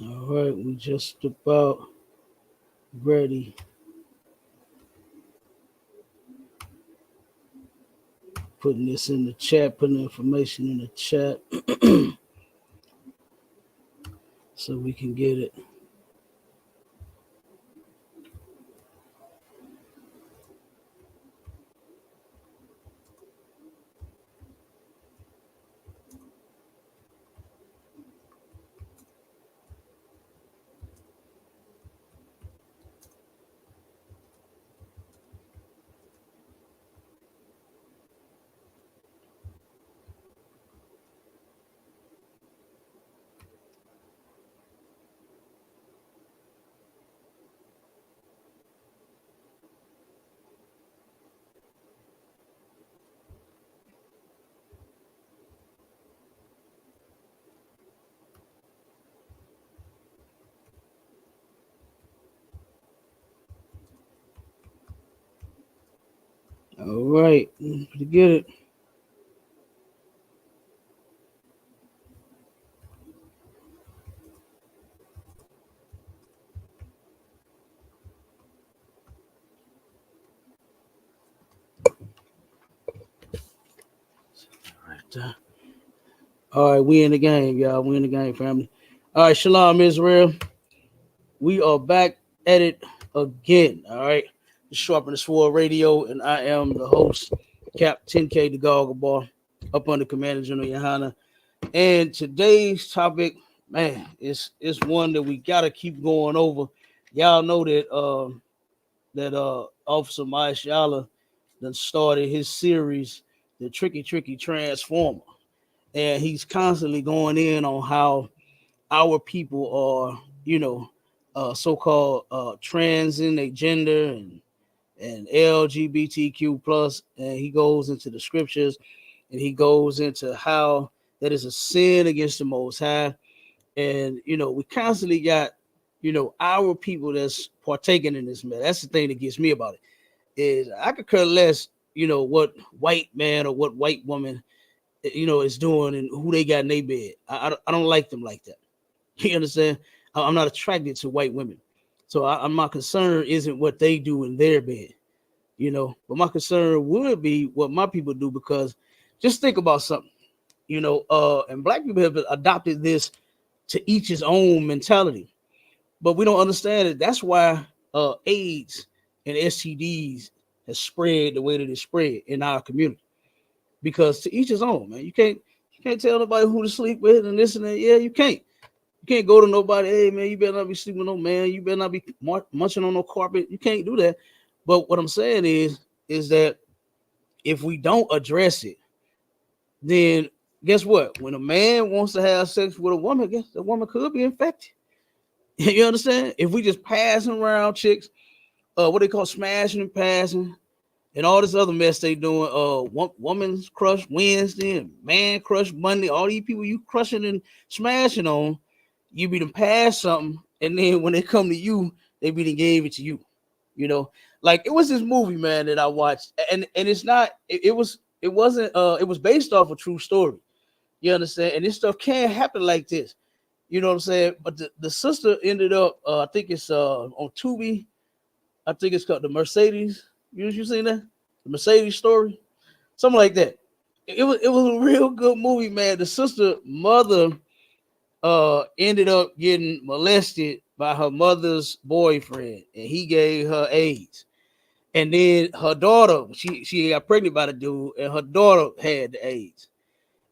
All right, we just about ready. Putting this in the chat, putting the information in the chat so we can get it. All right, to get it. Right there. All right, we in the game, y'all. We in the game, family. All right, Shalom, Israel. We are back at it again. All right, the Sharpen the Sword Radio, and I am the host, Cap 10K the Goggle Bar, up under Commander General YAHANNA. And today's topic, man, is one that we gotta keep going over. Y'all know that Officer Maishala done started his series, the Tricky Transformer, and he's constantly going in on how our people are, so-called trans in their gender and LGBTQ plus, and he goes into the scriptures and he goes into how that is a sin against the Most High. And we constantly got our people that's partaking in this, man. That's the thing that gets me about it, is I could care less what white man or what white woman is doing and who they got in their bed. I don't like them like that. You understand? I'm not attracted to white women, so my concern isn't what they do in their bed, but my concern would be what my people do, because just think about something, and black people have adopted this to each his own mentality, but we don't understand it. That's why AIDS and STDs has spread the way that it spread in our community, because to each his own, man. You can't tell nobody who to sleep with and this and that. Yeah, you can't. You can't go to nobody. Hey, man, you better not be sleeping with no man. You better not be munching on no carpet. You can't do that. But what I'm saying is that if we don't address it, then guess what? When a man wants to have sex with a woman, guess the woman could be infected. You understand? If we just passing around chicks, what they call smashing and passing, and all this other mess they doing, woman's crush Wednesday and man crush Monday, all these people you crushing and smashing on, you be them pass something, and then when they come to you, they be done gave it to you. Like it was this movie, man, that I watched, and it's not, it wasn't it was based off a true story. You understand? And this stuff can't happen like this. You know what I'm saying? But the sister ended up, I think it's on Tubi. I think it's called the Mercedes. You seen that? The Mercedes story, something like that. It was a real good movie, man. The sister mother ended up getting molested by her mother's boyfriend, and he gave her AIDS. And then her daughter, she got pregnant by the dude, and her daughter had the AIDS.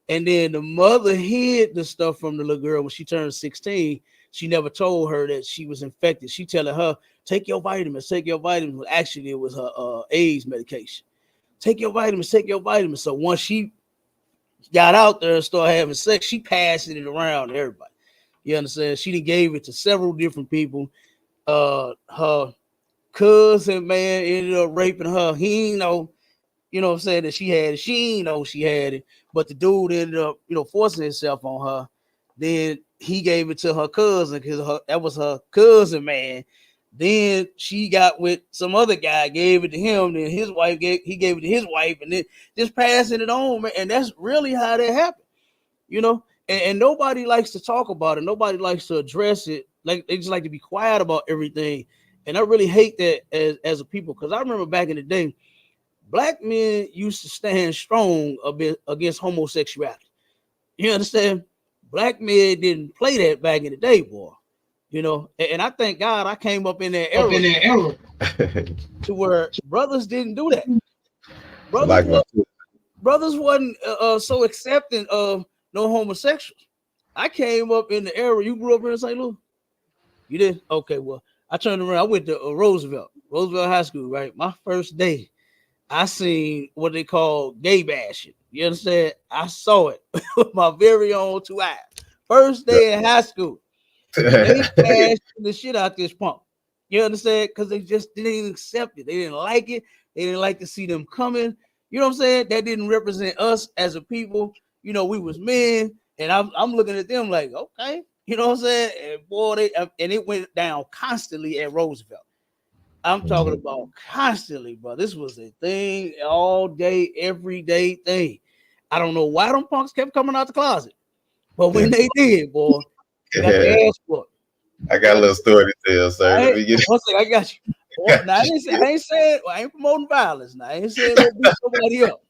And then the mother hid the stuff from the little girl when she turned 16. She never told her that she was infected. She telling her, take your vitamins, take your vitamins. Well, actually, it was her AIDS medication. Take your vitamins, take your vitamins. So once she got out there and started having sex, she passed it around to everybody. You understand? She done gave it to several different people. Her cousin, man, ended up raping her. He ain't know, you know what I'm saying, that she had it. She ain't know she had it. But the dude ended up, forcing himself on her. Then he gave it to her cousin because that was her cousin, man. Then she got with some other guy, gave it to him. Then his wife he gave it to his wife, and then just passing it on, man. And that's really how that happened, you know. And nobody likes to talk about it. Nobody likes to address it. Like they just like to be quiet about everything. And I really hate that as a people, because I remember back in the day, black men used to stand strong a bit against homosexuality. You understand? Black men didn't play that back in the day, boy. And I thank God I came up in that era to where brothers didn't do that. Brothers wasn't so accepting of no homosexuals. I came up in the era. You grew up here in St. Louis? You did? Okay, well, I turned around. I went to Roosevelt High School, right? My first day, I seen what they call gay bashing. You understand? I saw it with my very own two eyes. First day in high school. They bashed the shit out this punk. You understand? Because they just didn't accept it. They didn't like it. They didn't like to see them coming. You know what I'm saying? That didn't represent us as a people. We was men. And I'm looking at them like, okay. You know what I'm saying? And boy, and it went down constantly at Roosevelt. I'm talking about constantly, bro. This was a thing all day, everyday thing. I don't know why them punks kept coming out the closet, but when they did, boy, they got the ass whooped. I got a little story to tell, sir. One second, I got you. Now, I ain't saying, I ain't promoting violence. Now, I ain't saying go beat somebody up.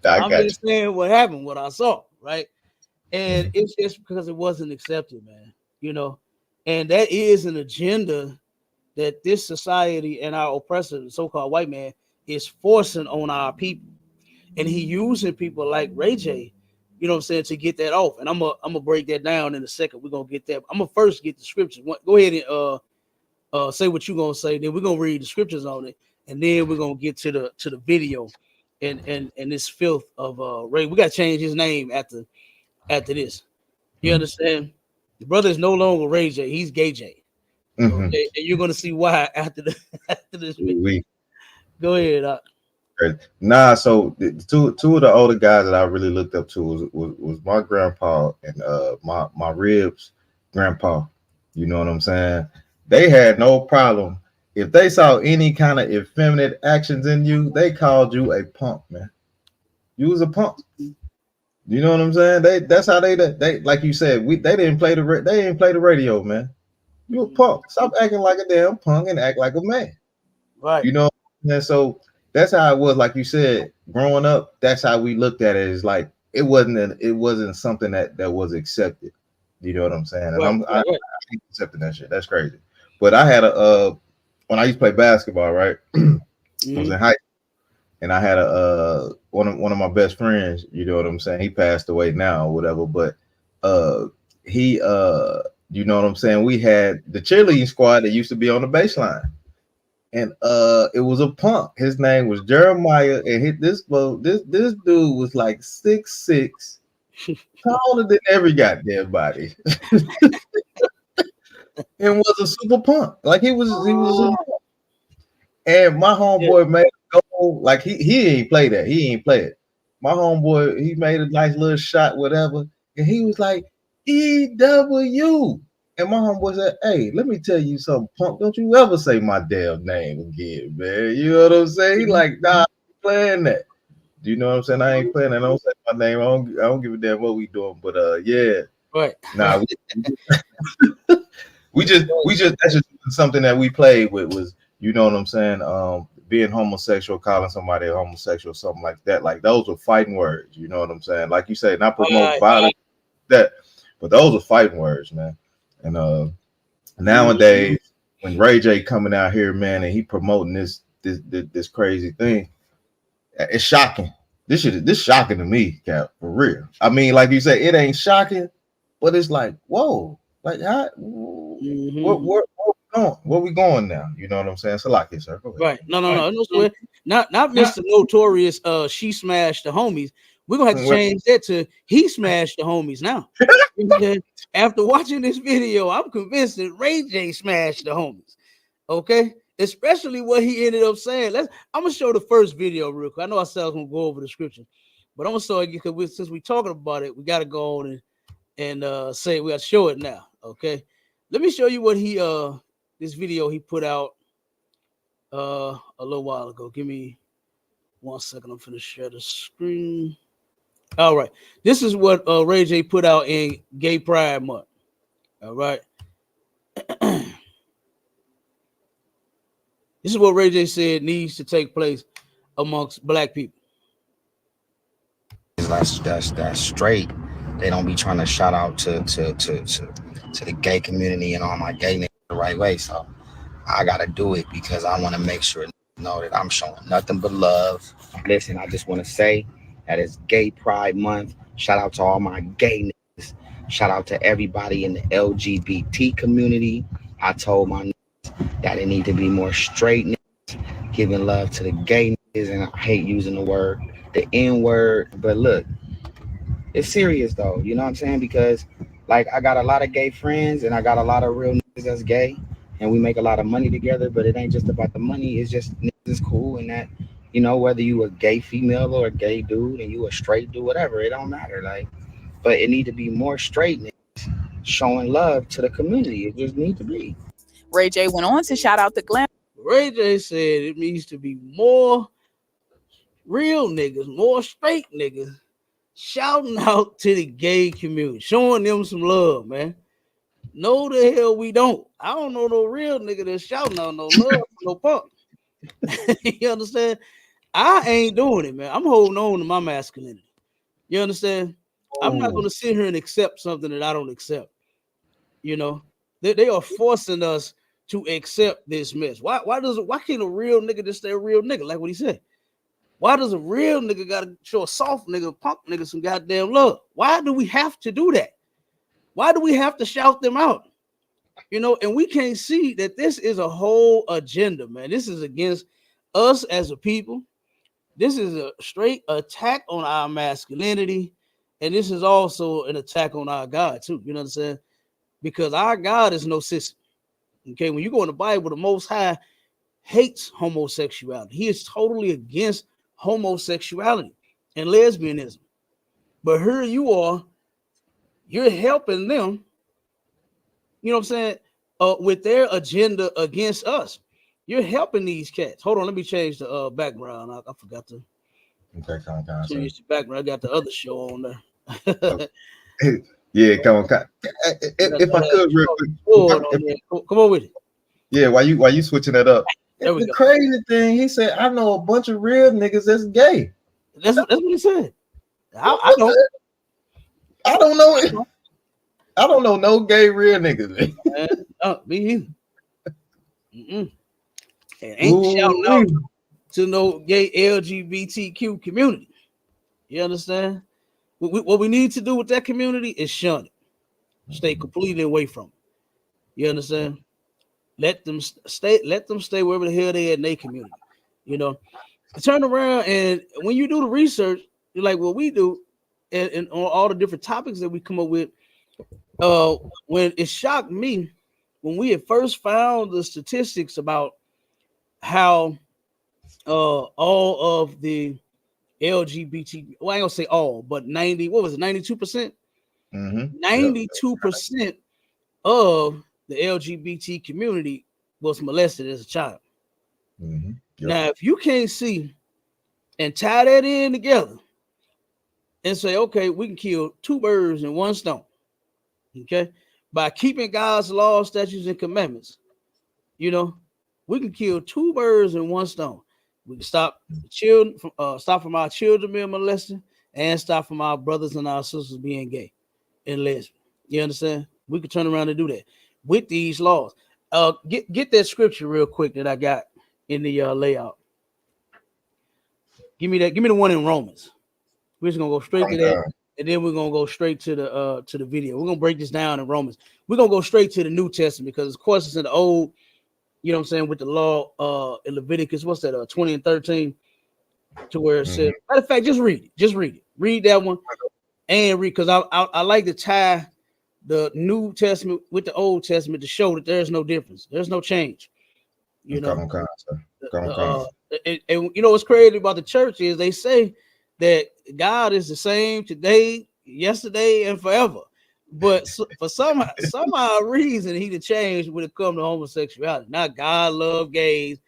I'm just saying what happened, what I saw, right? And it's just because it wasn't accepted, man. And that is an agenda that this society and our oppressor, the so-called white man, is forcing on our people. And he using people like Ray J, you know what I'm saying, to get that off. And I'm gonna break that down in a second. We're gonna get that. I'm gonna first get the scriptures. Go ahead and say what you're gonna say. Then we're gonna read the scriptures on it, and then we're gonna get to the video and this filth of Ray. We gotta change his name after this. You understand? The brother is no longer Ray J, he's Gay J. Okay, and you're gonna see why after this video. Go ahead. Nah, so two of the older guys that I really looked up to was my grandpa and my ribs grandpa. You know what I'm saying? They had no problem if they saw any kind of effeminate actions in you. They called you a punk, man. You was a punk. You know what I'm saying? That's how they like you said. They didn't play the radio, man. You a punk. Stop acting like a damn punk and act like a man. Right. You know, and so that's how it was. Like you said, growing up, that's how we looked at it. It's like it wasn't something that was accepted. You know what I'm saying? And I keep accepting that shit. That's crazy. But I had when I used to play basketball, right? I was in high school, and I had one of my best friends. You know what I'm saying? He passed away now or whatever. But he you know what I'm saying? We had the cheerleading squad that used to be on the baseline. And it was a punk. His name was Jeremiah, and this dude was like 6'6", taller than every goddamn body, and was a super punk. Like he was a punk. And my homeboy made a goal. Like he ain't play that. He ain't play it. My homeboy, he made a nice little shot, whatever, and he was like, EW. And my homeboy said, hey, let me tell you something, punk. Don't you ever say my damn name again, man. You know what I'm saying? He like, nah, I ain't playing that. Do you know what I'm saying? I ain't playing that. I don't say my name. I don't give a damn what we doing. But yeah. Right. Nah, we just that's just something that we played with was, you know what I'm saying? Being homosexual, calling somebody a homosexual, something like that. Like those were fighting words, you know what I'm saying? Like you say, not promote violence, that, but those are fighting words, man. And nowadays, when Ray J coming out here, man, and he promoting this crazy thing, it's shocking. This shocking to me, Cap, for real. I mean, like you said, it ain't shocking, but it's like, whoa, like how, where we going now? You know what I'm saying? So like it, sir. Go ahead. Right. No swear. Not Mr. Notorious she smashed the homies. We're gonna have to change that to he smashed the homies now. After watching this video, I'm convinced that Ray J smashed the homies. Okay. Especially what he ended up saying. I'm gonna show the first video real quick. I know I said I was gonna go over the scripture, but I'm gonna show you because since we're talking about it, we gotta go on and say we gotta show it now. Okay, let me show you what he this video he put out a little while ago. Give me 1 second. I'm finna share the screen. All right, this is what Ray J put out in Gay Pride Month. All right. This is what Ray J said needs to take place amongst black people. That's straight. They don't be trying to shout out to the gay community and all my gay niggas the right way. So I gotta do it because I want to make sure know that I'm showing nothing but love. Listen, I just want to say that it's Gay Pride Month. Shout out to all my gay niggas. Shout out to everybody in the LGBT community. I told my niggas that it need to be more straight niggas, giving love to the gay niggas, and I hate using the N-word, but look, it's serious though, you know what I'm saying? Because like I got a lot of gay friends and I got a lot of real niggas that's gay and we make a lot of money together, but it ain't just about the money. It's just niggas is cool and that, you know, whether you a gay female or a gay dude and you a straight dude, whatever, it don't matter. Like, but it need to be more straight niggas showing love to the community. It just need to be. Ray J went on to shout out the Glam. Ray J said it needs to be more real niggas, more straight niggas shouting out to the gay community, showing them some love, man. No, the hell we don't. I don't know no real nigga that's shouting out no love, no punk. You understand? I ain't doing it, man. I'm holding on to my masculinity. You understand? I'm not going to sit here and accept something that I don't accept. You know, they are forcing us to accept this mess. Why can't a real nigga just stay a real nigga, like what he said? Why does a real nigga gotta show a soft nigga, punk nigga some goddamn love? Why do we have to do that? Why do we have to shout them out? You know, and we can't see that this is a whole agenda, man. This is against us as a people. This is a straight attack on our masculinity. And this is also an attack on our God, too. You know what I'm saying? Because our God is no sissy. Okay, when you go in the Bible, the Most High hates homosexuality. He is totally against homosexuality and lesbianism. But here you are, you're helping them, you know what I'm saying, with their agenda against us. You're helping these cats. Hold on, let me change the background. I forgot to change the background. I got the other show on there. Yeah, come on. If I could real quick. Come on with it. Yeah, why you switching that up? The crazy thing, he said, I know a bunch of real niggas that's gay. That's what he said. I don't know. I don't know no gay real niggas. Me either. Ain't shouting out to no gay LGBTQ community. You understand? What we need to do with that community is shun it. Stay completely away from it. You understand? Let them stay wherever the hell they at in their community. You know, turn around and when you do the research, you're like what we do, and on all the different topics that we come up with. When it shocked me when we had first found the statistics about how all of the LGBT, well, I ain't gonna say all, but 92%? 92% of the LGBT community was molested as a child. Mm-hmm. Yep. Now, if you can't see and tie that in together and say, okay, we can kill two birds in one stone, okay, by keeping God's laws, statutes, and commandments, you know, we can kill two birds in one stone. We can stop children from our children being molested and stop from our brothers and our sisters being gay and lesbian. You understand? We can turn around and do that with these laws. Get that scripture real quick that I got in the layout. Give me the one in Romans. We're just gonna go straight to that, and then we're gonna go straight to the video. We're gonna break this down in Romans. We're gonna go straight to the New Testament because of course it's in the old, you know what I'm saying, with the law in Leviticus, what's that, 20 and 13, to where it says, matter of fact, just read it. Read that one and read, because I like to tie the New Testament with the Old Testament to show that there's no difference, there's no change. You know, and you know what's crazy about the church is they say that God is the same today, yesterday, and forever. But for somehow reason, he did change when it comes to homosexuality. Now God love gays.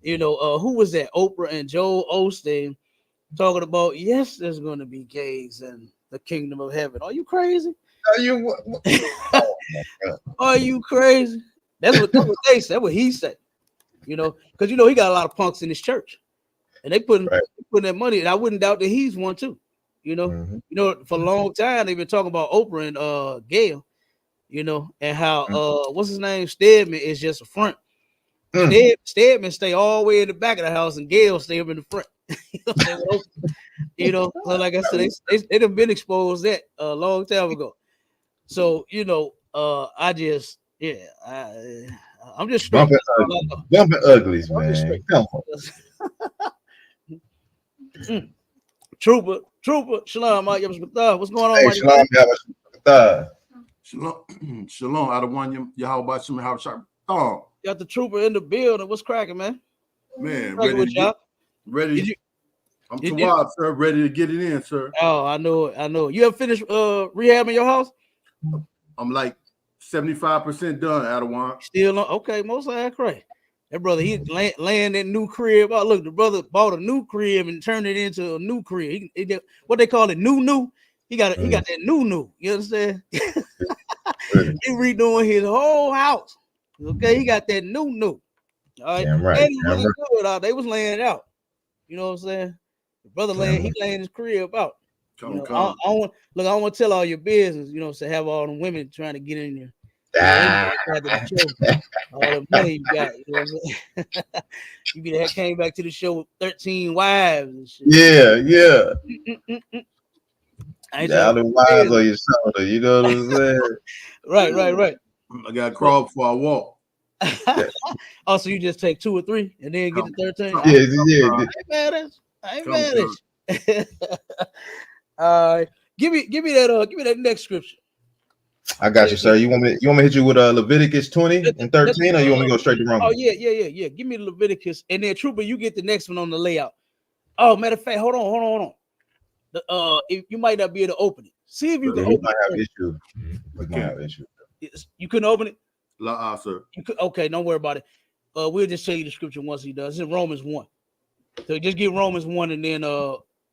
You know, who was that? Oprah and Joel Osteen talking about, yes, there's going to be gays in the kingdom of heaven. Are you crazy? Are you crazy? That's what they said. That's what he said. You know, because you know he got a lot of punks in his church, and they putting that money. And I wouldn't doubt that he's one too. You know, for a long time they've been talking about Oprah and Gail. You know, and how what's his name, Stedman is just a front. Stedman stay all the way in the back of the house, and Gail stay up in the front. You know, so like I said, they have been exposed that a long time ago. So you know, I just I'm just bumping uglies, man. Come on. Trooper, Shalom, what's going on? Hey, Shalom, out of one, Yahweh Shem, how sharp. Oh, got the trooper in the building. What's cracking, man? Man, ready. I'm too wild, sir. Ready to get it in, sir. Oh, I know. You have finished rehabbing your house? I'm like 75% done, out of one. Still on? Okay, most of that crazy. That brother, he laying that new crib. Oh, look, the brother bought a new crib and turned it into a new crib. He did, what they call it, new. He got that new. You understand? He redoing his whole house. Okay, he got that new. All right, right. And he really good out. They was laying it out. You know what I'm saying? The brother laying his crib out. I don't want to tell all your business. You know, so have all the women trying to get in there. All the money you got, you know what I'm saying? You came back to the show with 13 wives and shit. Yeah. All the wives on your shoulder, you know what I'm saying? Right. I got to crawl before I walk. Oh, so you just take 2 or 3 and then get to 13? Yeah. I ain't mad at you. Give me that next scripture. I got you, sir. You want me to hit you with Leviticus 20 and 13, or you want me to go straight to Romans? Oh, yeah. Give me the Leviticus, and then Trooper, you get the next one on the layout. Oh, matter of fact, hold on. If you might not be able to open it. See if you can open it. We might have issue. You couldn't open it? Sir. You could, okay, don't worry about it. We'll just tell you the scripture once he does. It's in Romans 1. So just get Romans 1, and then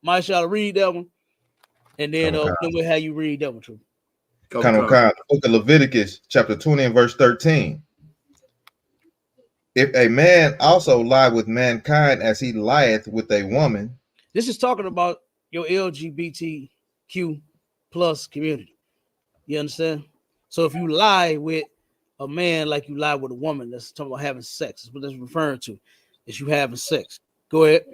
Maisha read that one, and then we'll have you read that one, Trooper. The book of Leviticus, chapter 20 and verse 13. If a man also lie with mankind as he lieth with a woman. This is talking about your LGBTQ plus community. You understand? So if you lie with a man like you lie with a woman, that's talking about having sex. That's what that's referring to, is you having sex. Go ahead.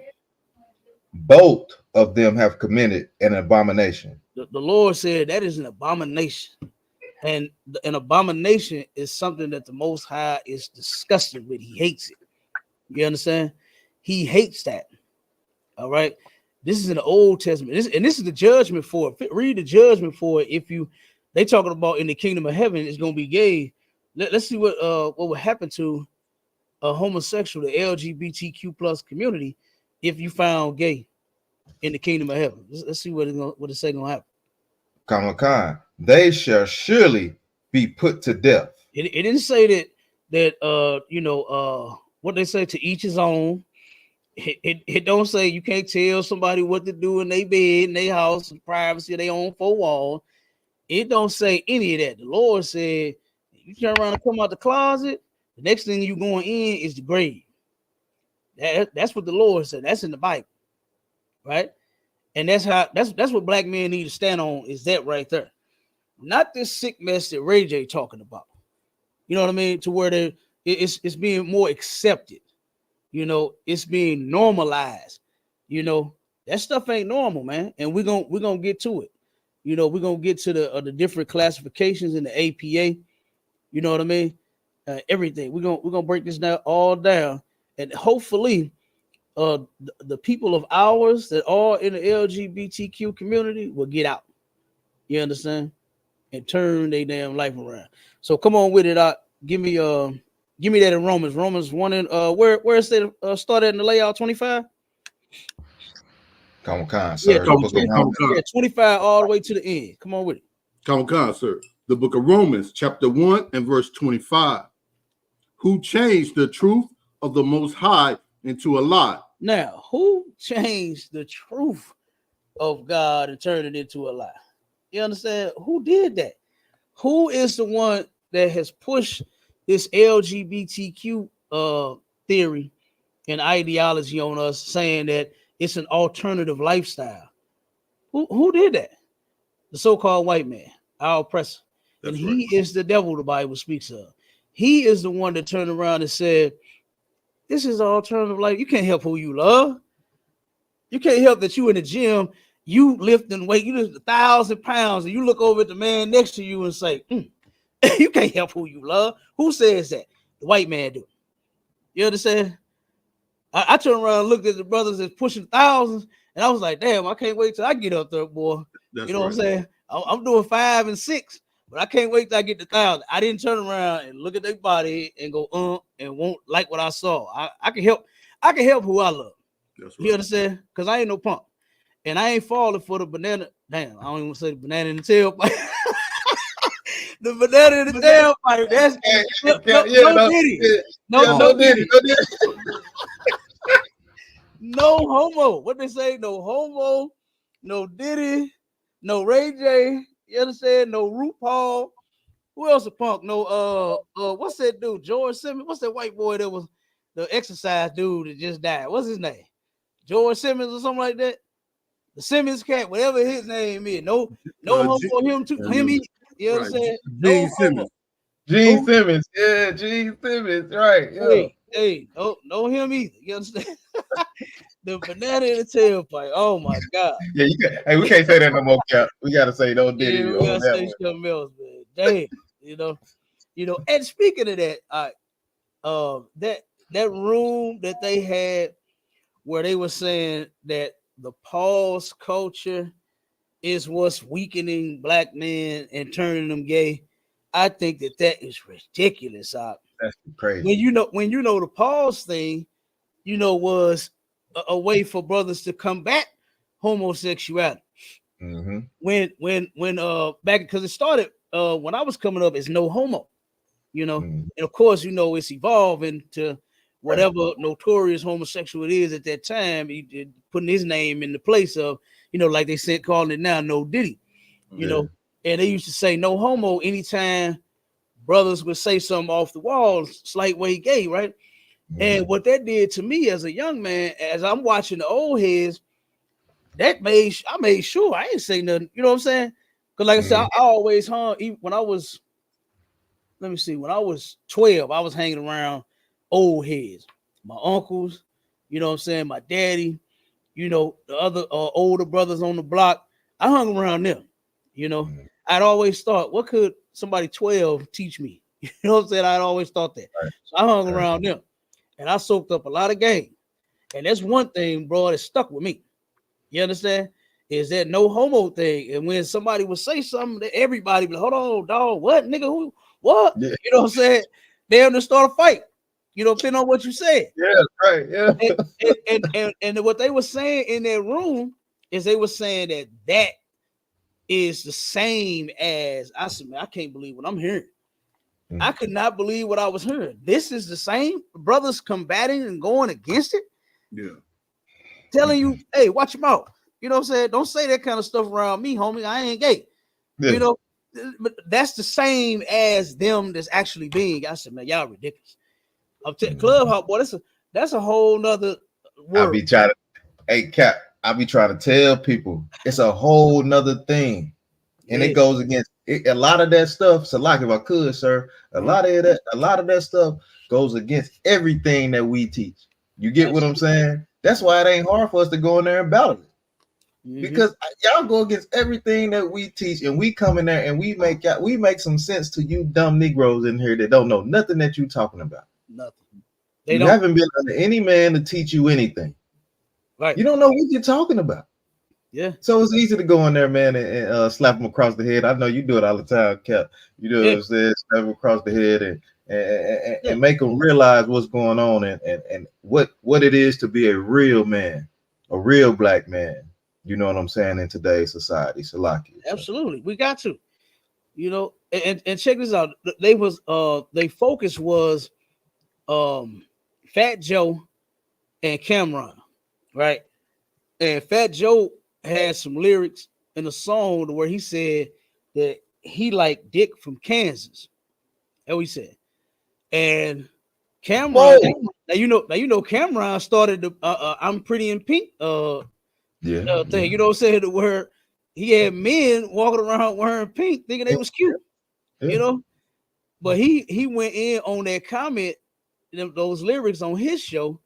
Both of them have committed an abomination. The Lord said that is an abomination. And an abomination is something that the Most High is disgusted with. He hates it. You understand? He hates that. All right. This is in the Old Testament. This is the judgment for it. Read the judgment for it. If they talking about in the kingdom of heaven, it's going to be gay. Let's see what would happen to a homosexual, the LGBTQ plus community, if you found gay in the kingdom of heaven. Let's see what it's say going to happen. They shall surely be put to death. It didn't say that what they say, to each his own. It don't say you can't tell somebody what to do in their bed, in their house, privacy of their own four walls. It don't say any of that. The Lord said, you turn around and come out the closet, the next thing you going in is the grave. That's what the Lord said. That's in the Bible, right? And that's what black men need to stand on, is that right there. Not this sick mess that Ray J talking about. You know what I mean? To where it's being more accepted. You know, it's being normalized. You know, That stuff ain't normal, man. And we're gonna get to it. You know, we're gonna get to the different classifications in the APA. You know what I mean? Everything. We're gonna break this down all down, and hopefully, the people of ours that are in the LGBTQ community will get out. You understand? And turn their damn life around. So come on with it. Give me that in Romans 1 and where is it started in the layout 25? Come on, Yeah, sir. 25 all the way to the end. Come on with it. Come on, sir. The book of Romans, chapter 1 and verse 25. Who changed the truth of the Most High into a lie? Now, who changed the truth of God and turned it into a lie? You understand? Who did that? Who is the one that has pushed this LGBTQ theory and ideology on us, saying that it's an alternative lifestyle? Who did that? The so-called white man, our oppressor. And he is the devil the Bible speaks of. He is the one that turned around and said, this is an alternative life. You can't help who you love. You can't help that you in the gym, you lifting weight, you lift 1,000 pounds, and you look over at the man next to you and say, you can't help who you love. Who says that? The white man do. You understand? I turned around and looked at the brothers that's pushing thousands, and I was like, damn, I can't wait till I get up there, boy. You know what I'm saying? I'm doing 5 and 6, but I can't wait till I get to 1,000. I didn't turn around and look at their body and go, and won't like what I saw. I can help who I love. That's right. You understand? Because I ain't no punk. And I ain't falling for the banana. Damn, I don't even want to say the banana in the tailpipe. The banana in the tailpipe. That's no Diddy. No Diddy. No homo. What they say? No homo. No Diddy. No Ray J. You understand? No RuPaul. Who else a punk? No, what's that dude? George Simmons. What's that white boy that was the exercise dude that just died? What's his name? George Simmons or something like that? The Simmons cat, whatever his name is. No homo for him too. Him, you understand? Gene Simmons. Gene Simmons. Yeah, Gene Simmons. Right. Yeah. Hey, no him either. You understand? The banana in the tailpipe. Oh my God. Yeah, hey, we can't say that no more, Cap. We gotta say no Diddy. Yeah, we gotta say something else, man. Damn, you know. And speaking of that, that room that they had where they were saying that the pause culture is what's weakening black men and turning them gay. I think that is ridiculous. That's crazy. When you know the pause thing, was a way for brothers to combat homosexuality. Mm-hmm. When back, because it started when I was coming up as no homo, Mm-hmm. and of course it's evolving to whatever notorious homosexual it is at that time, he putting his name in the place of, like they said, calling it now no Diddy, and they used to say no homo anytime brothers would say something off the wall, slight way gay, right? Mm-hmm. And what that did to me as a young man, as I'm watching the old heads, I made sure I ain't say nothing, you know what I'm saying? Because like I said, I always hung, even when I was, when I was 12, I was hanging around old heads, my uncles, you know what I'm saying, my daddy, the other older brothers on the block. I hung around them, I'd always thought, what could somebody 12 teach me? You know what I'm saying? I'd always thought that. Right. So I hung around them, and I soaked up a lot of game. And that's one thing, bro, that stuck with me. You understand? Is that no homo thing. And when somebody would say something, everybody be like, hold on, dog, what, nigga, who, what? Yeah. You know what I'm saying? They'll just start a fight. Depending on what you said. Yeah, right. Yeah. And what they were saying in that room is they were saying that is the same as, I said, man, I can't believe what I'm hearing. Mm-hmm. I could not believe what I was hearing. This is the same brothers combating and going against it. Yeah. Telling you, hey, watch your mouth. You know what I'm saying? Don't say that kind of stuff around me, homie. I ain't gay. Yeah. But that's the same as them that's actually being. I said, man, y'all ridiculous. I'm Clubhouse, boy, that's a whole nother world. Cap, I be trying to tell people it's a whole nother thing. And it goes against a lot of that stuff. So like, if I could, sir, a lot of that stuff goes against everything that we teach. You get what I'm saying? That's why it ain't hard for us to go in there and battle it. because y'all go against everything that we teach, and we come in there and we make some sense to you dumb Negroes in here that don't know nothing that you talking about. Nothing. You haven't been under any man to teach you anything. Right. You don't know what you're talking about. Yeah. So it's easy to go in there, man, and slap them across the head. I know you do it all the time, Cap. You do what I'm saying, slap them across the head and make them realize what's going on and what it is to be a real man, a real black man. You know what I'm saying, in today's society. Salaki. Absolutely. We got to. You know, and check this out. They focus was Fat Joe and Cameron, right? And Fat Joe had some lyrics in a song where he said that he liked dick from Kansas. That's what he said. And Cameron, now you know Cameron started the I'm Pretty in Pink thing. You know what I'm saying? Where he had men walking around wearing pink thinking they was cute. You know, but he went in on that comment, those lyrics on his show,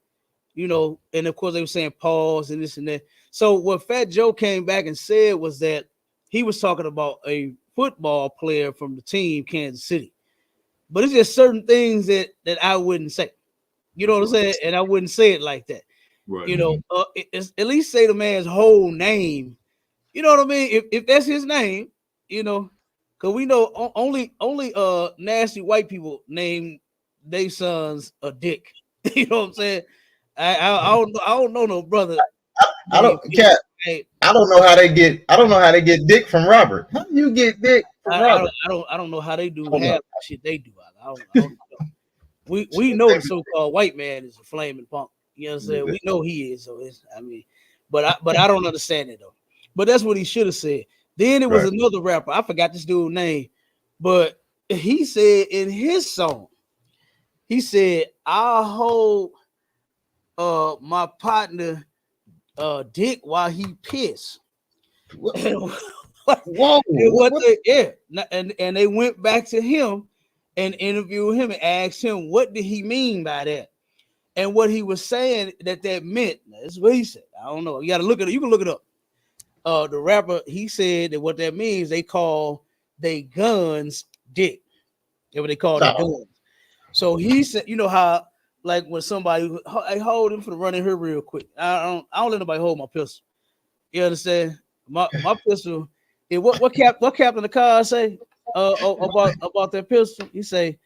you know, and of course they were saying pause and this and that. So what Fat Joe came back and said was that he was talking about a football player from the team Kansas City, but it's just certain things that I wouldn't say. You know what I'm saying? And I wouldn't say it like that. Right. You know, at least say the man's whole name. You know what I mean? If that's his name, you know, because we know only nasty white people name their sons a dick. You know what I'm saying? I don't know no brother. I don't know how they get dick from Robert. How do you get dick from Robert? I don't know how they do half the shit they do. I don't know. We know the so-called white man is a flaming punk. You know what I'm saying? We know he is. So but I don't understand it though. But that's what he should have said. Then it was another rapper. I forgot this dude's name, but he said in his song, he said, "I'll hold my partner dick while he piss." Whoa! And they went back to him and interviewed him and asked him what did he mean by that, and what he was saying that meant. That's what he said. I don't know. You got to look at it. You can look it up. The rapper, he said that what that means, they call they guns dick. That's what they call their guns. So he said, you know how like when somebody, I hold him for the running here real quick. I don't let nobody hold my pistol. You understand? My pistol. What Captain the car say about that pistol? He said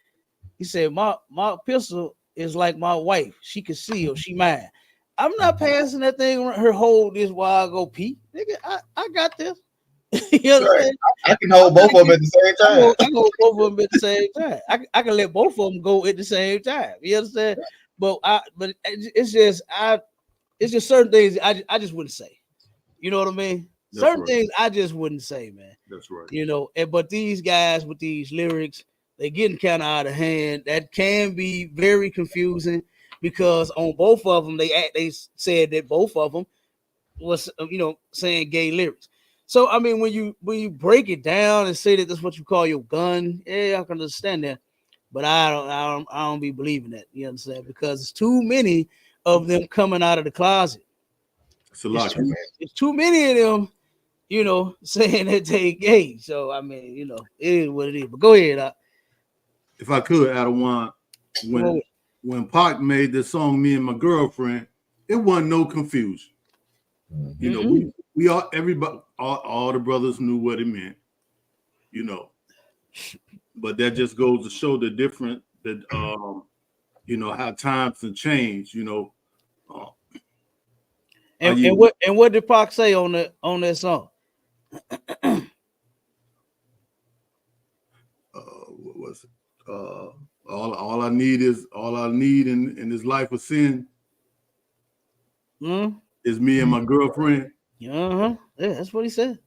my pistol is like my wife. She can see or she mine. I'm not passing that thing around her. Hold this while I go pee. Nigga, I got this. You understand? I can hold both of them at the same time. I can hold both of them at the same time. I can let both of them go at the same time. You understand? But it's just certain things I just wouldn't say. You know what I mean? That's certain things I just wouldn't say, man. That's right. You know, but these guys with these lyrics, they're getting kind of out of hand. That can be very confusing because on both of them, they said that both of them was saying gay lyrics. So I mean, when you break it down and say that that's what you call your gun, yeah, I can understand that. But I don't be believing that. You understand? Because it's too many of them coming out of the closet. It's a lot. It's too many of them, saying that they gay. So I mean, it is what it is. But go ahead. If I could, Adawan, when Pac made this song, "Me and My Girlfriend," it wasn't no confusion. We all, everybody, all the brothers knew what it meant. But that just goes to show the difference that how times have changed. And what did Pac say on that song? What was it? All I need in this life of sin is me and my girlfriend. Yeah, that's what he said.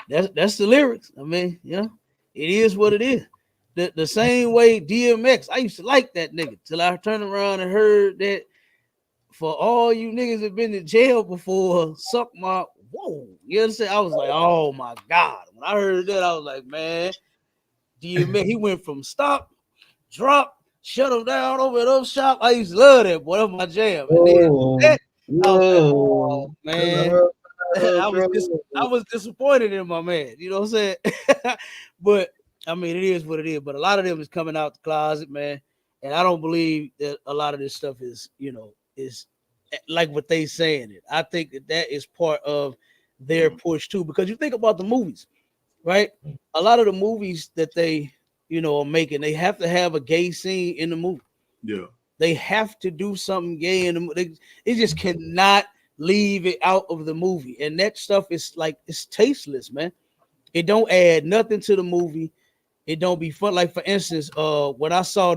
that's the lyrics. I mean, it is what it is. The same way DMX, I used to like that nigga till I turned around and heard that for all you niggas that been in jail before, suck my whoa. You understand? I was like, oh my God. When I heard that, I was like, man, DMX, he went from stop, drop, shut him down, over and up shop. I used to love that boy. That was my jam. And then that, I was like, oh man. I was disappointed in my man. You know what I'm saying? But I mean, it is what it is. But a lot of them is coming out the closet, man. And I don't believe that a lot of this stuff is, is like what they saying it. I think that is part of their push too. Because you think about the movies, right? A lot of the movies that they, are making, they have to have a gay scene in the movie. Yeah. They have to do something gay in the movie. It just cannot leave it out of the movie. And that stuff is like, it's tasteless, man. It don't add nothing to the movie. It don't be fun. Like, for instance, when I saw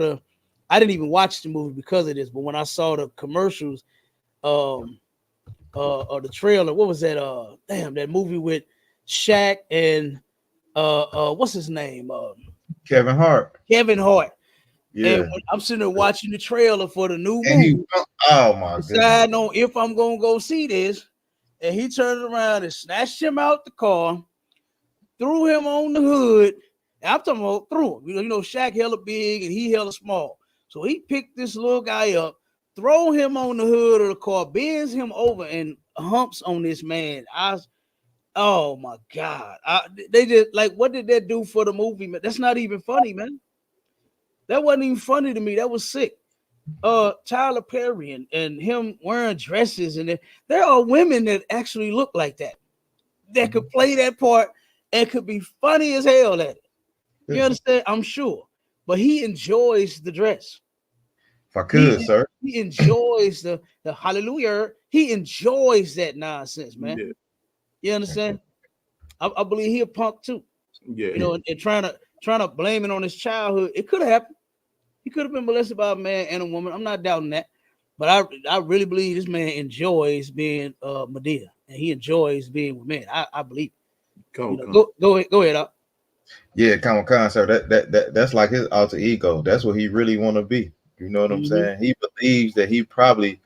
I didn't even watch the movie because of this, but when I saw the commercials, or the trailer, what was that? That movie with Shaq and what's his name? Kevin Hart. Kevin Hart. Yeah. And when I'm sitting there watching the trailer for the new And movie, oh my goodness. deciding on if I'm gonna go see this, and he turned around and snatched him out the car, threw him on the hood. And I'm talking about threw him. You know, Shaq hella big and he hella small. So he picked this little guy up, throw him on the hood of the car, bends him over and humps on this man. Oh my God. They just like, what did that do for the movie, man? That's not even funny, man. That wasn't even funny to me. That was sick. Tyler Perry and him wearing dresses, and there are women that actually look like that could play that part and could be funny as hell at it. You understand? I'm sure. But he enjoys the dress. If I could, sir. He enjoys the hallelujah. He enjoys that nonsense, man. Yeah. You understand? I believe he a punk too. Yeah. And trying to blame it on his childhood. It could have happened. He could have been molested by a man and a woman. I'm not doubting that. But I really believe this man enjoys being Medea, and he enjoys being with men. I believe. Go ahead, Up. Yeah, come on, sir. That's like his alter ego. That's what he really want to be. You know what I'm saying? He believes that he probably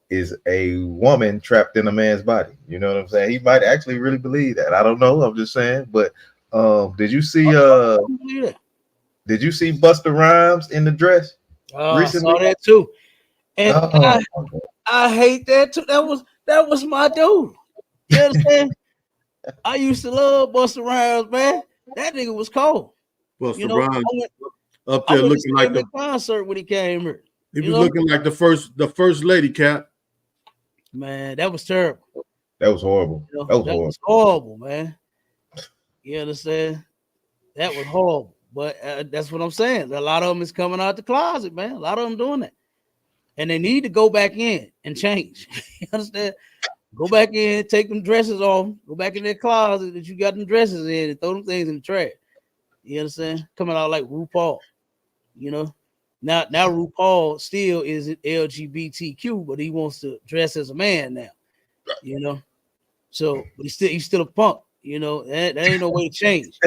is a woman trapped in a man's body. You know what I'm saying? He might actually really believe that. I don't know. I'm just saying. But did you see did you see Busta Rhymes in the dress? Recently? I saw that too. And I hate that too. That was my dude. You understand? I used to love Busta Rhymes, man. That nigga was cold. Busta Rhymes up there looking like the concert when he came here. He was looking like the first lady, Cap. Man, that was terrible. That was horrible. That was horrible, man. You understand? That was horrible. But that's what I'm saying. A lot of them is coming out the closet, man. A lot of them doing that. And they need to go back in and change. You understand? Go back in, take them dresses off, go back in their closet that you got them dresses in and throw them things in the trash. You understand? Coming out like RuPaul. Now RuPaul still is LGBTQ, but he wants to dress as a man now. So but he's still a punk, that ain't no way to change.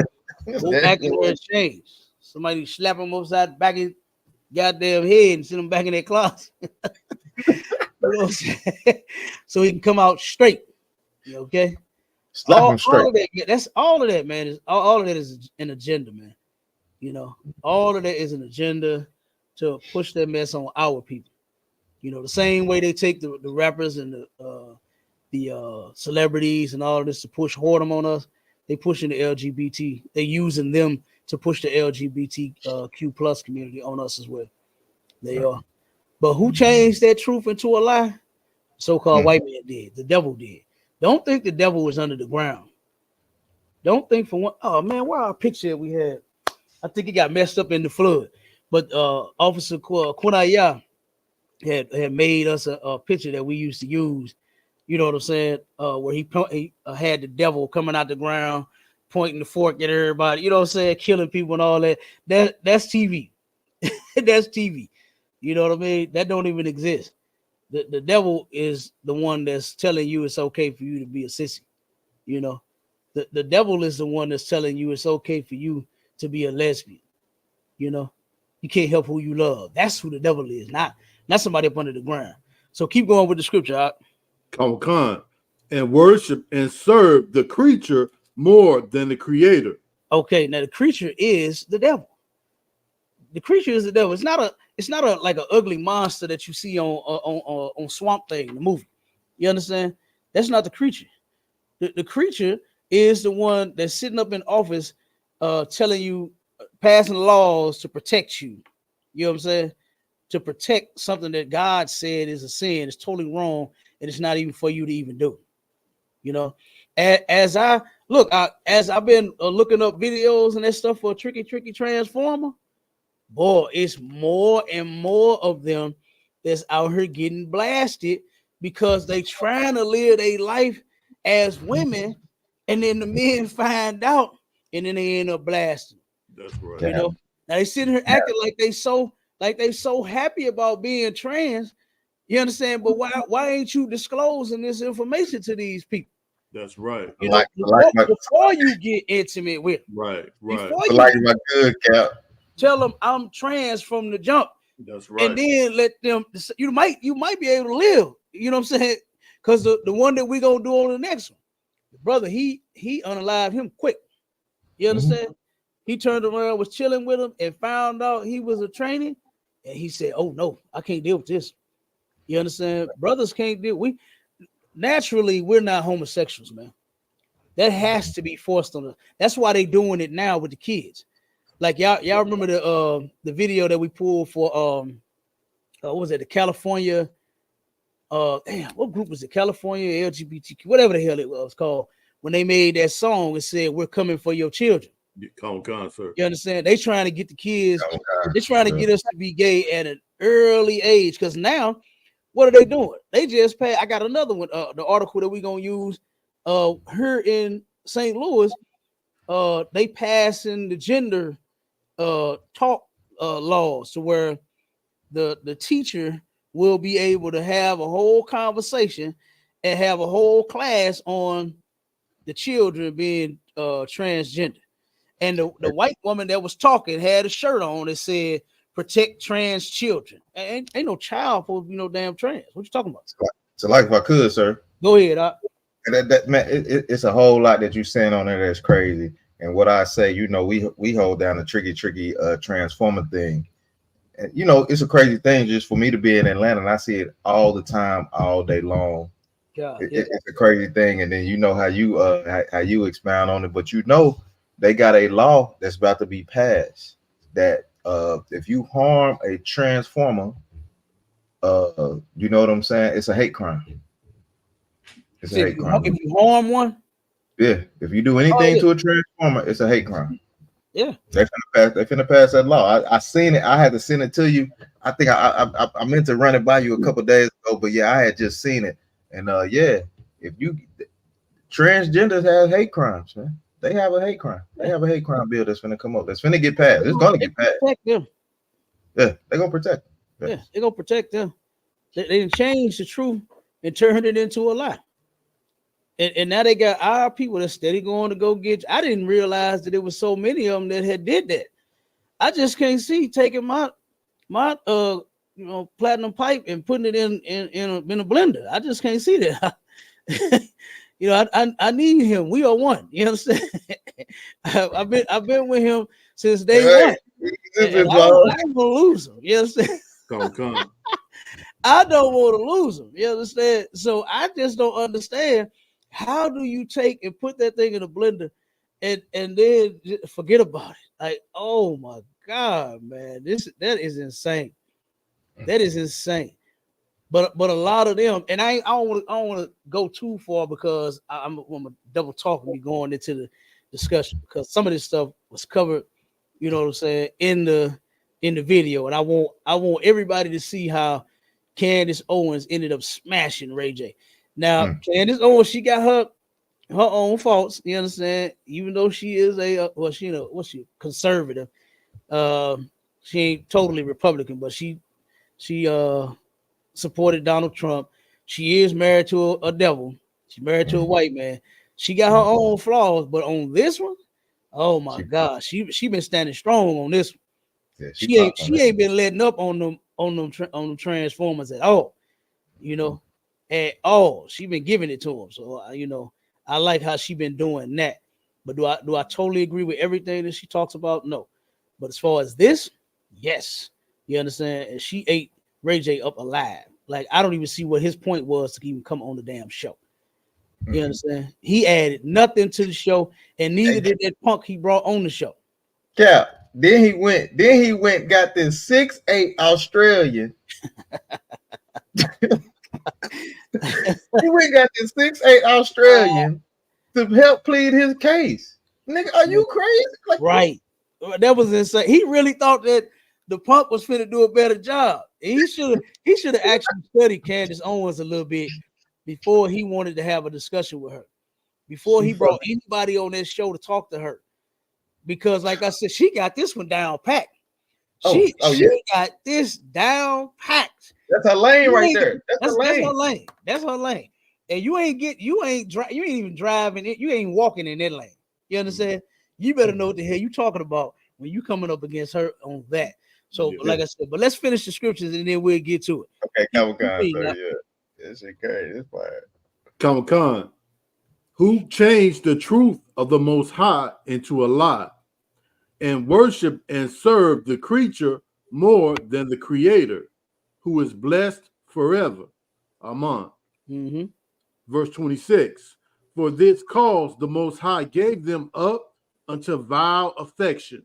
Go back in there and change. Somebody slap him upside the back of his goddamn head and send him back in their closet. So he can come out straight. Okay. Slap him straight. That's all of that, man. All of that is an agenda, man. All of that is an agenda to push that mess on our people. The same way they take the rappers and the celebrities and all of this to push whoredom on us. They pushing the LGBT. They using them to push the LGBTQ plus community on us as well. They are. But who changed that truth into a lie? So-called white man did. The devil did. Don't think the devil was under the ground. Don't think for one. Oh man, where our picture we had? I think it got messed up in the flood. But Officer Kunaya had made us a picture that we used to use. You know what I'm saying? Where he had the devil coming out the ground, pointing the fork at everybody. You know what I'm saying? Killing people and all that. That's TV. That's TV. You know what I mean? That don't even exist. The devil is the one that's telling you it's okay for you to be a sissy. The devil is the one that's telling you it's okay for you to be a lesbian. You can't help who you love. That's who the devil is, not somebody up under the ground. So keep going with the scripture. Come and worship and serve the creature more than the creator. Okay, now the creature is the devil. The creature is the devil. It's not a like an ugly monster that you see on Swamp Thing, the movie. You understand? That's not the creature. The creature is the one that's sitting up in office, telling you, passing laws to protect you. You know what I'm saying? To protect something that God said is a sin. It's totally wrong, and it's not even for you to even do. You know, as I've been looking up videos and that stuff for Tricky Transformer, boy, it's more and more of them that's out here getting blasted because they trying to live a life as women, and then the men find out, and then they end up blasting. That's right. You know, now they sitting here acting like they so happy about being trans. You understand? But why ain't you disclosing this information to these people? That's right. You know, before you get intimate with them. Right. Before my good Cap. Tell them I'm trans from the jump. That's right. And then let them. You might be able to live. You know what I'm saying? Because the one that we gonna do on the next one, brother, he unalived him quick. You understand? He turned around, was chilling with him, and found out he was a trainee, and he said, "Oh no, I can't deal with this." You understand? Brothers can't deal. We're not homosexuals, man. That has to be forced on us. That's why they doing it now with the kids. Like y'all remember the video that we pulled for what was it, the California what group was it? California LGBTQ, whatever the hell it was called. When they made that song, it said, "We're coming for your children." Concert. You understand? They trying to get the kids, they're trying to get us to be gay at an early age. Because now, what are they doing? They just pay. I got another one, the article that we're gonna use here in St. Louis. They passing the gender talk laws to where the teacher will be able to have a whole conversation and have a whole class on the children being transgender. And the white woman that was talking had a shirt on that said "Protect Trans Children." Ain't no child for damn trans. What you talking about? So, like, if I could, sir, go ahead. That man, it's a whole lot that you saying on there that's crazy. And what I say, we hold down the tricky transformer thing. And it's a crazy thing just for me to be in Atlanta, and I see it all the time, all day long. It's a crazy thing. And then how you expound on it, but they got a law that's about to be passed that if you harm a transformer, you know what I'm saying? It's a hate crime. It's a hate crime. If you harm one, yeah. If you do anything to a transformer, it's a hate crime. Yeah, they're finna pass that law. I seen it. I had to send it to you. I think I meant to run it by you a couple days ago, but yeah, I had just seen it. And if you transgenders have hate crimes, man. They have a hate crime. They have a hate crime bill that's finna come up. That's finna get passed. It's gonna get passed. Protect them. Yeah, they're gonna protect them. Yeah, they're gonna protect them. They didn't change the truth and turned it into a lie. And now they got our people that's steady going to go get. I didn't realize that there was so many of them that had did that. I just can't see taking my platinum pipe and putting it in a blender. I just can't see that. I need him. We are one. You understand? I've been with him since day one. I don't want to lose him. You understand? Come. I don't want to lose him. You understand? So I just don't understand. How do you take and put that thing in a blender and then forget about it? Like, oh my God, man, that is insane. That is insane. But a lot of them, and I don't want to go too far because I'm gonna double talk me going into the discussion because some of this stuff was covered, you know what I'm saying, in the video, and I want everybody to see how Candace Owens ended up smashing Ray J. Now, Candace Owens, she got her own faults, you understand? Even though she is she conservative, she ain't totally Republican, but she supported Donald Trump. She is married to a devil. She's married to a white man. She got her own flaws, but on this one, oh my God, she been standing strong on this one. Yeah, she ain't been letting up on them transformers at all, at all. She been giving it to them. So I like how she been doing that. But do I totally agree with everything that she talks about? No. But as far as this, yes. You understand? And she ate Ray J up alive. Like, I don't even see what his point was to even come on the damn show. You understand? He added nothing to the show, and neither did that punk he brought on the show. Yeah. Then he went, got this 6'8" Australian. He went got this 6'8" Australian to help plead his case. Nigga, are you crazy? Like, right. That was insane. He really thought that the punk was finna do a better job. And he should have actually studied Candace Owens a little bit before he wanted to have a discussion with her. Before he brought anybody on this show to talk to her. Because, like I said, she got this one down packed. She got this down packed. That's her lane right there. That's her lane. That's her lane. And you ain't even driving it. You ain't walking in that lane. You understand? You better know what the hell you talking about when you coming up against her on that. So, like I said, but let's finish the scriptures and then we'll get to it. Okay, Comic-Con, This is crazy. It's fire. Comic-Con, who changed the truth of the Most High into a lie, and worship and serve the creature more than the Creator, who is blessed forever. Amen. Mm-hmm. Verse 26. For this cause the Most High gave them up unto vile affections.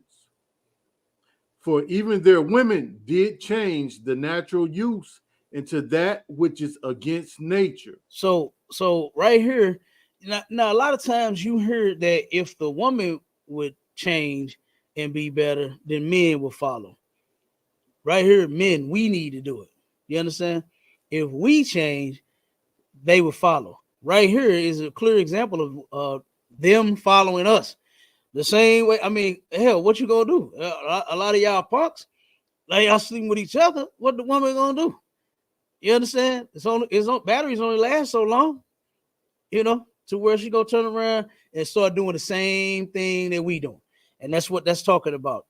For even their women did change the natural use into that which is against nature. So right here, now a lot of times you hear that if the woman would change and be better, then men will follow. Right here, men, we need to do it. You understand? If we change, they will follow. Right here is a clear example of them following us. The same way, I mean, hell, what you gonna do? A lot of y'all punks, like y'all sleeping with each other. What the woman gonna do? You understand? Batteries only last so long, to where she gonna turn around and start doing the same thing that we doing, and that's what that's talking about,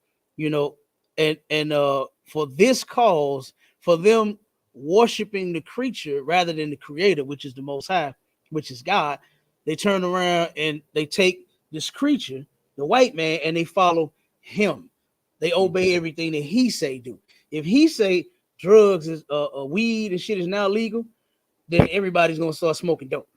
And for this cause, for them worshiping the creature rather than the Creator, which is the Most High, which is God, they turn around and they take this creature, the white man, and they follow him. They obey everything that he say do. If he say drugs is weed and shit is now legal, then everybody's gonna start smoking dope.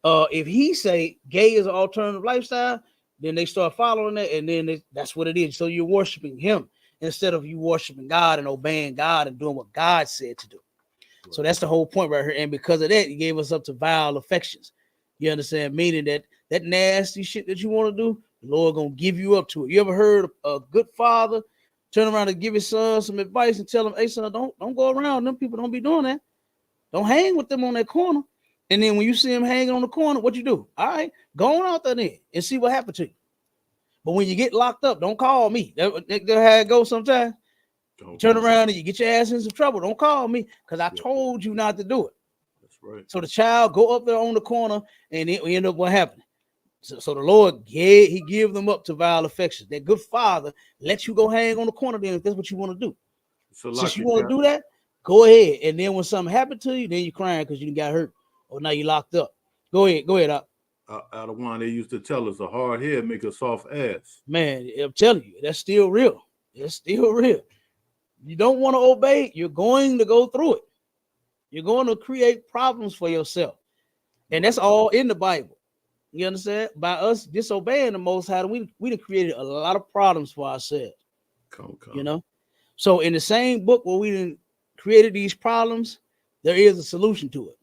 If he say gay is an alternative lifestyle, then they start following that, and then that's what it is. So you're worshiping him instead of you worshiping God and obeying God and doing what God said to do. Right. So that's the whole point right here. And because of that, he gave us up to vile affections. You understand? Meaning that nasty shit that you want to do, the Lord gonna give you up to it. You ever heard a good father turn around and give his son some advice and tell him, hey son, don't go around them people, don't be doing that. Don't hang with them on that corner. And then when you see him hanging on the corner, what you do? All right, go on out there then and see what happened to you. But when you get locked up, don't call me. That's how it goes sometimes. You turn around and you get your ass in some trouble. Don't call me because I told you not to do it. That's right. So the child go up there on the corner and it end up what happened. So the Lord he give them up to vile affections. That good father lets you go hang on the corner then if that's what you want to do. So since you want to do that, go ahead. And then when something happened to you, then you're crying because you got hurt or now you locked up. Go ahead. Out of one, they used to tell us a hard head make a soft ass. Man, I'm telling you, that's still real. It's still real. You don't want to obey, you're going to go through it. You're going to create problems for yourself. And that's all in the Bible. You understand? By us disobeying the Most High, we done created a lot of problems for ourselves. Come. So in the same book where we done created these problems, there is a solution to it.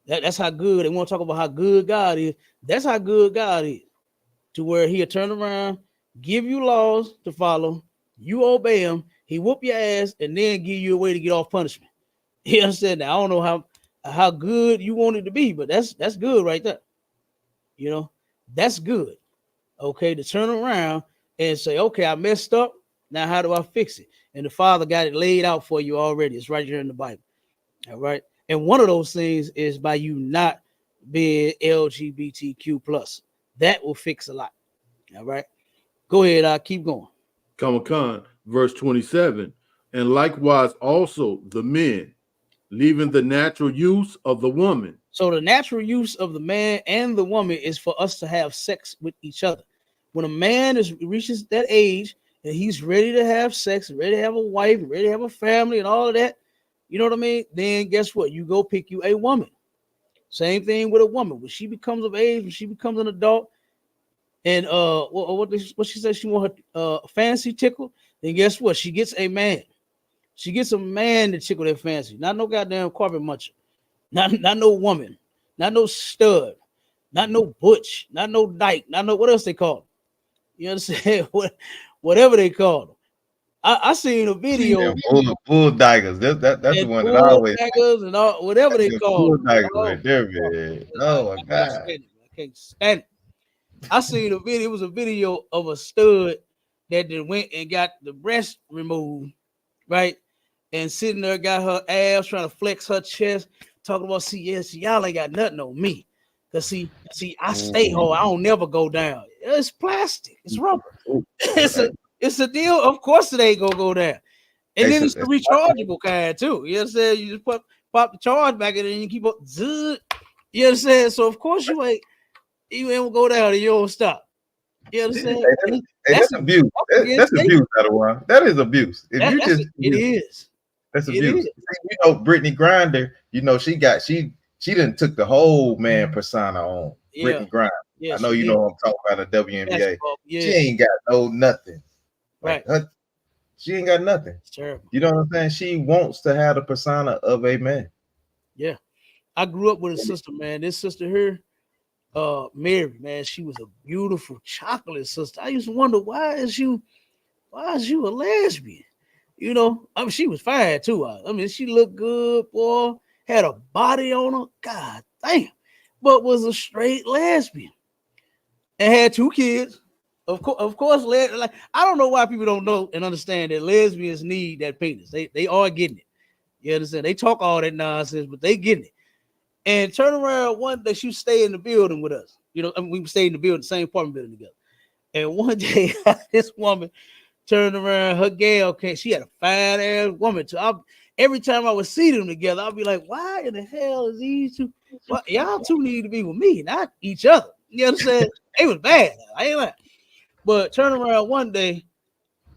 That's how good. They want to talk about how good God is. That's how good God is. To where he'll turn around, give you laws to follow, you obey him, he whoop your ass, and then give you a way to get off punishment. You understand? Now, I don't know how good you want it to be, but that's good right there. That's good. Okay, to turn around and say, okay, I messed up. Now, how do I fix it? And the Father got it laid out for you already. It's right here in the Bible. All right. And one of those things is by you not being LGBTQ plus. That will fix a lot. All right. Go ahead. I'll keep going. Comic-Con, verse 27. And likewise also the men, leaving the natural use of the woman. So the natural use of the man and the woman is for us to have sex with each other. When a man reaches that age and he's ready to have sex, ready to have a wife, ready to have a family and all of that, you know what I mean? Then guess what? You go pick you a woman. Same thing with a woman. When she becomes of age, when she becomes an adult, and what she said she want her fancy tickle, then guess what? She gets a man. She gets a man to tickle their fancy. Not no goddamn carpet muncher. Not no woman. Not no stud. Not no butch. Not no dyke. Not no what else they call them. You understand? Whatever they call them. I seen a video. Bull daggers. That's the one that I always daggers and all whatever they call them. Daggers right there, man. Oh my God. I can't stand it. I seen a video. It was a video of a stud that then went and got the breast removed, right? And sitting there, got her abs trying to flex her chest, talking about, see, y'all ain't got nothing on me. Cause see, I stay home. I don't never go down. It's plastic. It's rubber. It's a deal. Of course it ain't gonna go down. And then it's a rechargeable kind too. You know what I'm saying? You just pop the charge back in and you keep up. You know what I'm saying? So of course you ain't gonna go down and you don't stop. You know what I'm saying? That's abuse. That's abuse, Adawan. That is abuse. It is. That's abuse. You know, Brittany Griner, you know, she didn't took the whole man persona on. Brittany Griner. Yeah, I know you know what I'm talking about, the WNBA. Yeah. She ain't got nothing. Right. She ain't got nothing. It's terrible. You know what I'm saying? She wants to have the persona of a man. Yeah. I grew up with a sister, man. This sister here, Mary, man, she was a beautiful chocolate sister. I used to wonder, why is you a lesbian? You know, I mean, she was fine too. I mean, she looked good, boy, had a body on her. God damn. But was a straight lesbian and had 2 kids. Of course, like, I don't know why people don't know and understand that lesbians need that penis. They are getting it. You understand? They talk all that nonsense, but they getting it. And turn around one day, she stay in the building with us. You know, I mean, we stayed in the building, same apartment building together. And one day, this woman turned around, her gal came. She had a fine ass woman too. Every time I would see them together, I'd be like, why in the hell is these two? Well, y'all two need to be with me, not each other. You know what I'm saying? It was bad. I ain't lying. But turn around one day,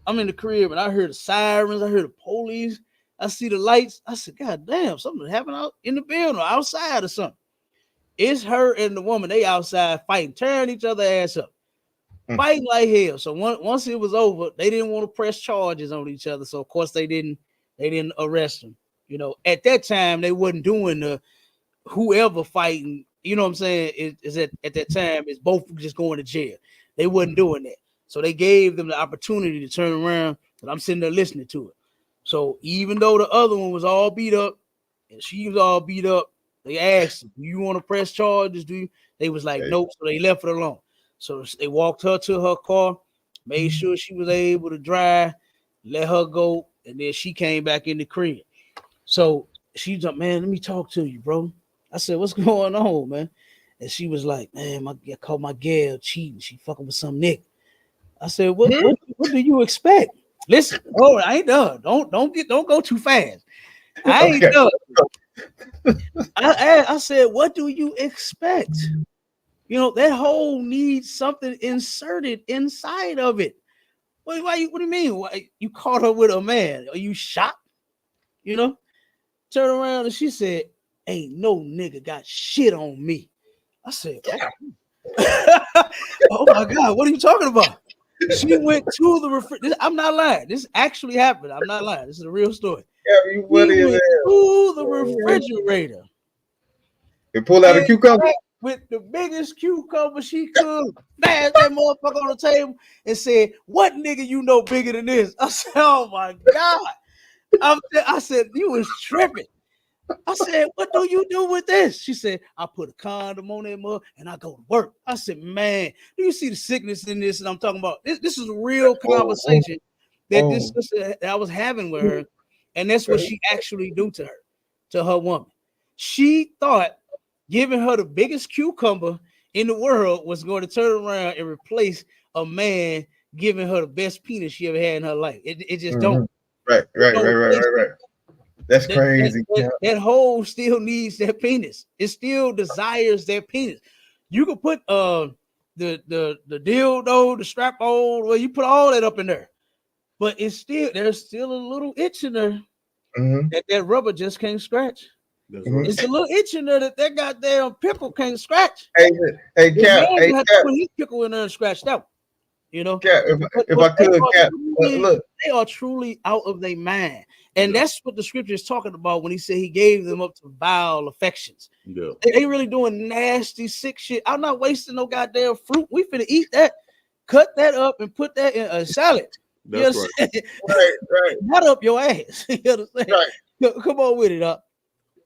I'm in the crib and I heard the sirens, I heard the police, I see the lights. I said, God damn, something happened out in the building or outside or something. It's her and the woman, they outside fighting, tearing each other ass up, fighting like hell. So once it was over, they didn't want to press charges on each other. So of course they didn't arrest them. You know, at that time they wasn't doing the whoever fighting, you know what I'm saying, is at that time is both just going to jail. They wasn't doing that. So they gave them the opportunity to turn around, and I'm sitting there listening to it. So even though the other one was all beat up and she was all beat up, they asked them, do you want to press charges? They was like, nope. So they left it alone. So they walked her to her car, made sure she was able to drive, let her go, and then she came back in the crib. So she's like, man, let me talk to you, bro. I said, what's going on, man? And she was like, man, I caught my gal cheating. She fucking with some nigga. I said, what do you expect? Listen, I ain't done. Don't go too fast. I ain't done. I said, what do you expect? You know, that hole needs something inserted inside of it. What do you mean? Why you caught her with a man? Are you shocked? You know? Turn around and she said, ain't no nigga got shit on me. I said, oh my God, what are you talking about? She went to the refrigerator. I'm not lying. This actually happened. I'm not lying. This is a real story. She went to the refrigerator and pulled out a cucumber with the biggest cucumber she could. Smashed that motherfucker on the table and said, what nigga you know bigger than this? I said, oh my God. I said, you was tripping. I said, what do you do with this? She said, I put a condom on that mug and I go to work. I said, man, do you see the sickness in this? And I'm talking about this is a real conversation that this sister I was having with her. And that's what she actually do to her woman. She thought giving her the biggest cucumber in the world was going to turn around and replace a man giving her the best penis she ever had in her life. It just don't. Right. That's crazy. That hole still needs that penis. It still desires that penis. You can put the dildo, the strap on, well, you put all that up in there, but there's still a little itch in there that rubber just can't scratch. That's right. It's a little itch in there that goddamn pickle can't scratch. Hey, Cap, The man had to put his pickle in there and scratch that. You know, Cap, if I could, Cap, look, they are truly out of their mind, and that's what the scripture is talking about when he said he gave them up to vile affections. Yeah, they really doing nasty, sick shit. I'm not wasting no goddamn fruit. We finna eat that, cut that up, and put that in a salad. that's right. Right. Not up your ass. You understand? Right. Come on with it, up.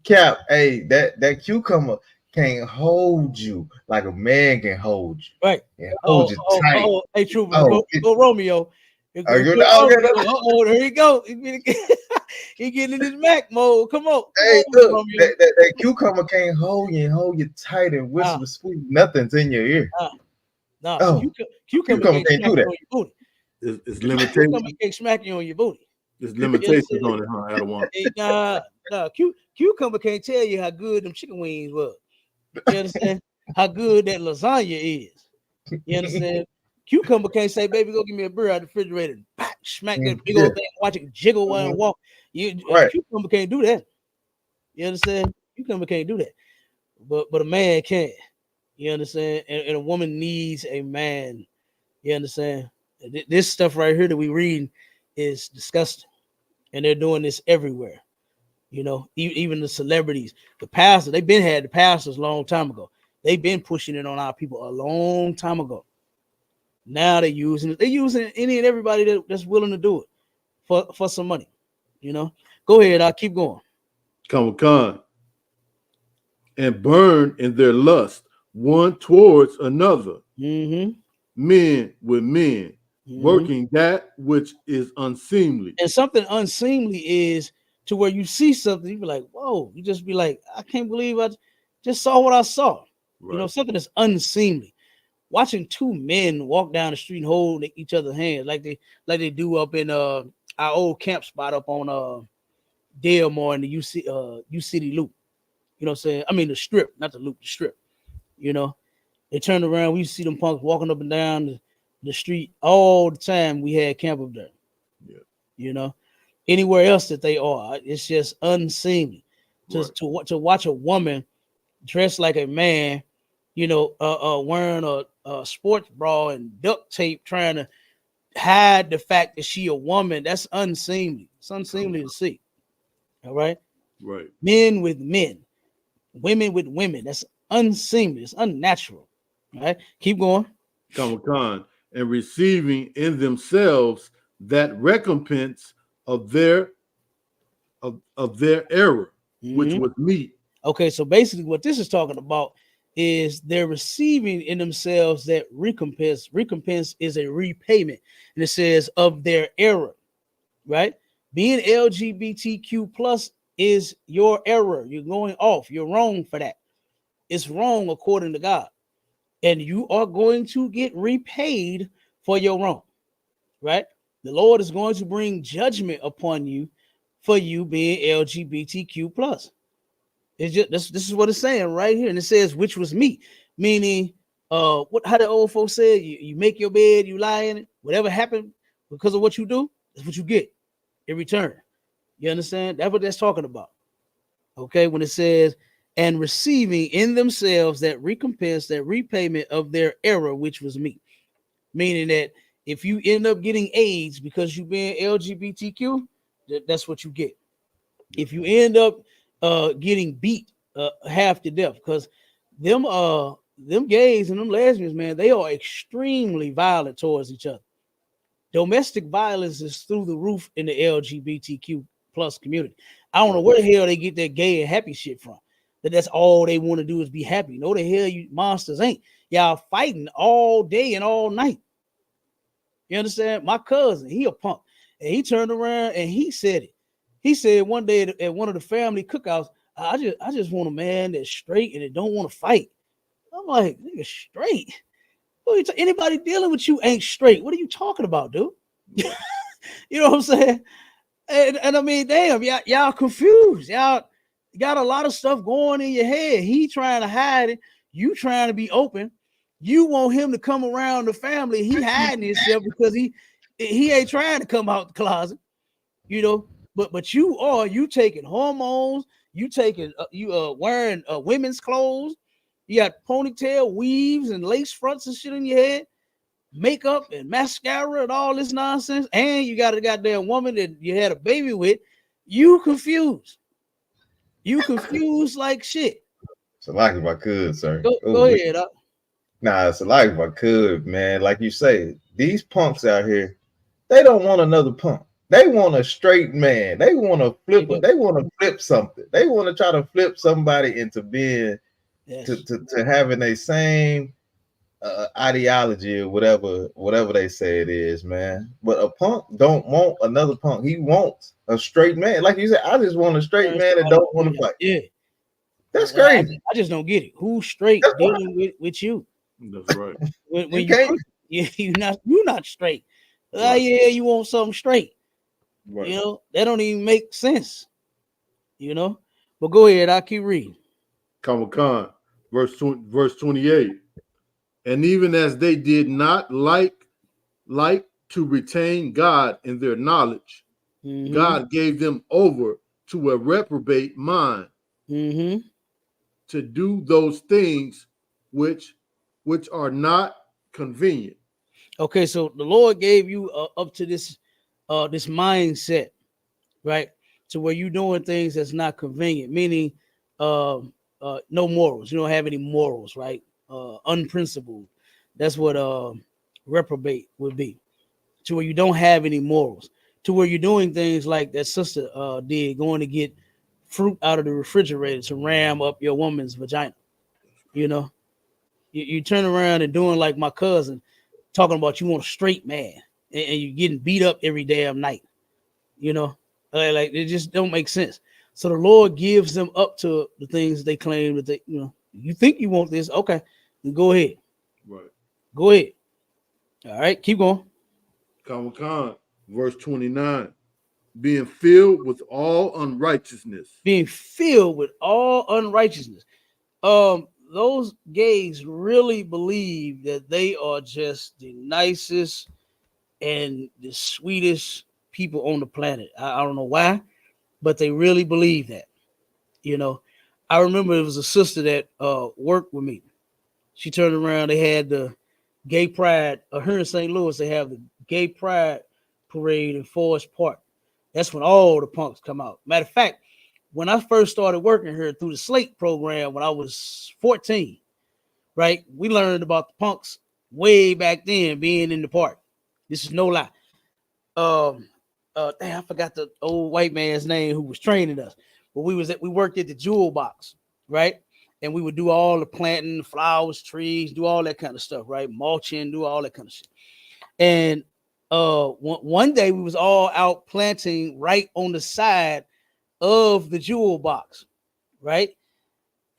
Cap, hey, that cucumber can't hold you like a man can hold you. Right. And hold you tight. Hey, Trooper, go Romeo. There you go. He getting in his Mac mode. Come on. Hey, look, that cucumber can't hold you tight and whisper sweet nothing's in your ear. Cucumber can't do that. It's limitations. Cucumber can't smack you on your booty. There's limitations on it, huh? Nah. Cucumber can't tell you how good them chicken wings were. You understand? How good that lasagna is. You understand? Cucumber can't say, baby, go give me a beer out of the refrigerator. Bah, smack that big old thing, watch it jiggle while I walk. Cucumber can't do that. You understand? Cucumber can't do that. But a man can. You understand? And a woman needs a man. You understand? This stuff right here that we read is disgusting. And they're doing this everywhere. You know, even the celebrities, the pastors, they've been had the pastors a long time ago. They've been pushing it on our people a long time ago. Now they're using it. They're using any and everybody that's willing to do it for some money. You know, go ahead. I'll keep going. Come and burn in their lust one towards another. Mm-hmm. Men with men, working that which is unseemly. And something unseemly is to where you see something, you be like, whoa, you just be like, I can't believe I just saw what I saw. Right. You know, something that's unseemly. Watching two men walk down the street and hold each other's hands like they do up in our old camp spot up on Delmore in the U City Loop. You know what I'm saying? I mean the strip, not the loop, the strip. You know, they turned around. We see them punks walking up and down the street all the time. We had camp up there. Yeah. You know, anywhere else that they are, it's just unseemly to watch a woman dressed like a man. You know, wearing a sports bra and duct tape, trying to hide the fact that she a woman. That's unseemly. It's unseemly to see. All right. Right. Men with men, women with women. That's unseemly. It's unnatural. All right. Keep going. And receiving in themselves that recompense of their error, which was meat. Okay, so basically, what this is talking about is they're receiving in themselves that recompense. Recompense is a repayment, and it says of their error, right? Being LGBTQ plus is your error. You're going off. You're wrong for that. It's wrong according to God, and you are going to get repaid for your wrong, right? The Lord is going to bring judgment upon you for you being LGBTQ plus. It's just this is what it's saying right here, and it says which was me, meaning how the old folks said, you make your bed, you lie in it. Whatever happened because of what you do, that's what you get in return. You understand? That's what that's talking about. Okay, when it says and receiving in themselves that recompense, that repayment of their error, which was me, meaning that if you end up getting AIDS because you being LGBTQ, that's what you get. If you end up getting beat half to death, because them gays and them lesbians, man, they are extremely violent towards each other. Domestic violence is through the roof in the LGBTQ plus community. I don't know where the hell they get that gay and happy shit from. That's all they want to do is be happy. No, the hell you monsters ain't. Y'all fighting all day and all night. You understand? My cousin, he a punk, and he turned around and he said it. He said one day at one of the family cookouts, I just want a man that's straight and that don't want to fight. I'm like, nigga, straight? Anybody dealing with you ain't straight. What are you talking about, dude? You know what I'm saying? And I mean, damn, y'all confused. Y'all got a lot of stuff going in your head. He trying to hide it. You trying to be open. You want him to come around the family. He hiding himself because he ain't trying to come out the closet, you know. But you taking hormones, You taking wearing women's clothes. You got ponytail weaves and lace fronts and shit in your head, makeup and mascara and all this nonsense, and you got a goddamn woman that you had a baby with. You confused. You confused like shit. So like if I could, sir. Go ahead. Nah, it's like if I could, man. Like you say, these punks out here, they don't want another punk. They want a straight man. They want to flip it. They want to flip something. They want to try to flip somebody into being to having a same ideology or whatever they say it is, man. But a punk don't want another punk. He wants a straight man. Like you said, I just want a straight man that don't want to fight. Yeah. That's crazy. I just don't get it. Who's straight dealing with you? That's right. When you're not straight. Right. Yeah, you want something straight. Right. You know, that don't even make sense. You know, but go ahead. I'll keep reading. Khan, verse 28. And even as they did not like to retain God in their knowledge, God gave them over to a reprobate mind to do those things which are not convenient. Okay, so the Lord gave you up to this mindset, right? To where you're doing things that's not convenient, meaning no morals. You don't have any morals, right? Unprincipled. That's what reprobate would be. To where you don't have any morals. To where you're doing things like that sister did, going to get fruit out of the refrigerator to ram up your woman's vagina. You know, you turn around and doing like my cousin, talking about you want a straight man, and you're getting beat up every damn night. You know, like it just don't make sense. So the Lord gives them up to the things they claim that they, you know, you think you want this, okay, then go ahead. Right. Go ahead. All right, keep going. Khan, verse 29. Being filled with all unrighteousness. Being filled with all unrighteousness. Those gays really believe that they are just the nicest and the sweetest people on the planet. I don't know why, but they really believe that. You know, I remember it was a sister that worked with me. She turned around. They had the gay pride. Here in St. Louis, they have the gay pride parade in Forest Park. That's when all the punks come out. Matter of fact, when I first started working here through the Slate program when I was 14, right, we learned about the punks way back then being in the park. This is no lie. I forgot the old white man's name who was training us. But we worked at the Jewel Box, right? And we would do all the planting, flowers, trees, do all that kind of stuff, right? Mulching, do all that kind of shit. And one day we was all out planting right on the side of the Jewel Box, right?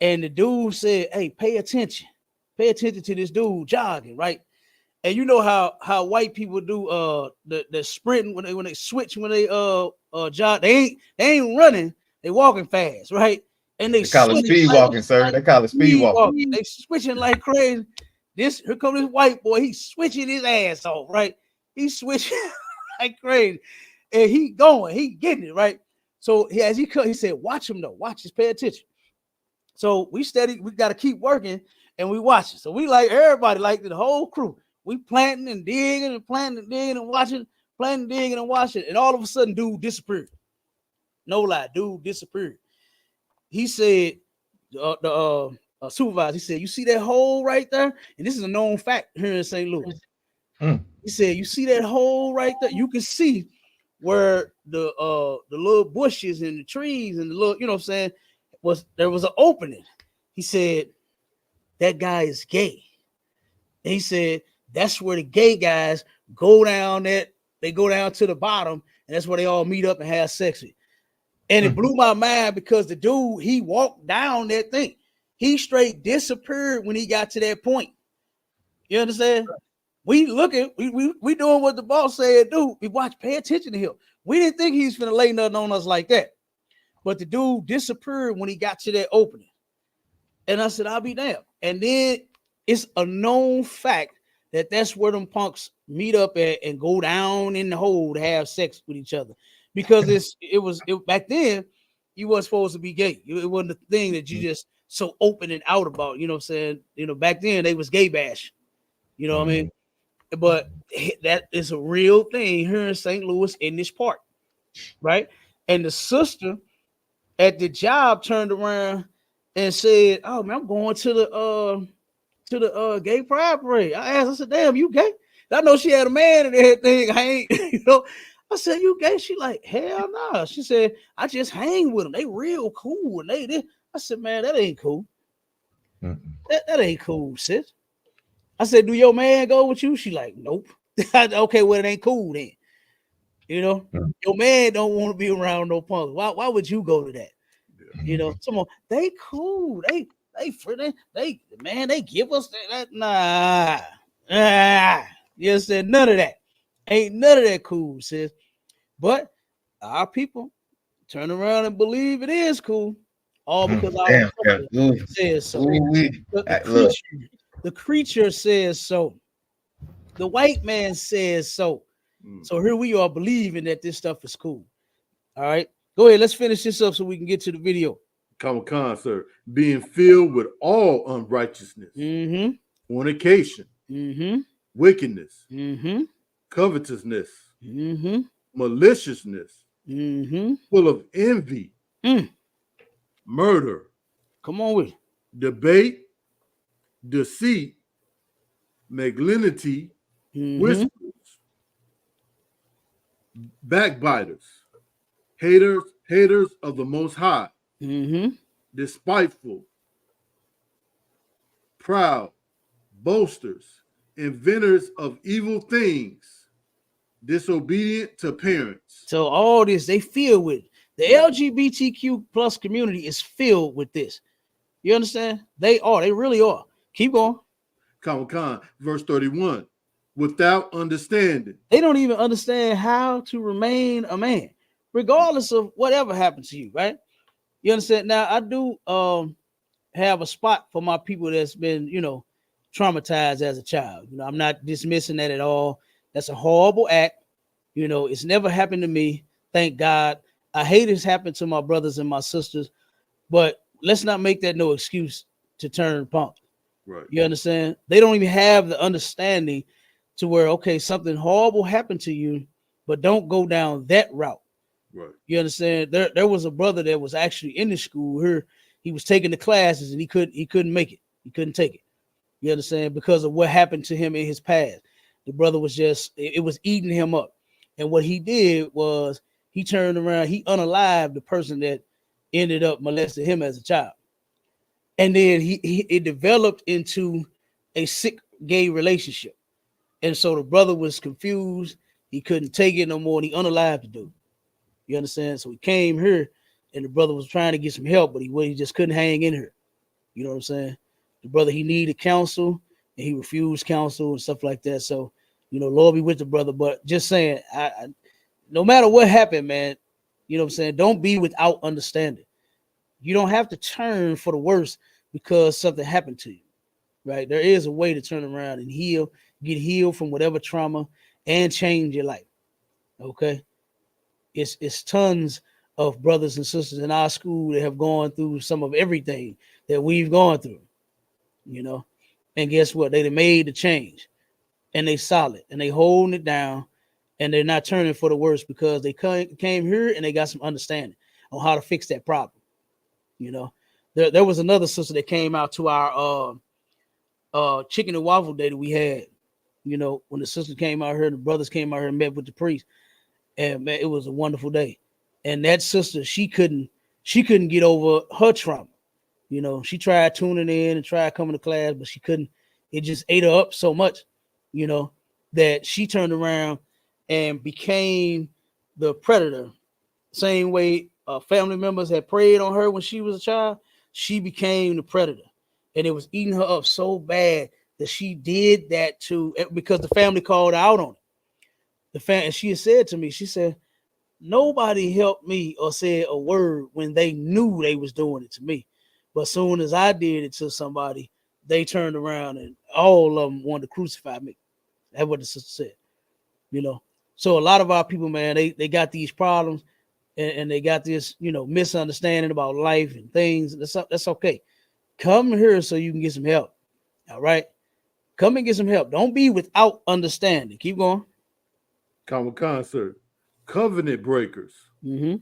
And the dude said, "Hey, pay attention to this dude jogging," right? And you know how white people do the sprinting when they switch when they jog. They ain't running, they walking fast, right? And they call it speed walking, sir. They call it speed walking. They switching like crazy. Here comes this white boy. He's switching his ass off, right? He's switching like crazy, and he getting it right. So as he said, "Watch him though. Watch this. Pay attention." So we got to keep working, and we watch it. So we like everybody, like the whole crew. We planting and digging and planting and digging and watching, planting, digging and watching, and all of a sudden, dude disappeared. No lie, dude disappeared. He said, the supervisor, he said, "You see that hole right there?" And this is a known fact here in St. Louis. He said, "You see that hole right there? You can see where the little bushes and the trees and the little, you know what I'm saying, there was an opening." He said, "That guy is gay." And he said, "That's where the gay guys go down they go down to the bottom, and that's where they all meet up and have sex with." And it blew my mind because the dude, he walked down that thing. He straight disappeared when he got to that point. You understand? We looking, we doing what the boss said, dude. We pay attention to him. We didn't think he was finna lay nothing on us like that. But the dude disappeared when he got to that opening. And I said, I'll be damned. And then it's a known fact that that's where them punks meet up at and go down in the hole to have sex with each other. Because it was back then, you weren't supposed to be gay. It wasn't a thing that you just so open and out about. You know what I'm saying? Back then they was gay bash. You know what I mean? But that is a real thing here in St. Louis in this park, right? And the sister at the job turned around and said, "Oh man, I'm going to the gay pride parade." I asked, I said, "Damn, you gay?" I know she had a man and everything. I ain't, I said, "You gay?" She like, "Hell no." Nah. She said, "I just hang with them. They real cool." And they I said, "Man, that ain't cool. That ain't cool, sis." I said, "Do your man go with you?" She like, "Nope." Okay, well, it ain't cool then. Your man don't want to be around no punks. Why would you go to that? Come on, they cool. They man, they give us that. Nah. You said none of that. Ain't none of that cool, sis. But our people turn around and believe it is cool, all because our culture says so. The creature says so. The white man says so. So here we are believing that this stuff is cool. All right, go ahead. Let's finish this up so we can get to the video. Comic-Con, sir. Being filled with all unrighteousness, fornication, wickedness, covetousness, maliciousness, full of envy, murder. Come on with it. Debate, deceit, malignity, whispers, backbiters, haters of the Most High, despiteful, proud, boasters, inventors of evil things, disobedient to parents. So all this, they filled with it. The LGBTQ plus community is filled with this. You understand? They really are. Keep going. Comic-Con, verse 31. Without understanding. They don't even understand how to remain a man, regardless of whatever happened to you, right? You understand? Now, I do have a spot for my people that's been, traumatized as a child. I'm not dismissing that at all. That's a horrible act. It's never happened to me. Thank God. I hate it's happened to my brothers and my sisters, but let's not make that no excuse to turn punk. Right. You understand? They don't even have the understanding to where, okay, something horrible happened to you, but don't go down that route. Right. You understand? There was a brother that was actually in the school here. He was taking the classes and he couldn't make it. He couldn't take it. You understand? Because of what happened to him in his past. The brother was it was eating him up. And what he did was he turned around, he unalived the person that ended up molesting him as a child. And then it developed into a sick gay relationship. And so the brother was confused. He couldn't take it no more. And he unalived the dude. You understand? So he came here and the brother was trying to get some help, but he just couldn't hang in here. You know what I'm saying? The brother, he needed counsel and he refused counsel and stuff like that. So, Lord be with the brother. But just saying, I no matter what happened, man, you know what I'm saying? Don't be without understanding. You don't have to turn for the worse because something happened to you, right? There is a way to turn around and get healed from whatever trauma and change your life. Okay. It's tons of brothers and sisters in our school that have gone through some of everything that we've gone through, and guess what? They made the change and they solid and they holding it down and they're not turning for the worse because they came here and they got some understanding on how to fix that problem. There was another sister that came out to our chicken and waffle day that we had, when the sister came out here, the brothers came out here and met with the priest. And man, it was a wonderful day. And that sister, she couldn't get over her trauma. She tried tuning in and tried coming to class, but she couldn't. It just ate her up so much, that she turned around and became the predator. Same way family members had preyed on her when she was a child, she became the predator. And it was eating her up so bad that she did that too, because the family called her out on it. And she had said to me, she said, nobody helped me or said a word when they knew they was doing it to me. But as soon as I did it to somebody, they turned around and all of them wanted to crucify me. That's what the sister said, So a lot of our people, man, they got these problems and they got this, misunderstanding about life and things. That's okay. Come here so you can get some help. All right. Come and get some help. Don't be without understanding. Keep going. Common concert. Covenant breakers. Mm-hmm.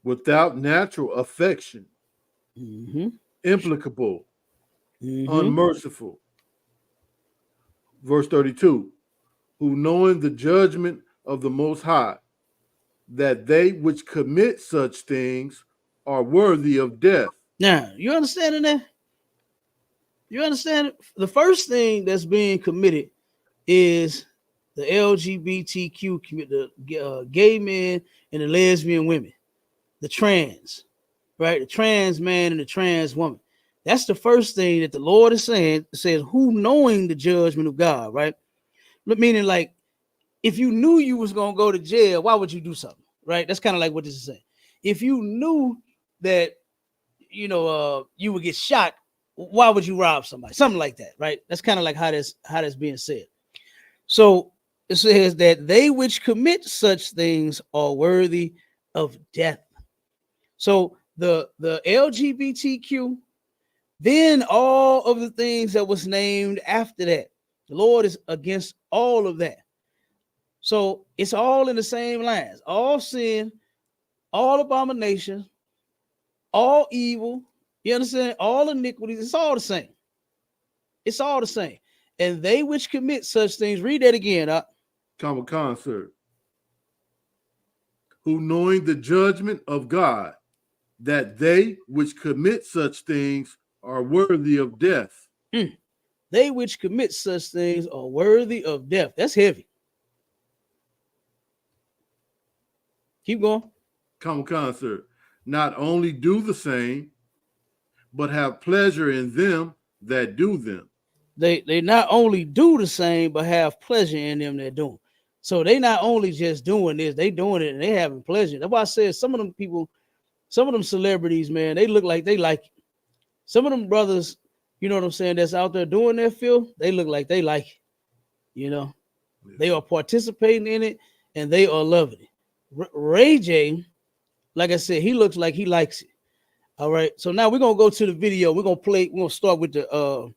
Without natural affection. Mm-hmm. Implicable. Mm-hmm. Unmerciful. Verse 32. Who knowing the judgment of the Most High, that they which commit such things are worthy of death. Now, you understanding that? You understand? The first thing that's being committed is the LGBTQ community, the gay men and the lesbian women, the trans, right? The trans man and the trans woman. That's the first thing that the Lord is saying. It says, who knowing the judgment of God, right? Meaning, like, if you knew you was going to go to jail, why would you do something, right? That's kind of like what this is saying. If you knew that, you would get shot, why would you rob somebody? Something like that, right? That's kind of like how that's being said. So it says that they which commit such things are worthy of death. So the LGBTQ, then all of the things that was named after that, the Lord is against all of that. So it's all in the same lines: all sin, all abomination, all evil. You understand? All iniquities. It's all the same. It's all the same. And they which commit such things, read that again. Common concert. Who knowing the judgment of God, that they which commit such things are worthy of death. They which commit such things are worthy of death. That's heavy. Keep going. Common concert. Not only do the same, but have pleasure in them that do them. They not only do the same, but have pleasure in them that do. So they not only just doing this, they doing it and they having pleasure. That's why I said some of them people, some of them celebrities, man, they look like they like it. Some of them brothers, you know what I'm saying, that's out there doing their field, they look like they like it. They are participating in it and they are loving it. Ray J, like I said, he looks like he likes it. All right. So now we're gonna go to the video. We're gonna start with the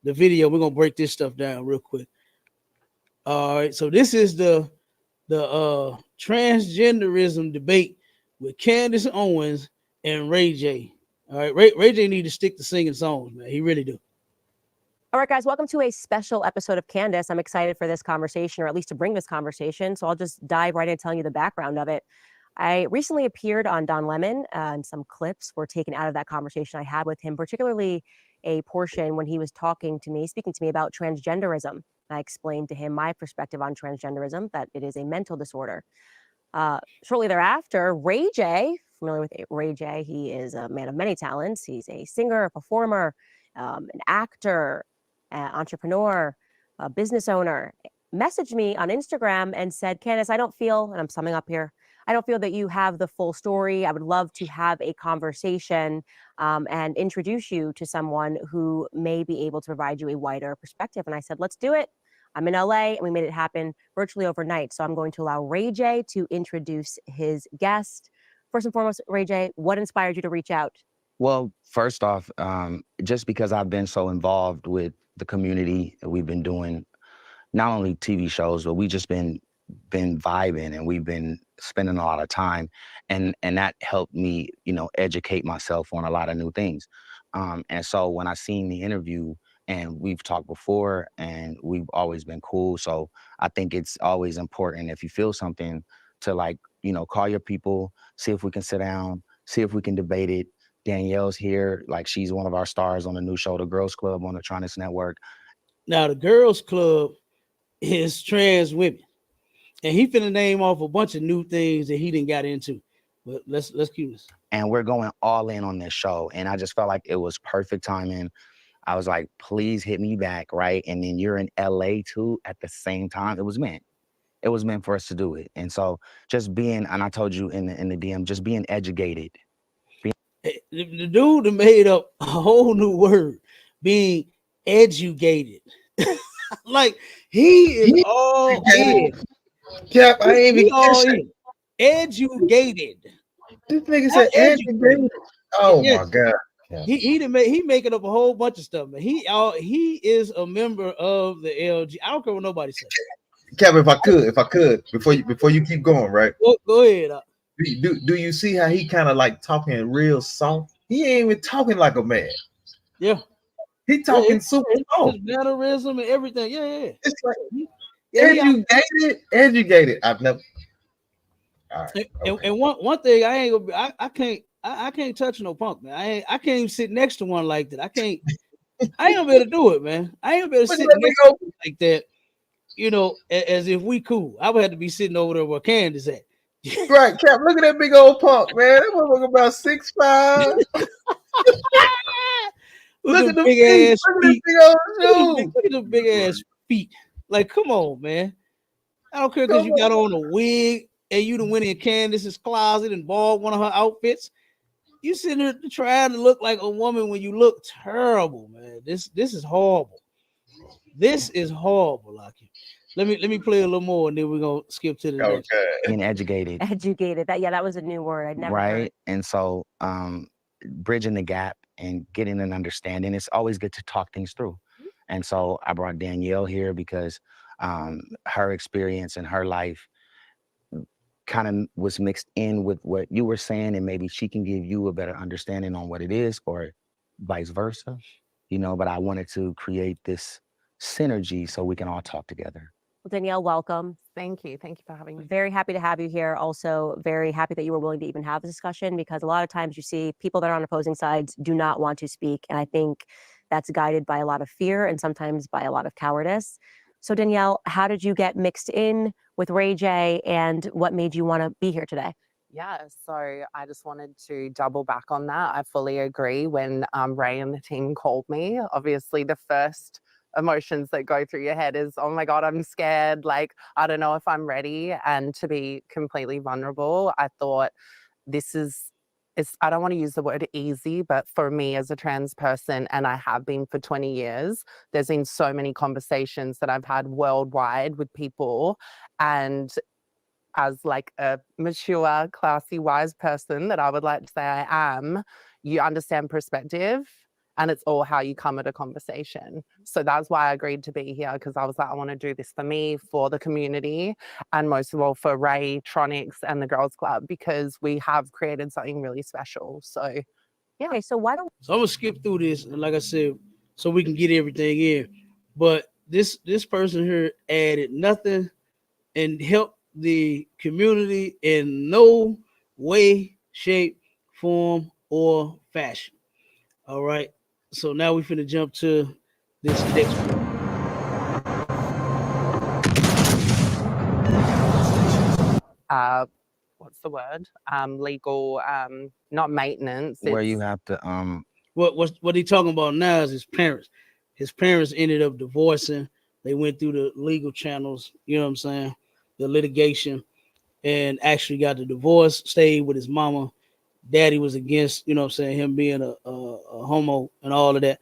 video. We're gonna break this stuff down real quick. All right. So this is the transgenderism debate with Candace Owens and Ray J. All right. Ray J need to stick to singing songs, man. He really do. All right, guys, welcome to a special episode of Candace. I'm excited for this conversation, or at least to bring this conversation. So I'll just dive right into telling you the background of it. I recently appeared on Don Lemon, and some clips were taken out of that conversation I had with him, particularly a portion when he was speaking to me about transgenderism. I explained to him my perspective on transgenderism, that it is a mental disorder. Shortly thereafter, Ray J, familiar with Ray J, he is a man of many talents. He's a singer, a performer, an actor, entrepreneur, a business owner, messaged me on Instagram and said, Candace, I don't feel, and I'm summing up here, I don't feel that you have the full story. I would love to have a conversation and introduce you to someone who may be able to provide you a wider perspective. And I said, let's do it. I'm in LA and we made it happen virtually overnight. So I'm going to allow Ray J to introduce his guest. First and foremost, Ray J, what inspired you to reach out? Well, first off, just because I've been so involved with the community, we've been doing not only TV shows, but we just been vibing and we've been spending a lot of time, and that helped me, educate myself on a lot of new things. And so when I seen the interview, and we've talked before and we've always been cool. So I think it's always important, if you feel something, to call your people, see if we can sit down, see if we can debate it. Danielle's here, she's one of our stars on the new show, The Girls Club, on the Tronix Network. Now the Girls Club is trans women, and he finna name off a bunch of new things that he didn't got into. But let's keep this. And we're going all in on this show, and I just felt like it was perfect timing. I was like, please hit me back, right? And then you're in LA too at the same time. It was meant for us to do it. And so just being, and I told you in the DM, just being educated. The dude made up a whole new word, being educated. He is all in. Yep, I ain't even all in. Educated. This nigga said educated. Oh my God. Yeah. He making up a whole bunch of stuff, man. He is a member of the LG. I don't care what nobody says. Kevin, if I could, before you keep going, right? Go ahead. Do you see how he kind of like talking real soft? He ain't even talking like a man. Yeah. He talking super soft. His mannerism and everything. Yeah. It's like educated. I've never. All right. Okay. And one thing I ain't gonna be, I can't touch no punk, man. I can't even sit next to one like that. I ain't gonna be able to do it, man. I ain't gonna be able to sit next to one like that, you know, as if we cool. I would have to be sitting over there where Candace at. Right, Cap. Look at that big old punk, man. That motherfucker about 6'5". Look at the big ass feet. Look at the big ass feet. Like, come on, man. I don't care because you got on a wig and you done went in Candace's closet and bought one of her outfits. You sitting there trying to look like a woman when you look terrible, man. This is horrible. This is horrible, Lucky. Let me play a little more and then we're gonna skip to the next. Being educated. Educated. That was a new word I'd never heard. And so bridging the gap and getting an understanding. It's always good to talk things through. And so I brought Danielle here because her experience and her life kind of was mixed in with what you were saying, and maybe she can give you a better understanding on what it is, or vice versa, you know. But I wanted to create this synergy so we can all talk together. Well, Danielle, welcome. Thank you for having me. Very happy to have you here. Also very happy that you were willing to even have the discussion, because a lot of times you see people that are on opposing sides do not want to speak, and I think that's guided by a lot of fear and sometimes by a lot of cowardice. So Danielle, how did you get mixed in with Ray J, and what made you want to be here today? Yeah, so I just wanted to double back on that. I fully agree. When Ray and the team called me, obviously the first emotions that go through your head is, oh my God, I'm scared. Like, I don't know if I'm ready. And to be completely vulnerable, I thought I don't want to use the word easy, but for me as a trans person, and I have been for 20 years, there's been so many conversations that I've had worldwide with people. And as like a mature, classy, wise person that I would like to say I am, you understand perspective, and it's all how you come at a conversation. So that's why I agreed to be here, because I was like, I want to do this for me, for the community, and most of all for Ray, Tronics, and the Girls Club, because we have created something really special. So, yeah. Okay, so why don't... So I'm gonna skip through this, and like I said, so we can get everything in. But this person here added nothing and helped the community in no way, shape, form, or fashion. All right. So now we finna jump to this next one. What's the word? Legal, not maintenance. Where you have to What he talking about now is his parents. His parents ended up divorcing. They went through the legal channels, you know what I'm saying, the litigation, and actually got the divorce, stayed with his mama. Daddy was against, you know what I'm saying, him being a homo and all of that,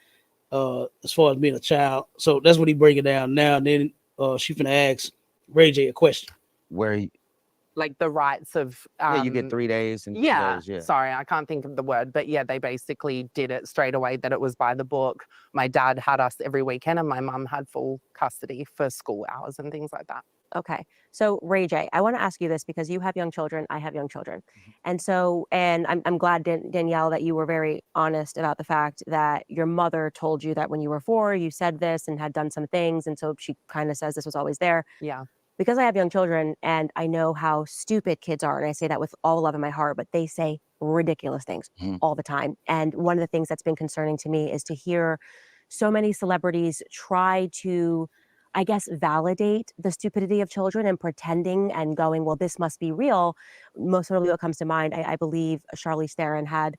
as far as being a child. So that's what he break it down now. And then she finna ask Ray J a question. Like the rights of you get 3 days and 2 yeah, days, sorry, I can't think of the word, but yeah, they basically did it straight away, that it was by the book. My dad had us every weekend, and my mum had full custody for school hours and things like that. Okay. So Ray J, I want to ask you this, because you have young children, I have young children. And so, and I'm glad, Danielle, that you were very honest about the fact that your mother told you that when you were 4, you said this and had done some things. And so she kind of says this was always there. Yeah. Because I have young children and I know how stupid kids are, and I say that with all love in my heart, but they say ridiculous things all the time. And one of the things that's been concerning to me is to hear so many celebrities try to, I guess, validate the stupidity of children and pretending and going, well, this must be real. Most notably what comes to mind, I believe Charlize Theron had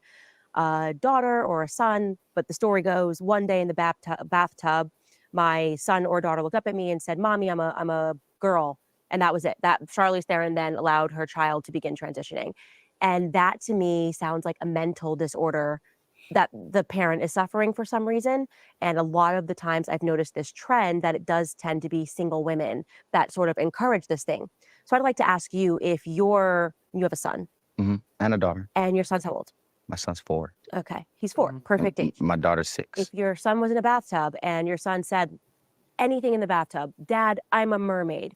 a daughter or a son, but the story goes, one day in the bathtub, my son or daughter looked up at me and said, Mommy, I'm a girl. And that was it. That Charlize Theron then allowed her child to begin transitioning. And that to me sounds like a mental disorder that the parent is suffering for some reason. And a lot of the times I've noticed this trend that it does tend to be single women that sort of encourage this thing. So I'd like to ask you, if you have a son, And a daughter. And your son's how old? My son's 4. Okay, he's 4. Perfect age. My daughter's 6. If your son was in a bathtub and your son said anything in the bathtub, Dad, I'm a mermaid,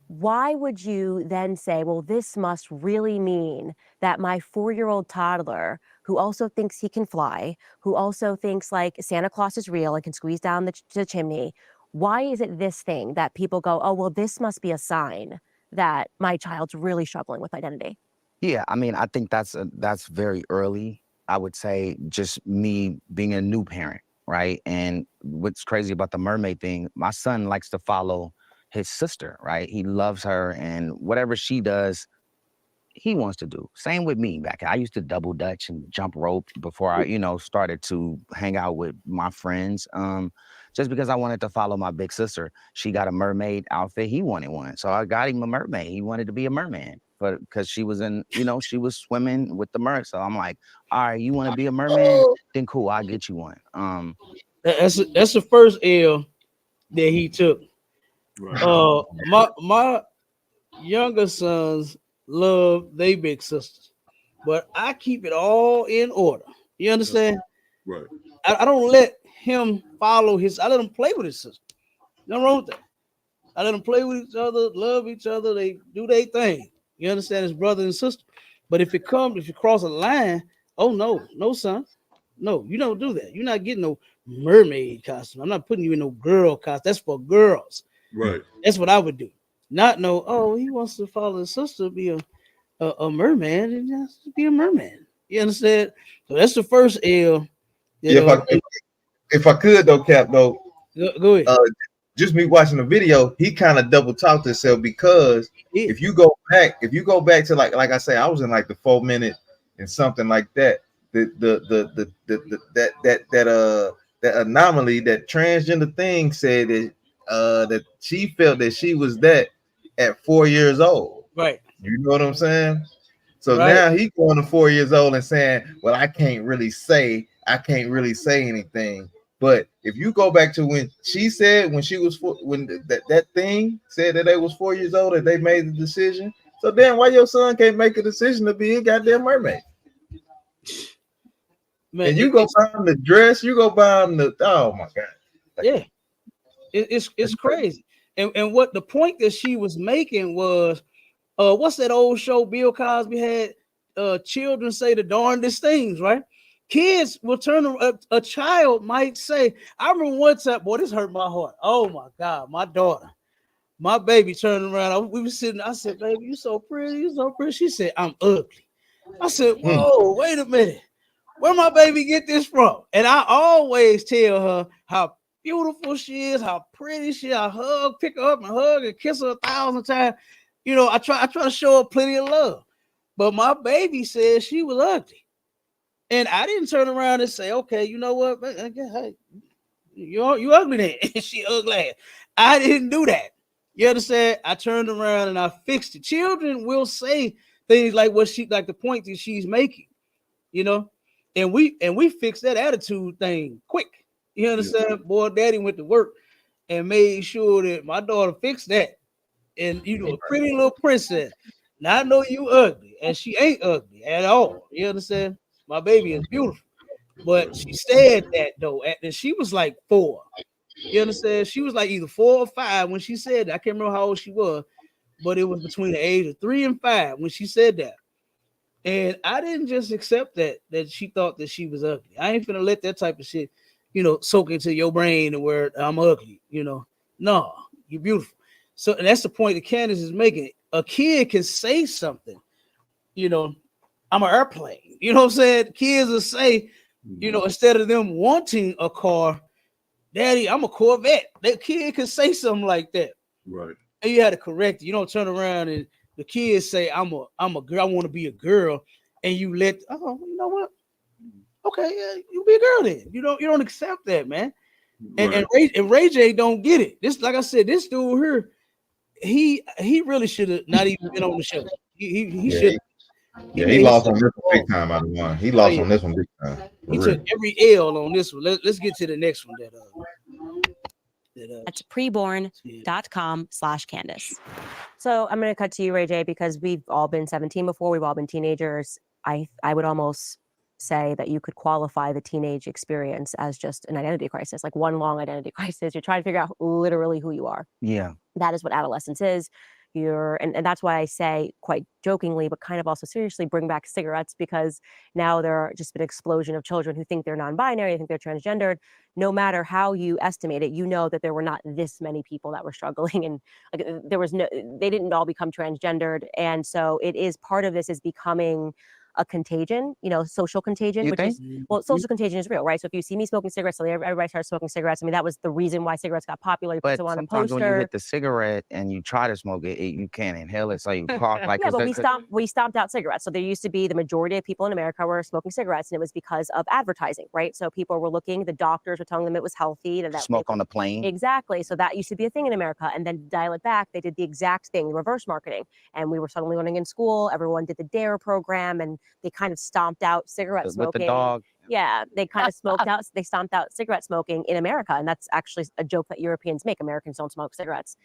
why would you then say, well, this must really mean that my 4-year-old toddler, who also thinks he can fly, who also thinks like Santa Claus is real and can squeeze down the chimney, why is it this thing that people go, oh, well, this must be a sign that my child's really struggling with identity? Yeah, I mean, I think that's very early. I would say just me being a new parent, right? And what's crazy about the mermaid thing, my son likes to follow his sister, right? He loves her, and whatever she does, he wants to do. Same with me. Back I used to double dutch and jump rope before I, started to hang out with my friends. Just because I wanted to follow my big sister. She got a mermaid outfit. He wanted one, so I got him a mermaid. He wanted to be a merman, but because she was in, she was swimming with the mer. So I'm like, all right, you want to be a merman? Then cool, I'll get you one. That's the first L that he took. Right. My younger sons love they big sisters, but I keep it all in order. You understand? Right. I don't let him follow his. I let him play with his sister. Nothing wrong with that. I let them play with each other, love each other. They do their thing. You understand? His brother and sister. But if you cross a line, oh no, son, no, you don't do that. You're not getting no mermaid costume. I'm not putting you in no girl costume. That's for girls. Right. That's what I would do. Not know. Oh, he wants to follow his sister, be a merman, and just be a merman. You understand? So that's the first L. Yeah, if I could though, Cap, though, go ahead. Just me watching the video, he kind of double talked himself because if you go back to like I say, I was in like the 4 minute and something like that. That anomaly, that transgender thing said that she felt that she was that at 4 years old. Right. You know what I'm saying? So right. Now he's going to 4 years old and saying, well, I can't really say anything. But if you go back to when she said when she was when that thing said that they was 4 years old and they made the decision. So then why your son can't make a decision to be a goddamn mermaid? Man, and you go buy him the dress, you go buy him the oh my god. Yeah. It's crazy. And what the point that she was making was what's that old show Bill Cosby had? Children say the darndest things, right? Kids will turn a child might say, I remember one time, boy, this hurt my heart. Oh my God, my daughter, my baby turned around. We were sitting, I said, baby, you so pretty, you so pretty. She said, I'm ugly. I said, whoa, wait a minute. Where my baby get this from? And I always tell her how beautiful she is, how pretty she is. I pick her up and hug and kiss her 1,000 times. I try to show her plenty of love. But my baby said she was ugly. And I didn't turn around and say, okay, you know what? Hey, you ugly then. She ugly. I didn't do that. You understand? I turned around and I fixed it. Children will say things like the point that she's making, and we fixed that attitude thing quick. You understand? Yeah. Boy, daddy went to work and made sure that my daughter fixed that. And a pretty little princess. Now I know you ugly, and she ain't ugly at all. You understand? My baby is beautiful, but she said that though, and she was like 4. You understand? She was like either 4 or 5 when she said that. I can't remember how old she was, but it was between the age of 3 and 5 when she said that. And I didn't just accept that she thought that she was ugly. I ain't finna let that type of shit, soak into your brain and where I'm ugly. No, you're beautiful. So, and that's the point that Candace is making. A kid can say something, I'm an airplane. You know what I'm saying? Kids will say, instead of them wanting a car, Daddy, I'm a Corvette. That kid can say something like that. Right. And you had to correct it. You don't turn around and the kids say, I'm a girl, I want to be a girl. And you let, you know what? Okay, yeah, you be a girl then. You don't accept that, man. Right. And Ray J don't get it. This, like I said, this dude here, he really should have not even been on the show. He should. Yeah, he lost on this one big time out of one. He lost on this one big time. He took every L on this one. Let's get to the next one. That's preborn.com/Candace. So I'm going to cut to you, Ray J, because we've all been 17 before. We've all been teenagers. I would almost say that you could qualify the teenage experience as just an identity crisis, like one long identity crisis. You're trying to figure out literally who you are. Yeah. That is what adolescence is. And that's why I say, quite jokingly, but kind of also seriously, bring back cigarettes, because now there are just an explosion of children who think they're non-binary, think they're transgendered. No matter how you estimate it, you know that there were not this many people that were struggling, and like, they didn't all become transgendered. And so it is, part of this is becoming a contagion, social contagion, social contagion is real, right? So if you see me smoking cigarettes, so everybody starts smoking cigarettes. I mean, that was the reason why cigarettes got popular. But sometimes when you hit the cigarette and you try to smoke it, you can't inhale it, so you cough. Like, yeah, but we stomped out cigarettes. So there used to be, the majority of people in America were smoking cigarettes, and it was because of advertising, right? So people were looking, the doctors were telling them it was healthy. That smoke on the plane. Exactly. So that used to be a thing in America. And then dial it back, they did the exact thing, reverse marketing. And we were suddenly learning in school, everyone did the DARE program, and they kind of stomped out cigarette smoking. With the dog. Yeah, they kind of stomped out cigarette smoking in America. And that's actually a joke that Europeans make. Americans don't smoke cigarettes.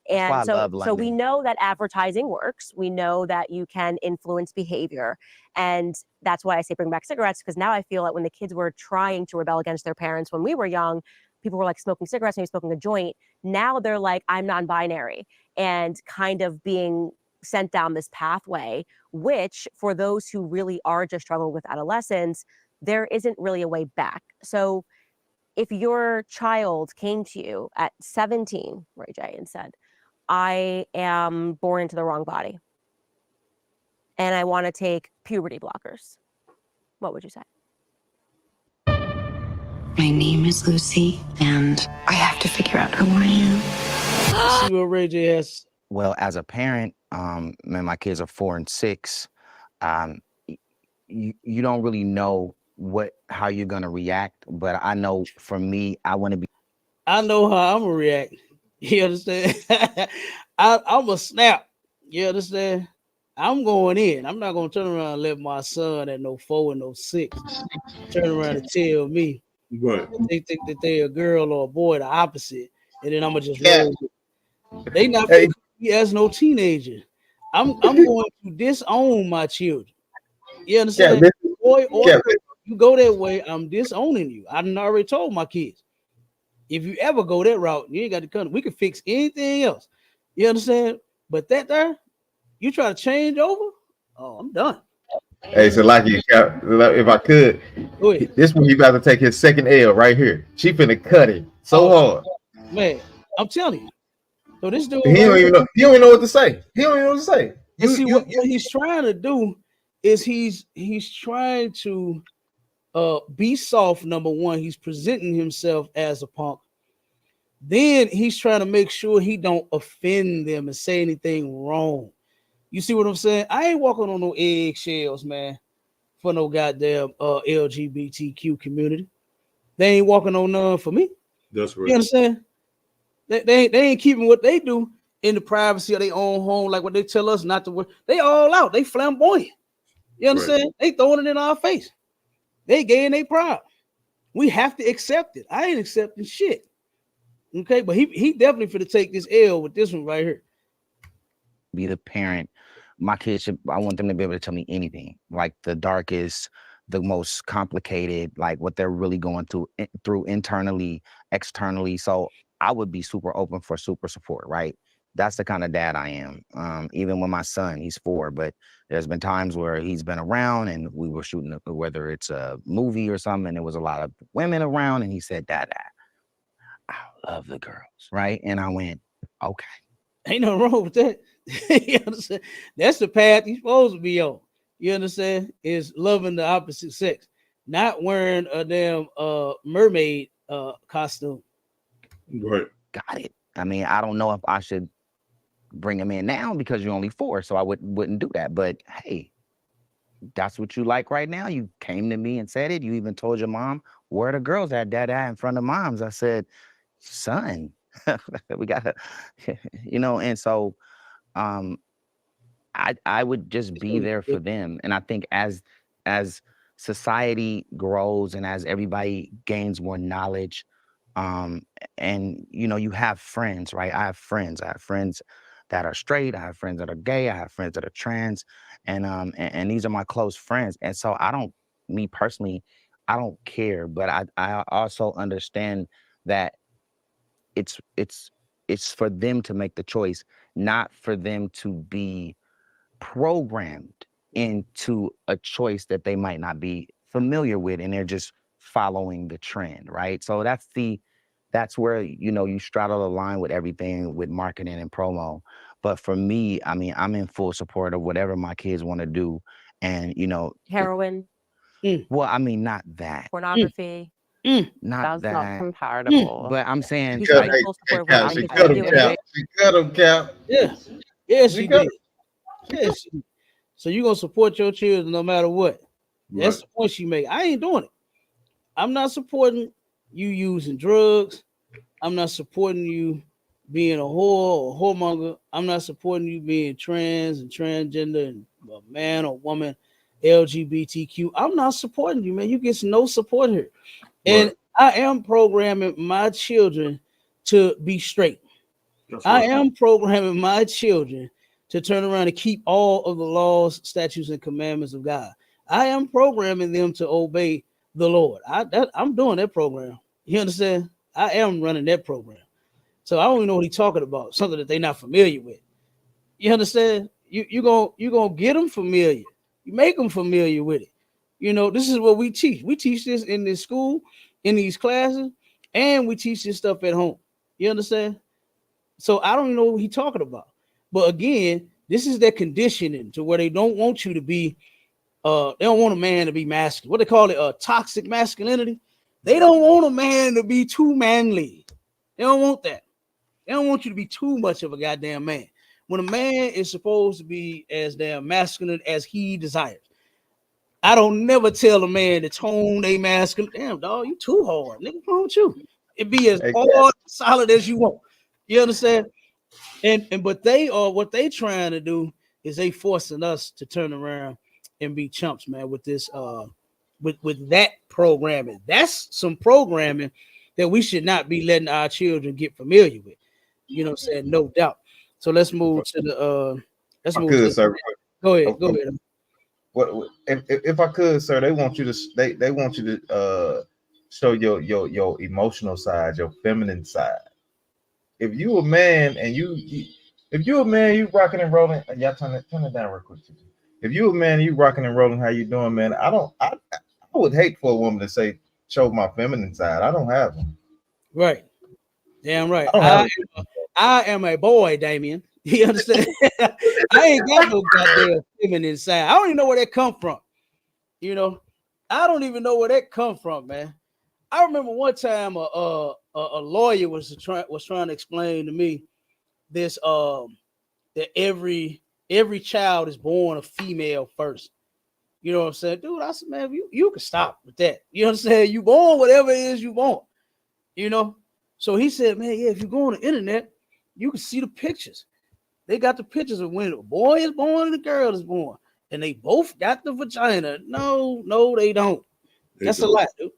And so we know that advertising works. We know that you can influence behavior. And that's why I say bring back cigarettes, because now I feel like when the kids were trying to rebel against their parents when we were young, people were like smoking cigarettes, maybe smoking a joint. Now they're like, I'm non-binary, and kind of being sent down this pathway, which for those who really are just struggling with adolescence, there isn't really a way back. So if your child came to you at 17, Ray J, and said, I am born into the wrong body and I want to take puberty blockers, what would you say? My name is Lucy, and I have to figure out who I am. See what Ray J has. Well, as a parent, my kids are 4 and 6. You don't really know how you're gonna react, but I know for me, I want to be. I know how I'm gonna react. You understand? I'm a snap. You understand? I'm going in. I'm not gonna turn around and let my son at no 4 and no 6 turn around and tell me they think that they're a girl or a boy, the opposite, and then I'm gonna just roll. They not me as no teenager. I'm going to disown my children. You understand? Boy or girl, you go that way, I'm disowning you. I done already told my kids. If you ever go that route, you ain't got to come. We can fix anything else. You understand? But that there, you try to change over, oh, I'm done. Hey, so if I could, this one you got to take his second L right here. She finna cut it so hard. Man, I'm telling you. So this dude, he don't even know. He don't even know what to say. He don't even know what to say. And see what he's trying to do is he's trying to be soft. Number one, he's presenting himself as a punk. Then he's trying to make sure he don't offend them and say anything wrong. You see what I'm saying? I ain't walking on no eggshells, man, for no goddamn LGBTQ community. They ain't walking on none for me. That's right. You understand? They ain't keeping what they do in the privacy of their own home, like what they tell us not to work. They all out. They flamboyant. You understand? Right. They throwing it in our face. They gay and they proud. We have to accept it. I ain't accepting shit. Okay, but he definitely finna take this L with this one right here. Be the parent. My kids I want them to be able to tell me anything, like the darkest, the most complicated, like what they're really going through internally, externally. So I would be super open for super support, right? That's the kind of dad I am. Even with my son, he's 4, but there's been times where he's been around and we were shooting, whether it's a movie or something, and there was a lot of women around, and he said, Dad, I love the girls, right? And I went, okay. Ain't nothing wrong with that. You understand? That's the path you're supposed to be on. You understand? Is loving the opposite sex, not wearing a damn mermaid costume. Right. Got it. I mean, I don't know if I should bring him in now because you're only 4, so I wouldn't do that. But hey, that's what you like right now. You came to me and said it. You even told your mom, where are the girls at, Dad, in front of moms? I said, son, we gotta, and so I would just be there for them. And I think as society grows and as everybody gains more knowledge, And you have friends, right? I have friends that are straight, I have friends that are gay, I have friends that are trans, and these are my close friends. And so me personally, I don't care, but I also understand that it's for them to make the choice, not for them to be programmed into a choice that they might not be familiar with, and they're just following the trend, right? So that's where you straddle the line with everything with marketing and promo. But for me, I mean, I'm in full support of whatever my kids want to do, and Heroin, well, I mean, not that, pornography. not That's not that, comparable. but I'm saying He's like, in full support of what Cap, my she kids cut want to him, do. Cap. She cut him, Cap. Yeah, yeah, She she cut did. Yeah, she did. So you gonna support your children no matter what? That's Right. the point she made. I ain't doing it. I'm not supporting you using drugs. I'm not supporting you being a whore or whoremonger. I'm not supporting you being trans and transgender and a man or woman, LGBTQ. I'm not supporting you, man. You get no support here. And Right. I am programming my children to be straight. That's I right. am programming my children to turn around and keep all of the laws, statutes, and commandments of God. I am programming them to obey the Lord. I'm doing that program. You understand? I am running that program. So I don't even know what he's talking about, something that they're not familiar with. You understand? You gonna get them familiar. You make them familiar with it. This is what we teach. We teach this in this school, in these classes, and we teach this stuff at home. You understand? So I don't even know what he's talking about. But again, this is their conditioning to where they don't want you to be, they don't want a man to be masculine. What they call it, toxic masculinity. They don't want a man to be too manly. They don't want that. They don't want you to be too much of a goddamn man. When a man is supposed to be as damn masculine as he desires. I don't never tell a man to tone they masculine. Damn, dog, you too hard. Nigga, what's wrong with you? It be as hard, solid as you want. You understand? And but what they trying to do is they forcing us to turn around and be chumps, man, with this with that programming. That's some programming that we should not be letting our children get familiar with. You know what I'm saying? No doubt. So let's move to the let's move to Sir. Go ahead. What if I could, sir? They want you to they want you to show your emotional side, your feminine side. If you a man and if you a man, you rocking and rolling. Y'all turn it down real quick. If you a man, you rocking and rolling. How you doing, man? I would hate for a woman to say show my feminine side. I don't have them. Right. Damn right. I am a boy, Damien. You understand? I ain't got no goddamn feminine side. I don't even know where that come from. I don't even know where that come from, man. I remember one time a lawyer was trying to explain to me this that every child is born a female first. You know what I'm saying? Dude, I said, man, you can stop with that. You know what I'm saying? You born whatever it is you born. So he said, man, yeah, if you go on the internet, you can see the pictures. They got the pictures of when a boy is born and a girl is born, and they both got the vagina. No, they don't. That's a lie, dude.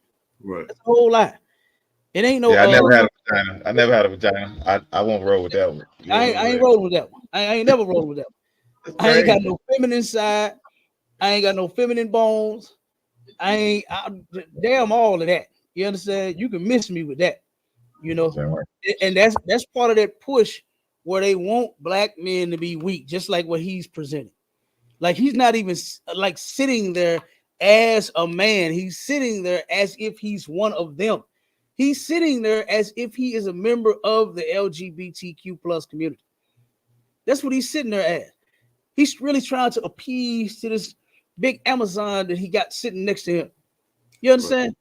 Right. That's a whole lie. It ain't no. Yeah, I never had a vagina. I never had a vagina. I won't roll with that one. I ain't rolling with that one. I ain't never rolling with that one. I ain't got no feminine side. I ain't got no feminine bones. Damn all of that. You understand? You can miss me with that. And that's part of that push where they want black men to be weak, just like what he's presenting. Like he's not even like sitting there as a man. He's sitting there as if he's one of them. He's sitting there as if he is a member of the LGBTQ plus community. That's what he's sitting there as. He's really trying to appease to this big Amazon that he got sitting next to him. You understand? Right.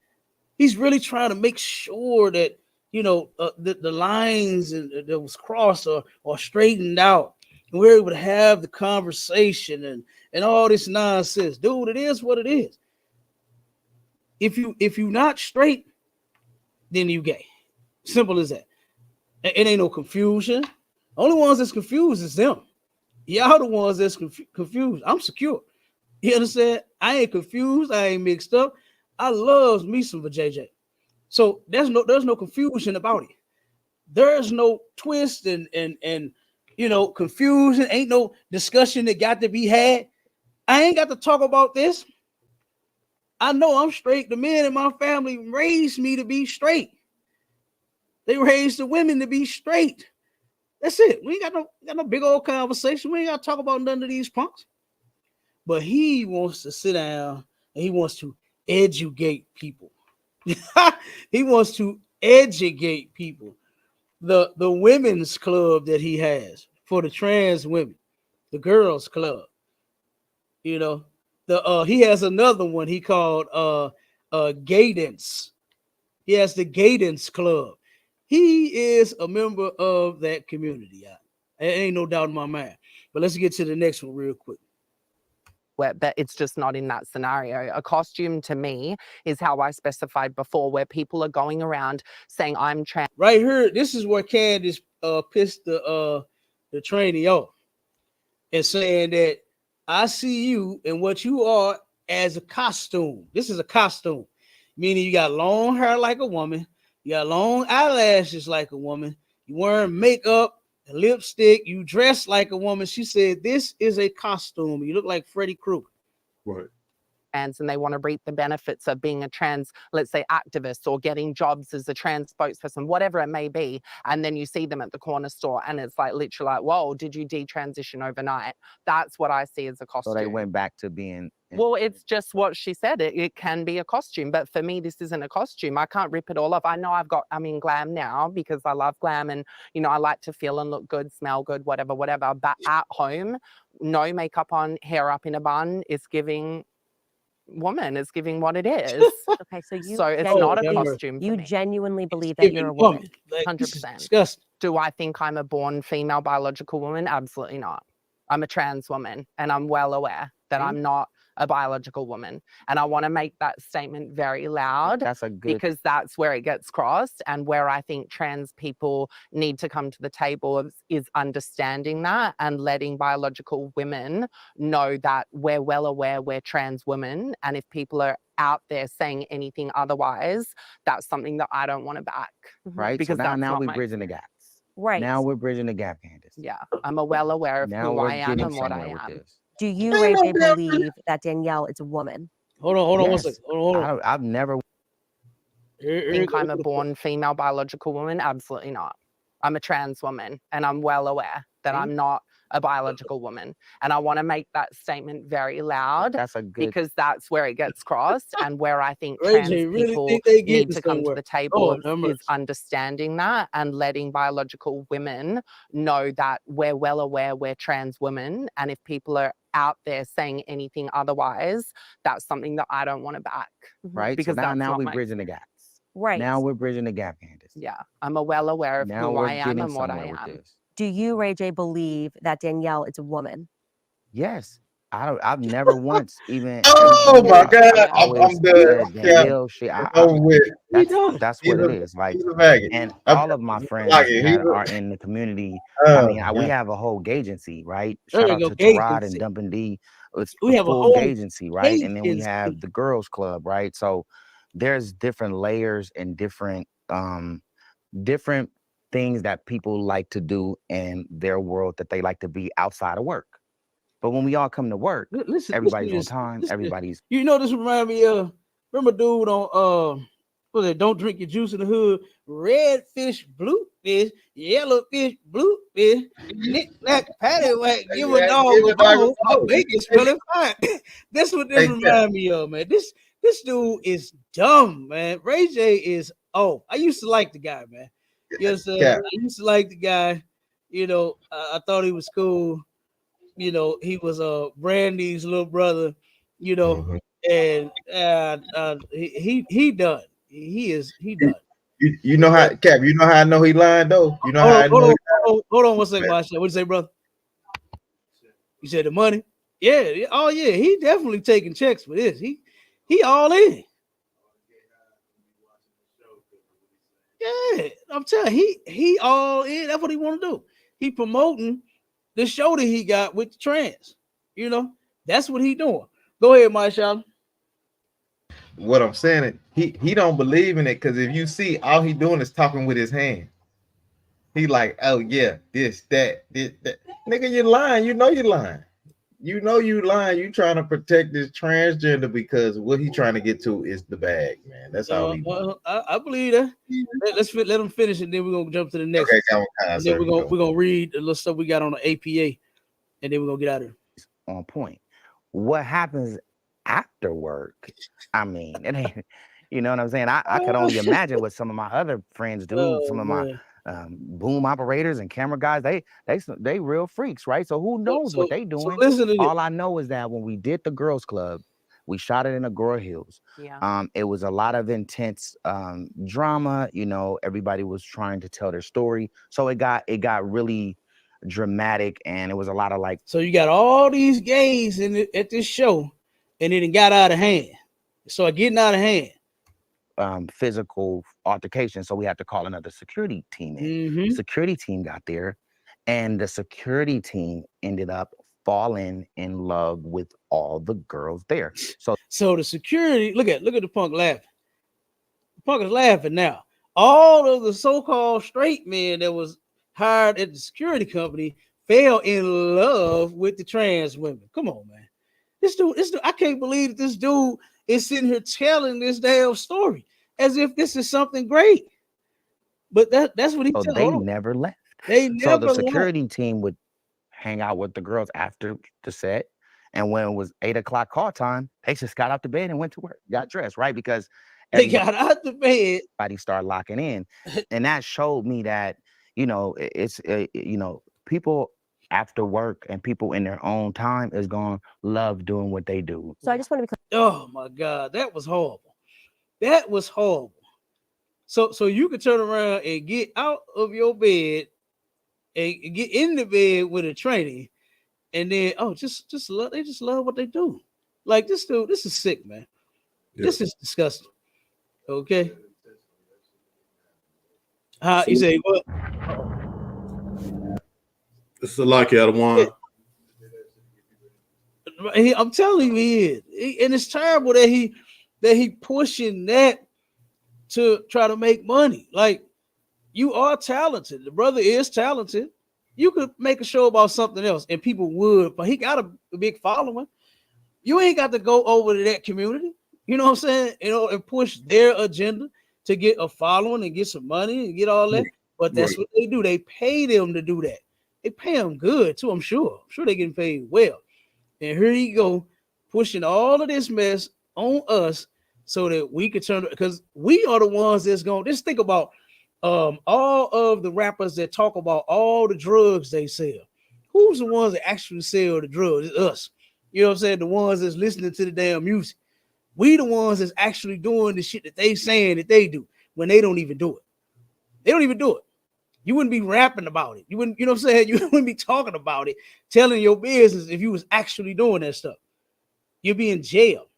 He's really trying to make sure that the lines that was crossed or straightened out, and we're able to have the conversation and all this nonsense. Dude, it is what it is. If you're not straight, then you gay. Simple as that. It ain't no confusion. Only ones that's confused is them. Y'all the ones that's confused. I'm secure. You understand? I ain't confused. I ain't mixed up. I love me some JJ. So there's no confusion about it. There's no twist and confusion. Ain't no discussion that got to be had. I ain't got to talk about this. I know I'm straight. The men in my family raised me to be straight. They raised the women to be straight. That's it. We ain't got no big old conversation. We ain't got to talk about none of these punks. But he wants to sit down and he wants to educate people. He wants to educate people. The women's club that he has for the trans women, the girls club. He has another one he called Gaydance. He has the Gaydance Club. He is a member of that community. There ain't no doubt in my mind. But let's get to the next one real quick. But it's just not in that scenario. A costume to me is how I specified before, where people are going around saying I'm trans. Right here, this is where Candace pissed the trainee off and saying that I see you and what you are as a costume. This is a costume, meaning you got long hair like a woman, you got long eyelashes like a woman, you wearing makeup, lipstick, you dress like a woman. She said this is a costume. You look like Freddy Krueger. Right. And they want to reap the benefits of being a trans, let's say, activist or getting jobs as a trans spokesperson, whatever it may be. And then you see them at the corner store and it's like literally like, whoa, did you detransition overnight? That's what I see as a costume. So they went back to being... Well, it's just what she said. It can be a costume, but for me, this isn't a costume. I can't rip it all off. I know I'm in glam now because I love glam and, I like to feel and look good, smell good, whatever. But at home, no makeup on, hair up in a bun, it's giving woman, it's giving what it is. Okay, so it's not a costume. You genuinely believe that you're a woman? 100%. Disgusting. Do I think I'm a born female biological woman? Absolutely not. I'm a trans woman and I'm well aware that I'm not a biological woman. And I want to make that statement very loud because that's where it gets crossed and where I think trans people need to come to the table is understanding that and letting biological women know that we're well aware we're trans women. And if people are out there saying anything otherwise, that's something that I don't want to back. Right. Because so now we're bridging the gaps. Right. Now we're bridging the gap, Candace. Yeah. I'm well aware of who I am and what I am. Do you, Ray J, believe that Danielle is a woman? Hold on one second. Hold on. I've never think I'm a born female biological woman. Absolutely not. I'm a trans woman and I'm well aware that I'm not a biological woman. And I want to make that statement very loud because that's where it gets crossed and where I think trans people need to come to the table is understanding that and letting biological women know that we're well aware we're trans women. And if people are out there saying anything otherwise, that's something that I don't want to back. Right. Because so now we're bridging the gaps. Right. Now we're bridging the gap, Candace. Yeah. I'm well aware of who I am and what I am. Do you, Ray J, believe that Danielle is a woman? Yes. I've never once even. Oh my God! I'm good. Danielle, that's what it is. Like, and all of my friends that are in the community. We have a whole agency, right? Shout out to Tarad and Dumpin' D. We have a whole agency, right? And then we have the girls club, right? So there's different layers and different things that people like to do in their world that they like to be outside of work. But when we all come to work, everybody's on time. Everybody's. This remind me of remember dude on Don't Drink Your Juice in the Hood. Red fish, blue fish, yellow fish, blue fish, knick knack, paddywhack, give a dog a bone, I'll make it smelling fine. That's what this remind me of, man. This dude is dumb, man. Ray J is I used to like the guy, man. Yes, I used to like the guy. I thought he was cool. He was Brandy's little brother. And he done. He done. You know how, Cap? You know how I know he lying though. You know how I know. Hold on one second, my shit. What you say, brother? You said the money? Yeah. Oh yeah. He definitely taking checks for this. He all in. Yeah, I'm telling you, he all in. That's what he want to do. He promoting the show that he got with the trans. That's what he doing. Go ahead, Marshawn. what I'm saying, he don't believe in it, because if you see, all he doing is talking with his hand. He like, oh yeah, this, that. Nigga, you're lying. You know you're lying. You know you lying. You trying to protect this transgender because what he trying to get to is the bag, man. That's all he wants. I believe that. Let him finish, and then we're gonna jump to the next. Okay, one. And then we're gonna read the little stuff we got on the APA, and then we're gonna get out of here. On point. What happens after work? I mean, it ain't. You know what I'm saying? I could only imagine what some of my other friends do. Some of my boom operators and camera guys, they real freaks, right? So who knows what they doing? All I know is that when we did the girls club, we shot it in Agora Hills. Yeah. It was a lot of intense drama. You know, everybody was trying to tell their story, so it got really dramatic, and it was a lot of like. So you got all these gays at this show, and it got out of hand. So getting out of hand. Physical altercation, so we had to call another security team in. The security team got there, and the security team ended up falling in love with all the girls there. So the security, look at the punk laughing. The punk is laughing now. All of the so-called straight men that was hired at the security company fell in love with the trans women. Come on, man. This dude, I can't believe that this dude is sitting here telling this damn story as if this is something great. But that's what he said. They never left. So the security team would hang out with the girls after the set. And when it was 8 o'clock call time, they just got out the bed and went to work, got dressed, right? Because they got out the bed. Everybody started locking in. And that showed me that, you know, it's, you know, people after work and people in their own time is going to love doing what they do. So I just want to be clear. Oh my God, that was horrible. That was horrible. So you could turn around and get out of your bed and get in the bed with a trainee, and then just love, they just love what they do. Like this dude, this is sick, man. Yeah. This is disgusting. Okay. You say what? This is a lucky out of one. I'm telling you, he is, and it's terrible that he pushing that to try to make money. Like, you are talented. The brother is talented. You could make a show about something else, and people would. But he got a big following. You ain't got to go over to that community. You know what I'm saying? You know, and push their agenda to get a following and get some money and get all that. But that's what they do. They pay them to do that. They pay them good too. I'm sure they're getting paid well. And here you go, pushing all of this mess on us so that we could turn, because we are the ones that's going. Just think about all of the rappers that talk about all the drugs they sell. Who's the ones that actually sell the drugs? It's us. You know what I'm saying? The ones that's listening to the damn music. We the ones that's actually doing the shit that they saying that they do when they don't even do it. They don't even do it. You wouldn't be rapping about it. You wouldn't, you know what I'm saying? You wouldn't be talking about it, telling your business if you was actually doing that stuff. You'd be in jail.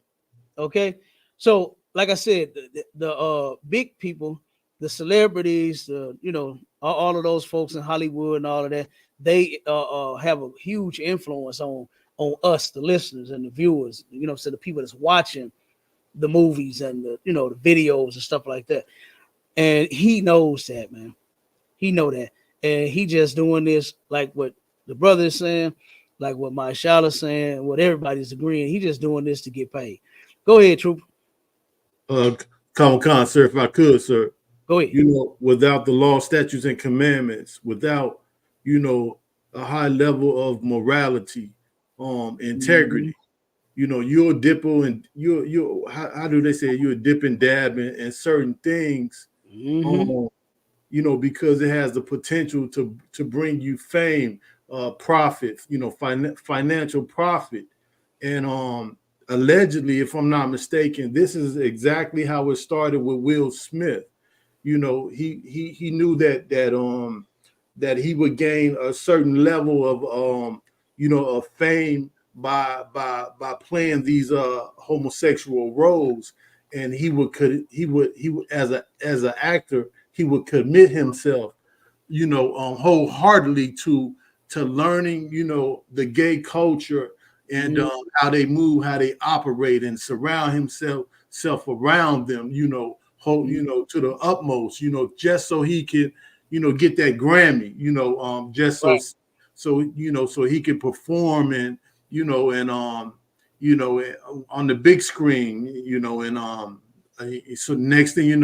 Okay. So, like I said, the big people, the celebrities, you know, all of those folks in Hollywood and all of that, they have a huge influence on us, the listeners and the viewers, you know, so the people that's watching the movies and the, you know, the videos and stuff like that. And he knows that, man. He know that. And he just doing this, like what the brother is saying, like what Maishala is saying, what everybody's agreeing. He just doing this to get paid. Go ahead, Trooper. Common sir, if I could, sir. Go ahead. You know, without the law, statutes, and commandments, without, you know, a high level of morality, integrity, you know, you're dipple and you're how do they say you're dip and dab in certain things, you know, because it has the potential to bring you fame, profit, you know, financial profit. And allegedly, if I'm not mistaken, this is exactly how it started with Will Smith. You know, he knew that he would gain a certain level of you know, of fame by playing these homosexual roles, and he would as an actor, he would commit himself, you know, wholeheartedly to learning, you know, the gay culture and how they move, how they operate, and surround himself himself around them, hold, to the utmost, just so he could, get that Grammy, just so, so he could perform and, on the big screen, and so next thing he's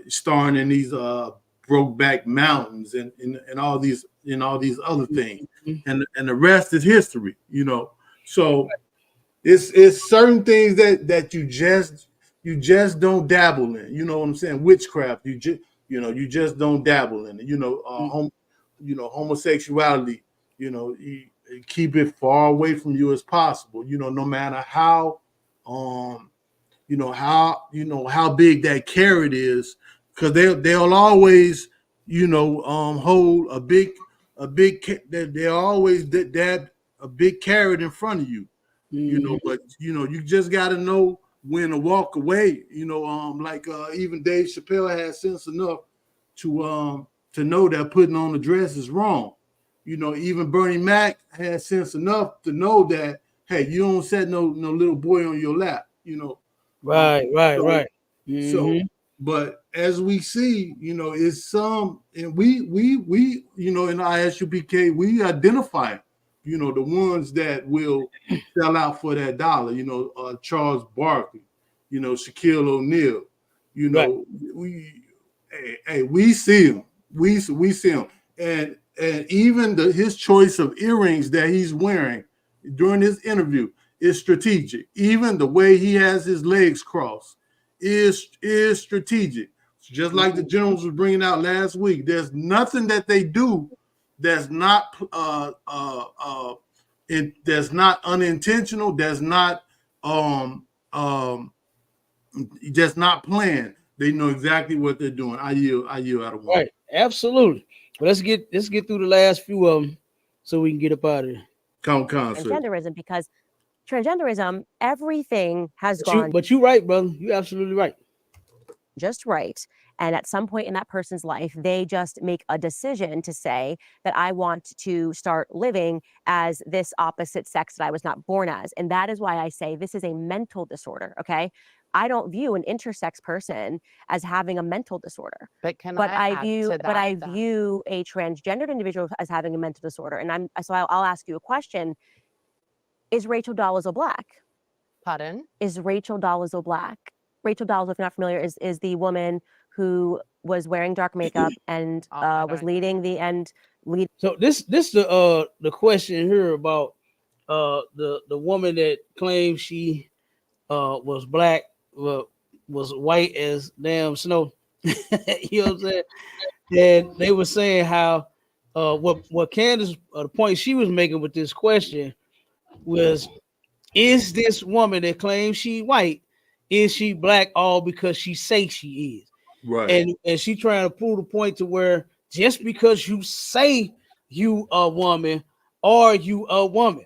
starring in these Brokeback Mountains and all these other things, and the rest is history, So it's certain things that you just don't dabble in. You know what I'm saying? Witchcraft. You just don't dabble in it. Homosexuality. You keep it far away from you as possible. No matter how how big that carrot is, because they'll always hold a big they always dab a big carrot in front of you. But you just got to know when to walk away. Like even Dave Chappelle has sense enough to know that putting on a dress is wrong. Even Bernie Mac has sense enough to know that, hey, you don't set no little boy on your lap. Right. So, but as we see, it's some, and we in ISUPK, we identify, the ones that will sell out for that dollar. Charles Barkley, Shaquille O'Neal. We see him. We see him, and even his choice of earrings that he's wearing during this interview is strategic. Even the way he has his legs crossed is strategic. Just like the generals were bringing out last week, there's nothing that they do that's not that's not unintentional, that's not just not planned. They know exactly what they're doing. I yield out of one. Right, absolutely. But let's get through the last few of them so we can get up out of here. Transgenderism, because transgenderism, everything has gone. But you're right, brother. You're absolutely right. Just right. And at some point in that person's life, they just make a decision to say that I want to start living as this opposite sex that I was not born as. And that is why I say this is a mental disorder. Okay. I don't view an intersex person as having a mental disorder. But I view a transgendered individual as having a mental disorder. And I'll ask you a question. Is Rachel Dolezal black? Pardon? Is Rachel Dolezal black? Rachel Dolezal, if you're not familiar, is the woman who was wearing dark makeup and was leading the end. So this the question here about the woman that claimed she was black, was white as damn snow. You know what I'm saying? And they were saying how what Candace, the point she was making with this question was, is this woman that claims she white, is she black all because she say she is? Right. And she trying to prove the point to where just because you say you a woman, are you a woman?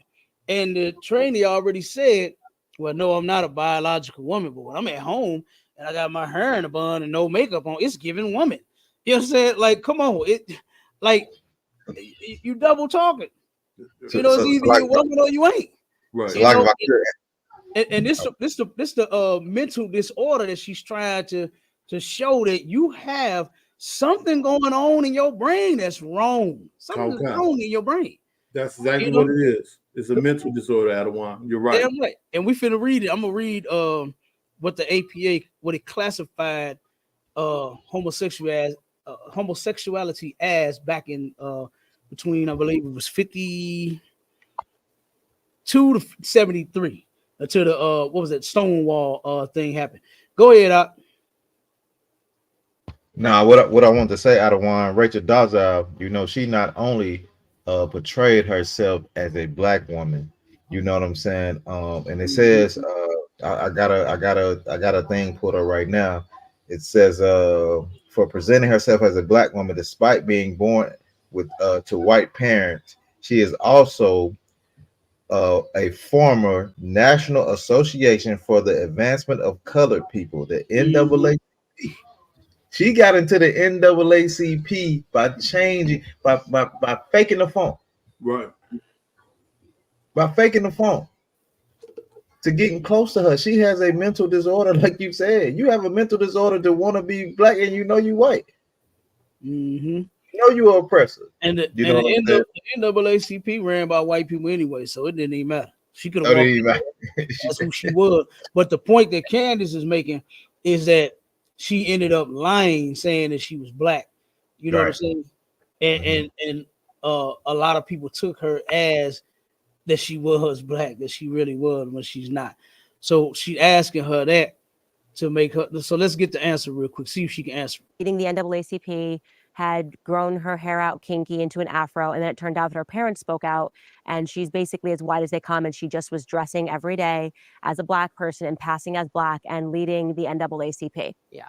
And the trainee already said, well, no, I'm not a biological woman, but when I'm at home and I got my hair in a bun and no makeup on, it's giving woman. You know what I'm saying? Like, come on, you double talking. It's either you a woman or you ain't. Right. And this the mental disorder that she's trying to show that you have something going on in your brain that's wrong. Something's wrong in your brain. That's exactly what it is. It's a mental disorder, Adawan. You're right. Damn right. And we finna read it. I'm gonna read what the APA, what it classified homosexuality as back in between, I believe it was 52 to 73 until the what was that Stonewall thing happened. Go ahead, Doc. Now, what I want to say, Adawan, Rachel Dolezal, she not only portrayed herself as a black woman, you know what I'm saying? And it says, I got a thing pulled up right now. It says, for presenting herself as a black woman, despite being born with to white parents, she is also a former National Association for the Advancement of Colored People, the NAACP. She got into the NAACP by changing, by faking the phone. Right. By faking the phone. to getting close to her. She has a mental disorder, like you said. You have a mental disorder to want to be black, and you know you white. You know you are oppressive. And the, you know the NAACP ran by white people anyway, so it didn't even matter. She could have walked. That's who she was. But the point that Candace is making is that she ended up lying, saying that she was black. You know what I'm saying? And a lot of people took her as that she was black, that she really was when she's not. So she asking her that to make her. So let's get the answer real quick. See if she can answer. Eating the NAACP, had grown her hair out kinky into an afro, and then it turned out that her parents spoke out, and she's basically as white as they come, and she just was dressing every day as a black person and passing as black and leading the NAACP. Yeah.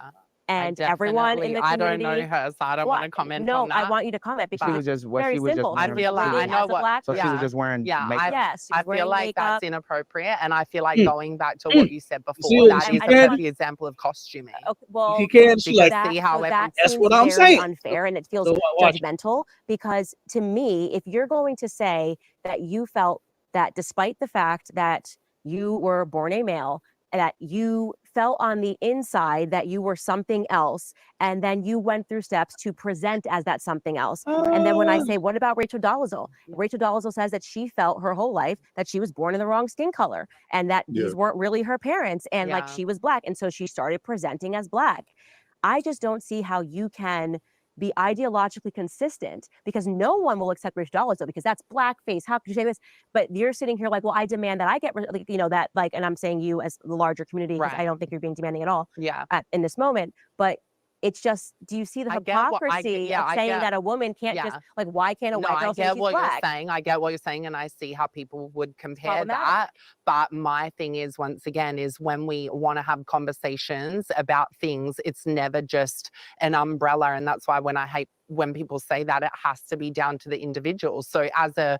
And everyone in the community. I don't know her, so I don't want to comment. No, on that. I want you to comment because she was just what very she was simple. just. I feel like I know what. So she was just wearing. makeup. Yes. I feel like that's inappropriate, and I feel like going back to what you said before, See, that is a perfect example of costuming. Okay, well, she can. She like that, see how that's what I'm saying. Unfair, and it feels So, judgmental because to me, if you're going to say that you felt that despite the fact that you were born a male, that you felt on the inside that you were something else, and then you went through steps to present as that something else. And then when I say, what about Rachel Dolezal? Rachel Dolezal says that she felt her whole life that she was born in the wrong skin color and that these weren't really her parents, and like she was black. And so she started presenting as black. I just don't see how you can be ideologically consistent because no one will accept Rachel Dolezal because that's blackface. How could you say this? But you're sitting here like, well, I demand that I get, that like, and I'm saying you as the larger community, because I don't think you're being demanding at all in this moment. But it's just, do you see the hypocrisy of saying that a woman can't just, like, why can't a white girl say she's black? I get what you're saying, and I see how people would compare that. But my thing is, once again, is when we want to have conversations about things, it's never just an umbrella. And that's why when I hate when people say that, it has to be down to the individual. So as a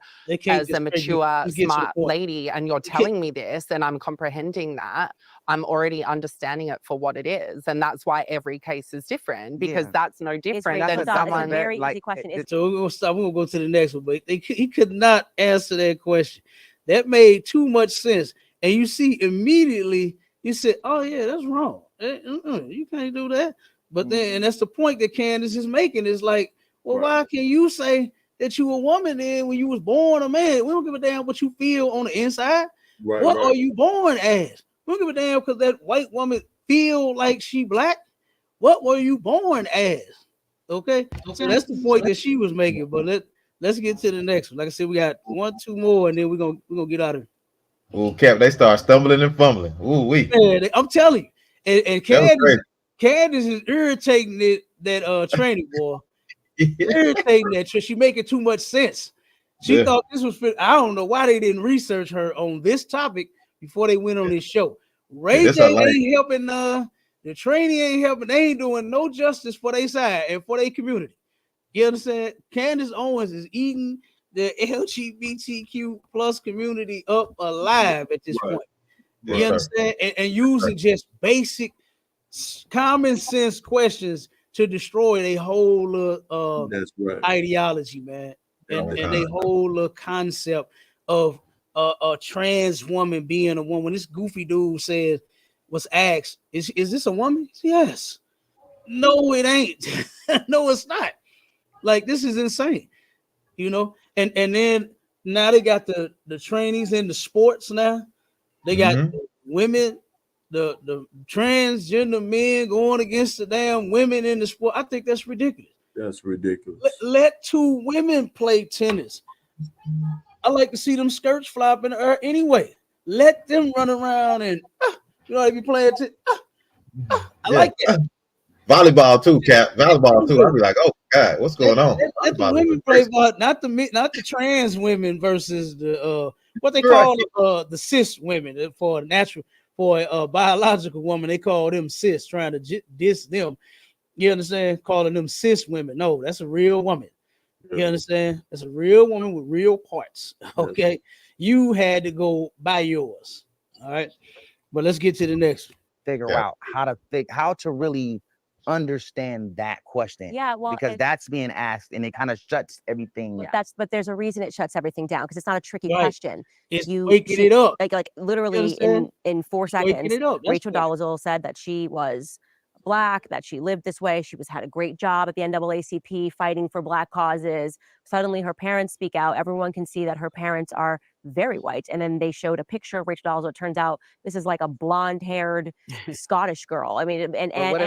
mature, smart lady, and you're telling me this, and I'm comprehending that, I'm already understanding it for what it is. And that's why every case is different, because that's no different than someone. It's a very easy question. So we're gonna stop. We're gonna go to the next one, but he could not answer that question. That made too much sense. And you see, immediately you said, "Oh yeah, that's wrong. You can't do that." But then, and that's the point that Candace is making, is like, well, why can you say that you a woman then when you was born a man? We don't give a damn what you feel on the inside. What are you born as? We don't give a damn because that white woman feel like she black. What were you born as? Okay, so that's the point that she was making. But let's get to the next one. Like I said, we got 1, 2 more, and then we're gonna get out of here. Oh, Cap, they start stumbling and fumbling. Ooh, I'm telling you, and Candace is irritating that training boy. Irritating that she making too much sense. She thought this was fit. I don't know why they didn't research her on this topic before they went on this show. Ray J ain't helping. The training ain't helping. They ain't doing no justice for their side and for their community. You understand? Candace Owens is eating the LGBTQ plus community up alive at this point. You understand? And using just basic common sense questions to destroy their whole ideology, man, and their whole concept of a trans woman being a woman. This goofy dude was asked, is this a woman? Yes. No, it ain't. No, it's not. Like, this is insane, you know. And then now they got the trainees in the sports now. They got women. The transgender men going against the damn women in the sport. I think that's ridiculous. That's ridiculous. Let 2 women play tennis. I like to see them skirts flop in the air anyway. Let them run around and you know, if you play it, I like that. Volleyball too, Cap. Volleyball too. I'd be like, oh God, what's going on? Let the women play ball, not the trans women versus the what they call the cis women for natural. For a biological woman, they call them cis, trying to diss them. You understand? Calling them cis women. No, that's a real woman. You understand? That's a real woman with real parts. Okay. You had to go buy yours. All right. But let's get to the next one. Figure out how to really understand that question. Yeah, well, because that's being asked and it kind of shuts everything down. But there's a reason it shuts everything down, because it's not a tricky Right. question. It's waking it up. Like literally in 4 seconds, Rachel Dolezal said that she was Black, that she lived this way. She had a great job at the NAACP fighting for Black causes. Suddenly her parents speak out. Everyone can see that her parents are very white. And then they showed a picture of Rachel Dolezal. It turns out this is like a blonde-haired Scottish girl. I mean, what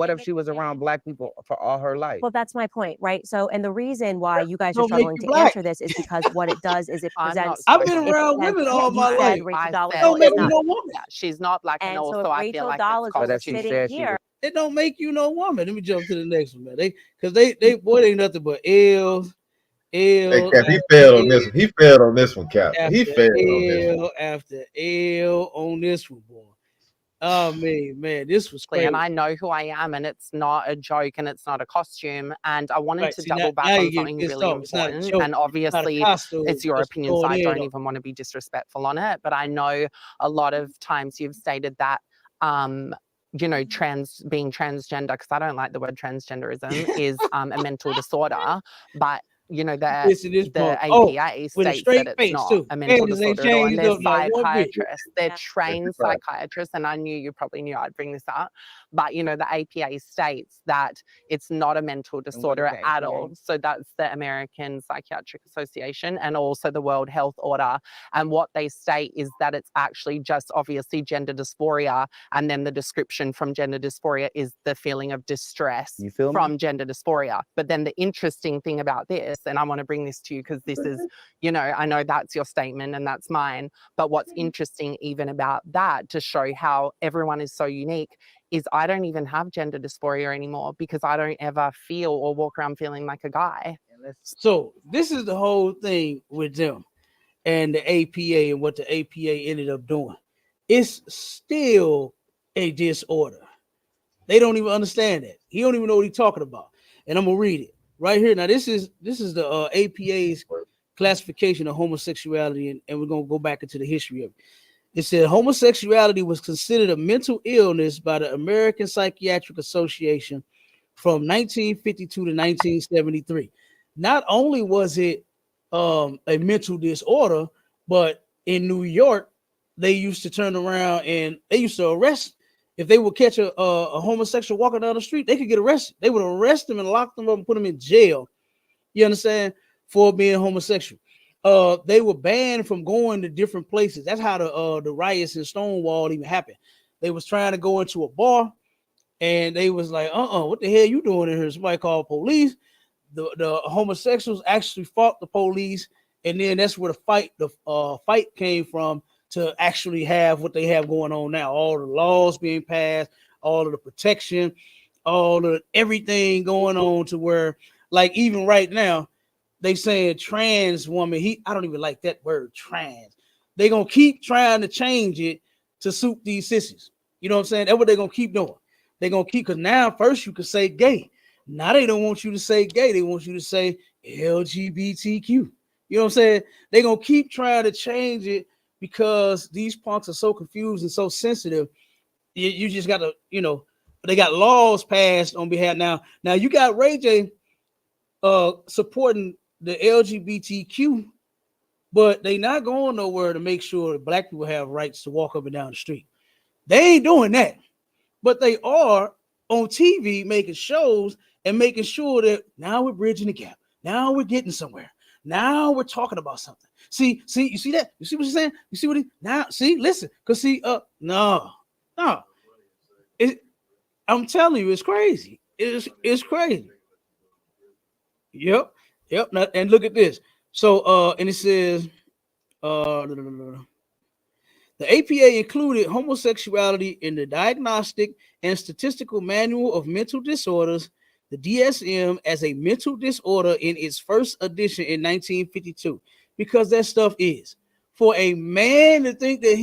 if she was around Black people for all her life? Well, that's my point, right? So, and the reason why you guys are struggling to answer this is because what it does is it presents. I've been around women all my life. Rachel Dolezal don't make you not, no woman. Yeah, she's not Black, and also so I Rachel feel like Dolezal it's sitting here. It don't make you no woman. Let me jump to the next one, man. They boy, ain't nothing but L's. Hey, Cap, he failed on this one. He failed on this one, Cap. He failed on this one. After L on this one, boy. Oh man, this was crazy. And I know who I am, and it's not a joke, and it's not a costume. And I wanted to double back on something really important. And obviously, it's your opinion, so I don't even want to be disrespectful on it. But I know a lot of times you've stated that, you know, being transgender, because I don't like the word transgenderism, is a mental disorder. But you know, the APA states that it's not a mental disorder at all. And they're psychiatrists, they're trained psychiatrists, and I knew you probably knew I'd bring this up. But, you know, the APA states that it's not a mental disorder at all. So that's the American Psychiatric Association and also the World Health Order. And what they state is that it's actually just obviously gender dysphoria. And then the description from gender dysphoria is the feeling of distress from gender dysphoria. But then the interesting thing about this, and I want to bring this to you because this is, you know, I know that's your statement and that's mine. But what's interesting even about that, to show how everyone is so unique, is I don't even have gender dysphoria anymore because I don't ever feel or walk around feeling like a guy. So this is the whole thing with them and the APA and what the APA ended up doing. It's still a disorder. They don't even understand that. He don't even know what he's talking about. And I'm gonna read it right here. Now this is the APA's classification of homosexuality, and we're gonna go back into the history of it. It said homosexuality was considered a mental illness by the American Psychiatric Association from 1952 to 1973. Not only was it a mental disorder, but in New York, they used to turn around and they used to arrest. If they would catch a homosexual walking down the street, they could get arrested. They would arrest them and lock them up and put them in jail. You understand? For being homosexual. They were banned from going to different places. That's how the riots in Stonewall even happened. They was trying to go into a bar, and they was like, what the hell you doing in here? Somebody called police. The homosexuals actually fought the police, and then that's where the fight came from to actually have what they have going on now. All the laws being passed, all of the protection, all of everything going on to where, like, even right now, they saying trans woman. I don't even like that word, trans. They gonna keep trying to change it to suit these sissies. You know what I'm saying? That's what they're gonna keep doing. They're gonna keep, because now first you could say gay. Now they don't want you to say gay. They want you to say LGBTQ. You know what I'm saying? They're gonna keep trying to change it because these punks are so confused and so sensitive. You just gotta, you know, they got laws passed on behalf now. Now you got Ray J supporting the LGBTQ, but they not going nowhere to make sure that Black people have rights to walk up and down the street. They ain't doing that, but they are on TV making shows and making sure that now we're bridging the gap. Now we're getting somewhere. Now we're talking about something. See, you see that? You see what he's saying? You see what now? See, listen, because no. I'm telling you, it's crazy. It's crazy. Yep. Now, and look at this. So, and it says, the APA included homosexuality in the Diagnostic and Statistical Manual of Mental Disorders, the DSM, as a mental disorder in its first edition in 1952, because that stuff is. For a man to think that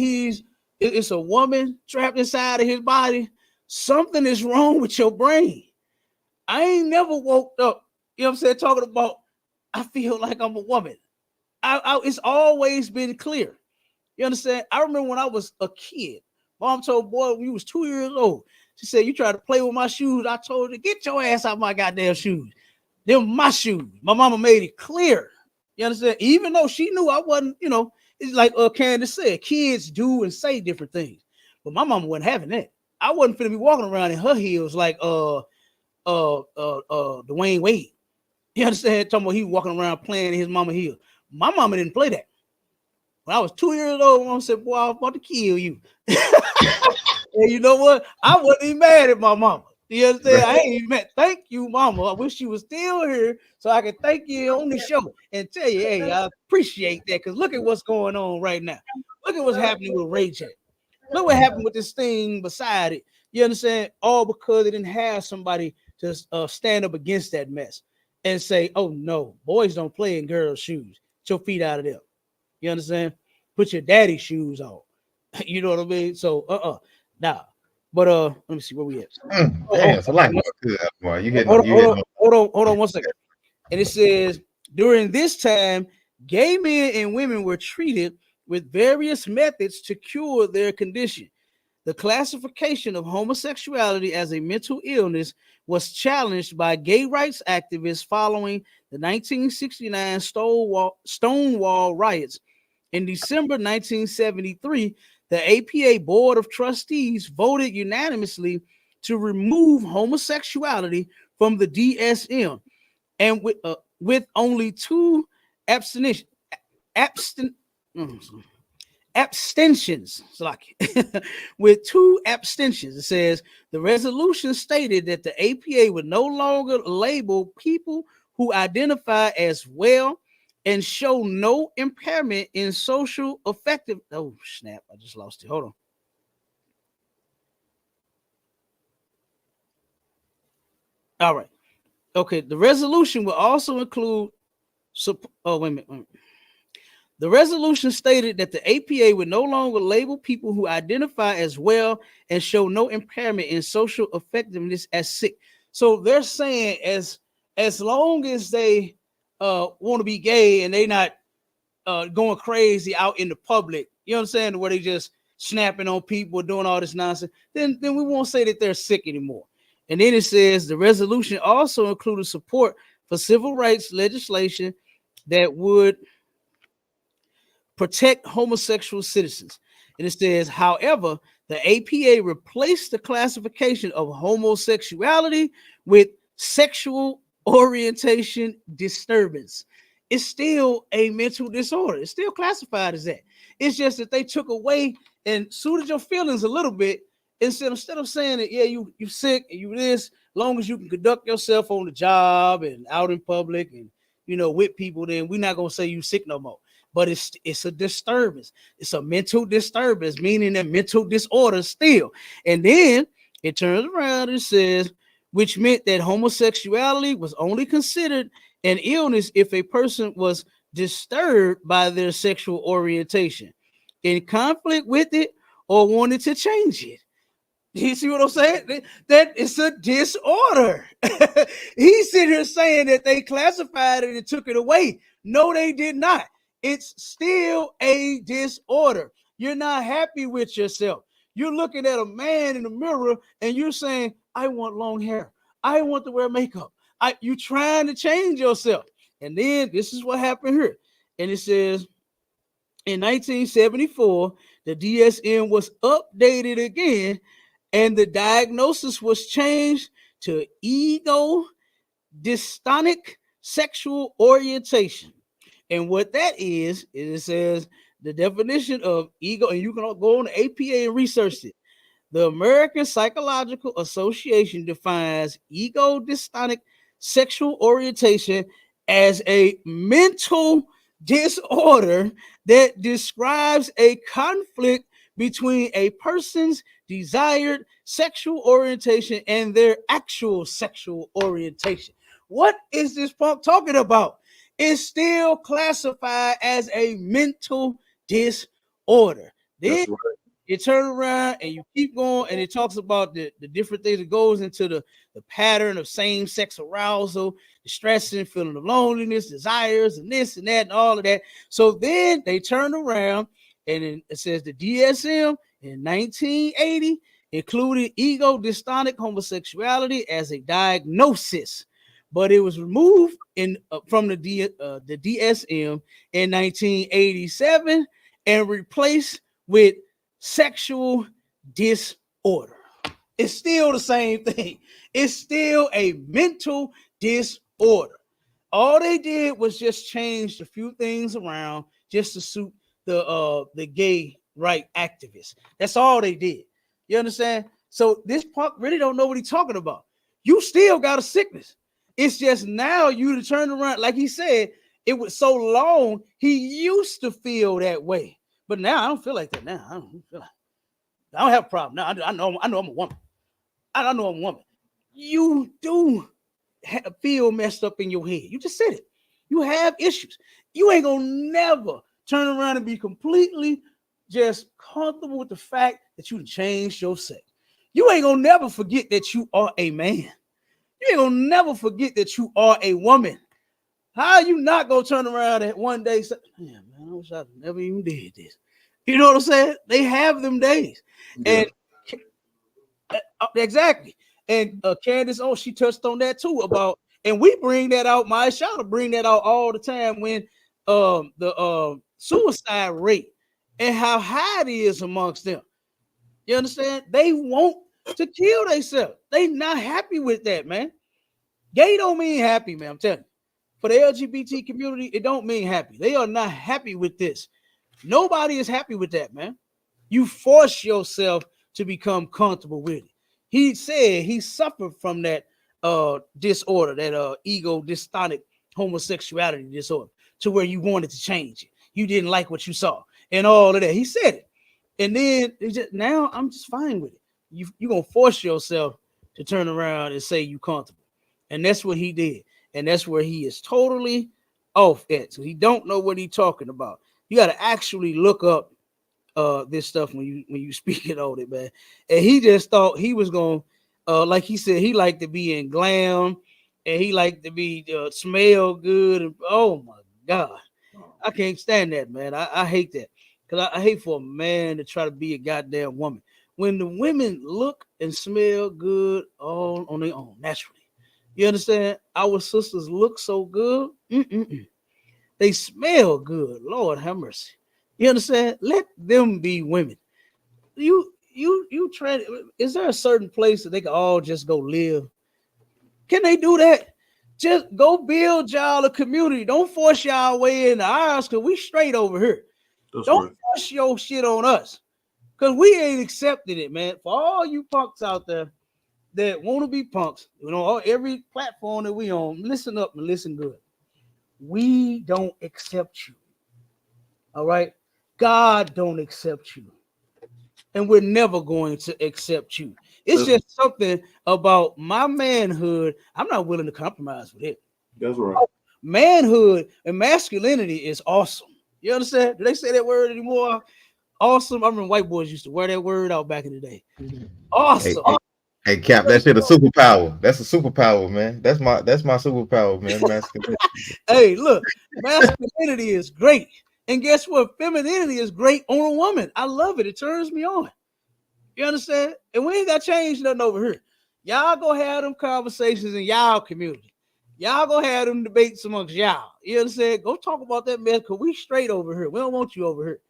it's a woman trapped inside of his body, something is wrong with your brain. I ain't never woke up, you know what I'm saying, talking about, I feel like I'm a woman. It's always been clear. You understand? I remember when I was a kid, mom told boy when you was 2 years old, She said, you try to play with my shoes. I told her to get your ass out my goddamn shoes. Them my shoes. My mama made it clear. You understand? Even though she knew I wasn't, you know, it's like Candace said, kids do and say different things. But my mama wasn't having that. I wasn't finna be walking around in her heels like Dwayne Wade. You understand? Talking about he walking around playing in his mama heel. My mama didn't play that. When I was 2 years old, my mom said, boy, I was about to kill you. And you know what? I wasn't even mad at my mama. You understand? I ain't even mad. Thank you, mama. I wish you was still here so I could thank you on the show and tell you, hey, I appreciate that. Because look at what's going on right now. Look at what's happening with Ray J. Look what happened with this thing beside it. You understand? All because they didn't have somebody to stand up against that mess and say, oh, no, boys don't play in girls' shoes. Get your feet out of there. You understand? Put your daddy's shoes on. You know what I mean? So, nah. But let me see where we at. Damn, it's a lot more to that, boy. Hold on 1 second. And it says, during this time, gay men and women were treated with various methods to cure their condition. The classification of homosexuality as a mental illness was challenged by gay rights activists following the 1969 Stonewall riots. In December 1973, the APA Board of Trustees voted unanimously to remove homosexuality from the DSM, and with only two abstentions, with two abstentions. It says the resolution stated that the APA would no longer label people who identify as well and show no impairment in social effective. Oh, snap. I just lost it. Hold on. All right. Okay. The resolution will also include. Wait a minute. The resolution stated that the APA would no longer label people who identify as well and show no impairment in social effectiveness as sick. So they're saying as long as they want to be gay and they not going crazy out in the public, you know what I'm saying, where they just snapping on people, doing all this nonsense, then we won't say that they're sick anymore. And then it says the resolution also included support for civil rights legislation that would protect homosexual citizens. And it says, however, the APA replaced the classification of homosexuality with sexual orientation disturbance. It's still a mental disorder. It's still classified as that. It's just that they took away and suited your feelings a little bit. Instead of saying that, yeah, you sick and you this, long as you can conduct yourself on the job and out in public and, you know, with people, then we're not going to say you sick no more. But it's a disturbance. It's a mental disturbance, meaning a mental disorder still. And then it turns around and says, which meant that homosexuality was only considered an illness if a person was disturbed by their sexual orientation, in conflict with it, or wanted to change it. You see what I'm saying? That it's a disorder. He's sitting here saying that they classified it and took it away. No, they did not. It's still a disorder. You're not happy with yourself. You're looking at a man in the mirror and you're saying, I want long hair. I want to wear makeup. You trying to change yourself. And then this is what happened here. And it says, in 1974, the DSM was updated again, and the diagnosis was changed to ego dystonic sexual orientation. And what that is it says the definition of ego, and you can go on the APA and research it. The American Psychological Association defines ego dystonic sexual orientation as a mental disorder that describes a conflict between a person's desired sexual orientation and their actual sexual orientation. What is this punk talking about? It's still classified as a mental disorder. Then you turn around and you keep going, and it talks about the different things that goes into the pattern of same-sex arousal, distressing, feeling of loneliness, desires, and this and that, and all of that. So then they turn around, and it says the DSM in 1980 included ego-dystonic homosexuality as a diagnosis, but it was removed from the DSM in 1987 and replaced with sexual disorder. It's still the same thing. It's still a mental disorder. All they did was just change a few things around just to suit the gay right activists. That's all they did. You understand? So this punk really don't know what he's talking about. You still got a sickness. It's just now you to turn around, like he said, it was so long. He used to feel that way, but now I don't feel like that. Now I don't have a problem. Now I know I'm a woman. I know I'm a woman. You do feel messed up in your head. You just said it. You have issues. You ain't gonna never turn around and be completely just comfortable with the fact that you changed your sex. You ain't gonna never forget that you are a man. You ain't gonna never forget that you are a woman. How are you not gonna turn around and one day say, "Yeah, man, I wish I never even did this." You know what I'm saying? They have them days, and exactly. And Candace, she touched on that too about, and we bring that out. My shout to bring that out all the time when the suicide rate and how high it is amongst them. You understand? They want to kill themselves. They not happy with that, man. Gay don't mean happy, man. I'm telling you. For the LGBT community, it don't mean happy. They are not happy with this. Nobody is happy with that, man. You force yourself to become comfortable with it. He said he suffered from that disorder, that ego-dystonic homosexuality disorder, to where you wanted to change it. You didn't like what you saw and all of that. He said it. And then now I'm just fine with it. You're going to force yourself to turn around and say you comfortable. And that's what he did. And that's where he is totally off at. So he don't know what he's talking about. You got to actually look up this stuff when you speak it on it, man. And he just thought he was going like he said, he liked to be in glam and he liked to be smell good. And, oh my God. I can't stand that, man. I hate that. Because I hate for a man to try to be a goddamn woman. When the women look and smell good all on their own, naturally. You understand? Our sisters look so good. They smell good. Lord have mercy. You understand? Let them be women. You try. Is there a certain place that they can all just go live? Can they do that? Just go build y'all a community. Don't force y'all way into ours because we straight over here. Don't push your shit on us because we ain't accepting it, man. For all you punks out there that want to be punks, you know, every platform that we on, listen up and listen good. We don't accept you. All right? God don't accept you. And we're never going to accept you. It's just something about my manhood. I'm not willing to compromise with it. That's right. Manhood and masculinity is awesome. You understand? Do they say that word anymore? Awesome. I remember white boys used to wear that word out back in the day. Awesome. Hey, Cap, that shit a superpower. That's a superpower, man. That's my superpower, man. Masculinity. Hey, look, masculinity is great. And guess what? Femininity is great on a woman. I love it. It turns me on. You understand? And we ain't got to change nothing over here. Y'all go have them conversations in y'all community. Y'all go have them debates amongst y'all. You understand? Go talk about that mess because we straight over here. We don't want you over here.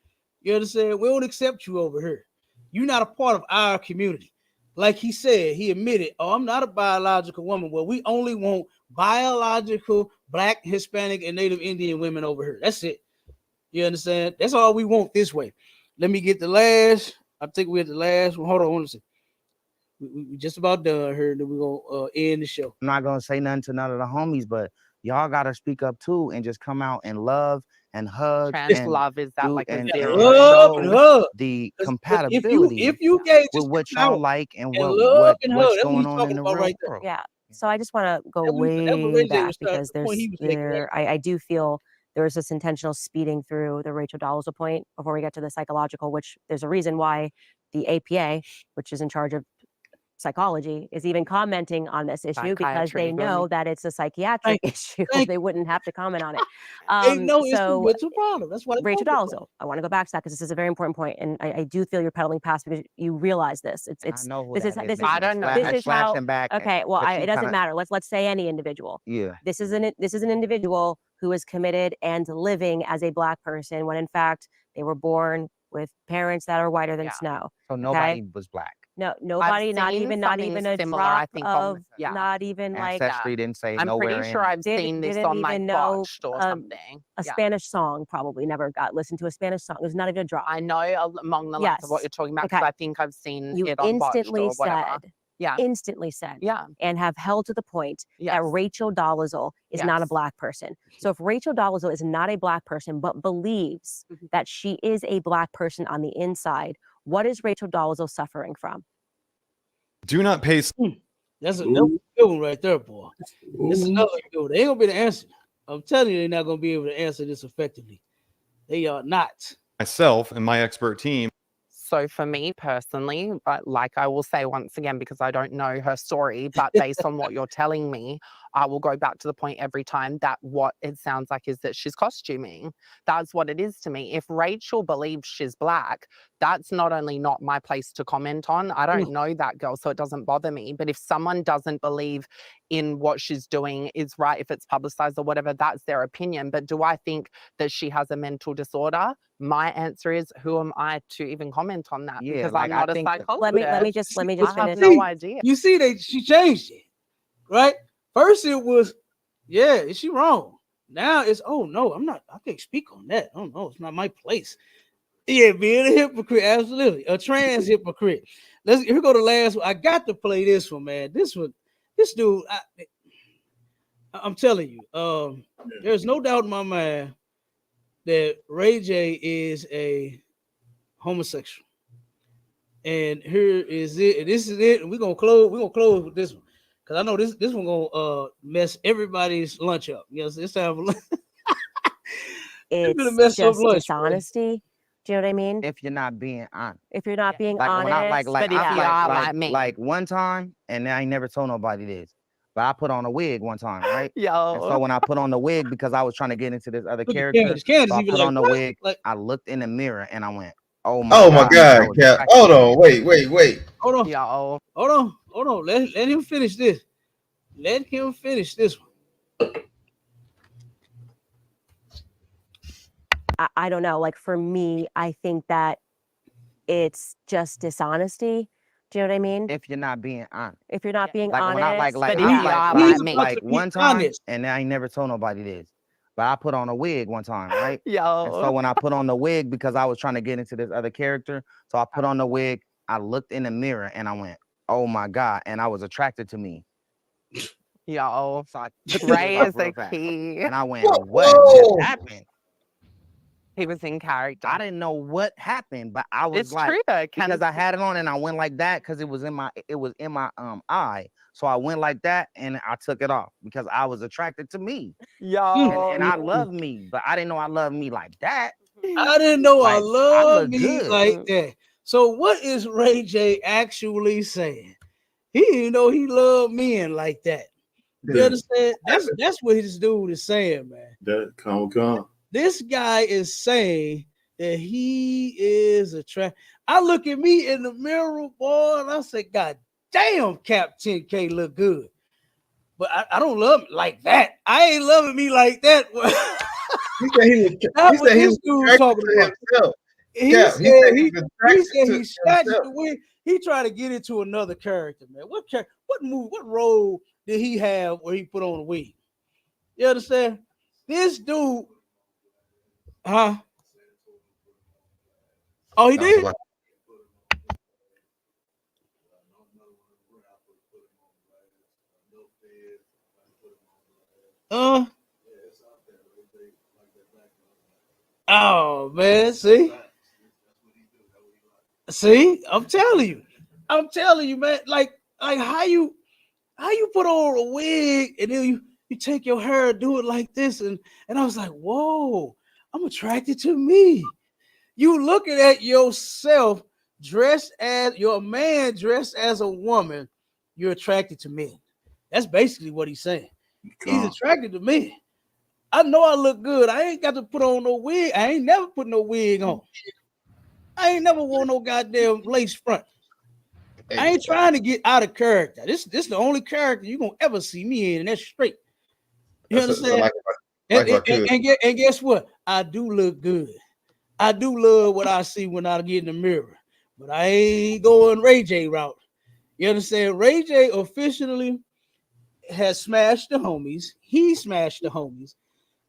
You understand? We don't accept you over here. You're not a part of our community. Like he said, he admitted, I'm not a biological woman. Well, we only want biological Black, Hispanic, and Native Indian women over here. That's it. You understand? That's all we want this way. Let me get the last. I think we're at the last one. Hold on, hold on. We just about done here. Then we're going to end the show. I'm not going to say nothing to none of the homies, but y'all got to speak up too and just come out and love and hug. Trans love, is that like a zero? Love and hug. The compatibility if you gay, with what y'all like and what's going on in the real world. Yeah. So I just want to go way back because I do feel there was this intentional speeding through the Rachel Dolezal point before we get to the psychological, which there's a reason why the APA, which is in charge of psychology is even commenting on this issue because they Psychiatry. know that it's a psychiatric issue. They wouldn't have to comment on it. No, it's a So mental problem. That's why they Rachel focus on Dolezal, I want to go back to that because this is a very important point, and I do feel you're pedaling past because you realize this. It's I know who this is that this is I don't know. this is how. flashing back. Okay, well, but it you doesn't kinda- matter. Let's say any individual. Yeah. This is an individual who is committed and living as a Black person when in fact they were born with parents that are whiter than Yeah. snow. So nobody was Black. No, nobody, not seen even something a similar, drop I think, on of, the- yeah. not even like Ancestry didn't say I'm nowhere pretty sure in. I've seen this didn't on like even know, Botched or something. a Yeah. Spanish song. Probably never got listened to a Spanish song. It was not even a drop. I know among the lines of what Yes. you're talking about because Okay. I think I've seen You it on Botched instantly or whatever. said, Yeah. instantly said, Yeah. and have held to the point Yes. that Rachel Dolezal is not a Yes. Black person. So if Rachel Dolezal is not a Black person but believes that she is a Black person on the inside, what is Rachel Dolezal suffering from? Do not pay. That's a good one right there, boy. This is another good one. They ain't gonna be the answer. I'm telling you, they're not gonna be able to answer this effectively. They are not. Myself and my expert team. So for me personally, like I will say once again, because I don't know her story, but based on what you're telling me, I will go back to the point every time that what it sounds like is that she's costuming. That's what it is to me. If Rachel believes she's Black, that's not only not my place to comment on. I don't know that girl, so it doesn't bother me. But if someone doesn't believe in what she's doing is right, if it's publicized or whatever, that's their opinion. But do I think that she has a mental disorder? My answer is, who am I to even comment on that? Yeah, Because like, I'm I not a think that- psychologist. Let me just I finish. have no idea. You see, she changed it, right? First it was, yeah, is she wrong? Now it's, oh no, I'm not. I can't speak on that. Oh no, it's not my place. Yeah, being a hypocrite, absolutely, a trans hypocrite. Here go the last one. I got to play this one, man. This dude. I'm telling you, there's no doubt in my mind that Ray J is a homosexual. And here is it. This is it. And we're gonna close with this one. Because I know this one gonna mess everybody's lunch up. Yes, it's time for It's just dishonesty. Do you know what I mean? If you're not being honest. If you're not being Like, honest. when But if you are like me. like one time, and I ain't never told nobody this, but I put on a wig one time, right? Yo. And so when I put on the wig, because I was trying to get into this other Look at character, Candace so I even put like, on the what? wig, Like, I looked in the mirror and I went, oh my God, I was Cap. attracted Hold to on, wait. hold on. Yo. Hold on. Let him finish this. Let him finish this one. I don't know. Like for me, I think that it's just dishonesty. Do you know what I mean? If you're not being honest. If you're not being Like honest. when I But if I- you are like me. like one time, honest. and I ain't never told nobody this, but I put on a wig one time, right? Yo. And so when I put on the wig, because I was trying to get into this other character, so I put on the wig, I looked in the mirror and I went, oh my God, and I was attracted to me. Yo. So I Ray is real the fast. key. And I went, what just happened? He was in character. I didn't know what happened, but I was It's like, true though. because I had it on and I went like that because it was in my eye. So I went like that and I took it off because I was attracted to me. Yo. And I love me, but I didn't know I loved me like that. I didn't know I Like, I love look me good. like that. So what is Ray J actually saying? He didn't know he loved men like that. You understand? That's what this dude is saying, man. That come. This guy is saying that he is attracted. I look at me in the mirror, boy, and I say, God damn, Cap 10K look good. But I don't love it like that. I ain't loving me like that. He said he was talking about himself. He said he snatched the wig. He tried to get into another character, man. What role did he have where he put on a wig? You understand? This dude, huh? Oh, he did? Oh man, see, I'm telling you, man. Like how you put on a wig and then you take your hair and do it like this, and I was like, whoa, I'm attracted to me. You looking at yourself dressed as your man dressed as a woman, you're attracted to men. That's basically what he's saying. He's attracted to men. I know I look good. I ain't got to put on no wig. I ain't never put no wig on. I ain't never worn no goddamn lace front. I ain't trying to get out of character. This the only character you're gonna ever see me in, and that's straight. You understand? And guess what? I do look good. I do love what I see when I get in the mirror, but I ain't going Ray J route. You understand? Ray J officially has smashed the homies. He smashed the homies,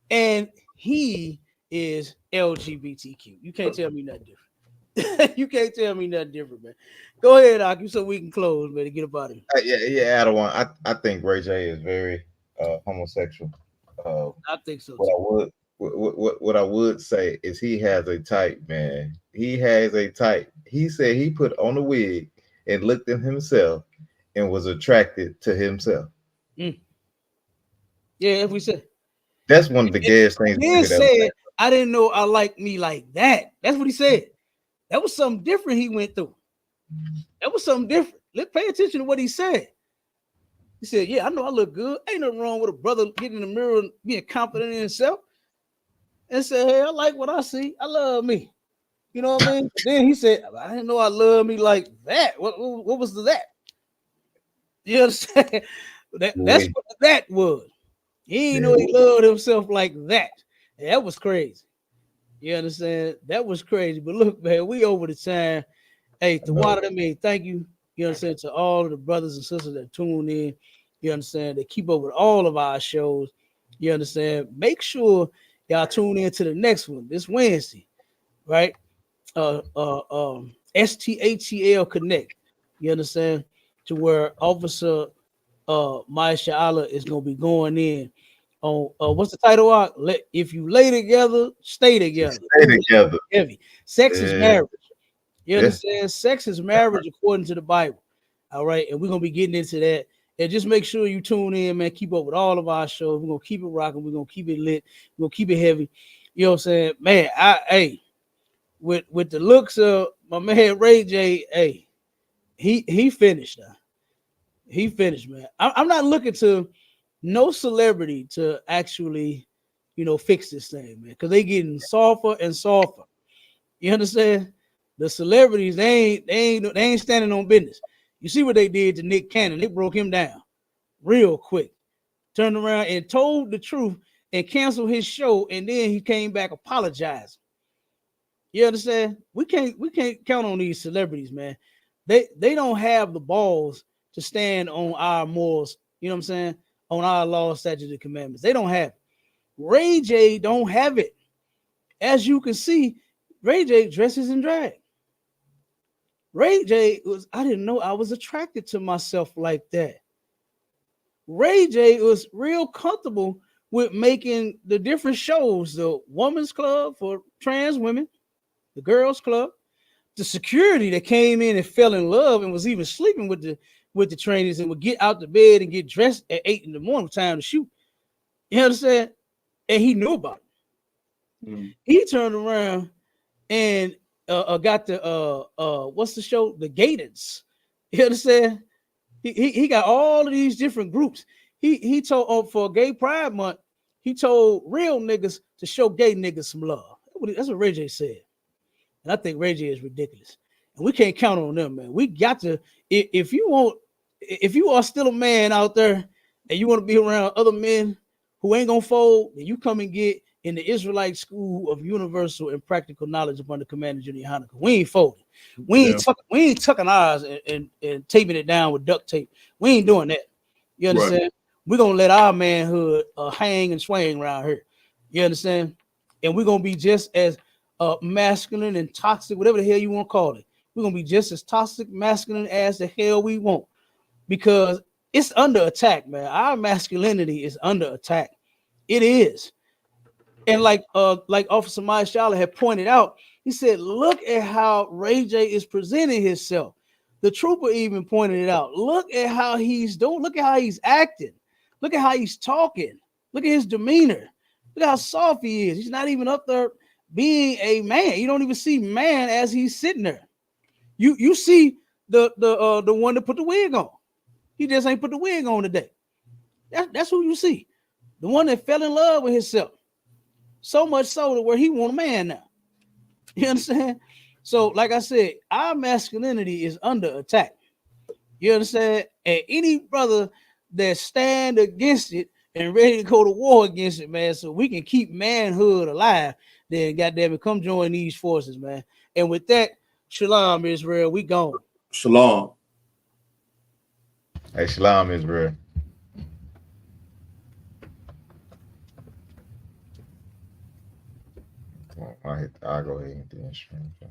and he is LGBTQ. You can't tell me nothing different. You can't tell me nothing different, man. Go ahead, Aki, so we can close, man, and get up out of here. Yeah, Adawan. I think Ray J is very homosexual. I think so too. What I would say is he has a type, man. He has a type. He said he put on a wig and looked at himself and was attracted to himself. Yeah, if we said that's one of the gayest things. He said, I didn't know I liked me like that. That's what he said. That was something different he went through. That was something different. Let's pay attention to what he said. He said, yeah, I know I look good. Ain't nothing wrong with a brother getting in the mirror and being confident in himself. And said, hey, I like what I see. I love me. You know what I mean? Then he said, I didn't know I love me like that. What was that? You understand? That's what that was. He didn't know he loved himself like that. And that was crazy. You understand? That was crazy. But look, man, we over the time. Hey, to one of them, thank you. You understand? To all of the brothers and sisters that tune in. You understand? They keep up with all of our shows. You understand? Make sure y'all tune in to the next one this Wednesday, right? STHEL Connect. You understand? To where Officer Maisha Allah is gonna be going in on what's the title? If you lay together, stay together. Stay together. Heavy. Sex is marriage. You understand? Sex is marriage according to the Bible. All right, and we're gonna be getting into that. And just make sure you tune in, man. Keep up with all of our shows. We're gonna keep it rocking. We're gonna keep it lit. We're gonna keep it heavy. You know what I'm saying, man? With the looks of my man Ray J, hey, he finished now. He finished, man. I'm not looking to no celebrity to actually, fix this thing, man, because they getting softer and softer. You understand? The celebrities, they ain't standing on business. You see what they did to Nick Cannon? They broke him down real quick. Turned around and told the truth and canceled his show, and then he came back apologizing. You understand? We can't count on these celebrities, man. They don't have the balls to stand on our morals, you know what I'm saying? On our law, statutes, and commandments. They don't have it. Ray J don't have it. As you can see, Ray J dresses in drag. Ray J I didn't know I was attracted to myself like that. Ray J was real comfortable with making the different shows, the women's club for trans women, the girls club, the security that came in and fell in love and was even sleeping with the trainees and would get out the bed and get dressed at 8 in the morning, time to shoot. You understand? And he knew about it. He turned around and got the what's the show? The Gators. You understand? He got all of these different groups. He told for Gay Pride Month, he told real niggas to show gay niggas some love. That's what Ray J said. And I think Ray J is ridiculous. And we can't count on them, man. We got to, if you are still a man out there and you want to be around other men who ain't gonna fold, then you come and get in the Israelite School of Universal and Practical Knowledge upon the command of Junior YAHANNA. We ain't folding. We ain't tucking ours and taping it down with duct tape. We ain't doing that. You understand? Right. We're gonna let our manhood hang and swing around here. You understand? And we're gonna be just as masculine and toxic, whatever the hell you want to call it. We're gonna be just as toxic, masculine as the hell we want, because it's under attack, man. Our masculinity is under attack. It is. And like Officer Maisha had pointed out, he said, look at how Ray J is presenting himself. The trooper even pointed it out. Look at how he's doing. Look at how he's acting. Look at how he's talking. Look at his demeanor. Look at how soft he is. He's not even up there being a man. You don't even see man as he's sitting there. You see the one that put the wig on. He just ain't put the wig on today. That's who you see. The one that fell in love with himself. So much so to where he want a man now. You understand? So, like I said, our masculinity is under attack. You understand? And any brother that stand against it and ready to go to war against it, man, so we can keep manhood alive, then goddamn it, come join these forces, man. And with that, shalom, Israel. We gone. Shalom. Hey, shalom, Israel. I'll go ahead and hit the instrument.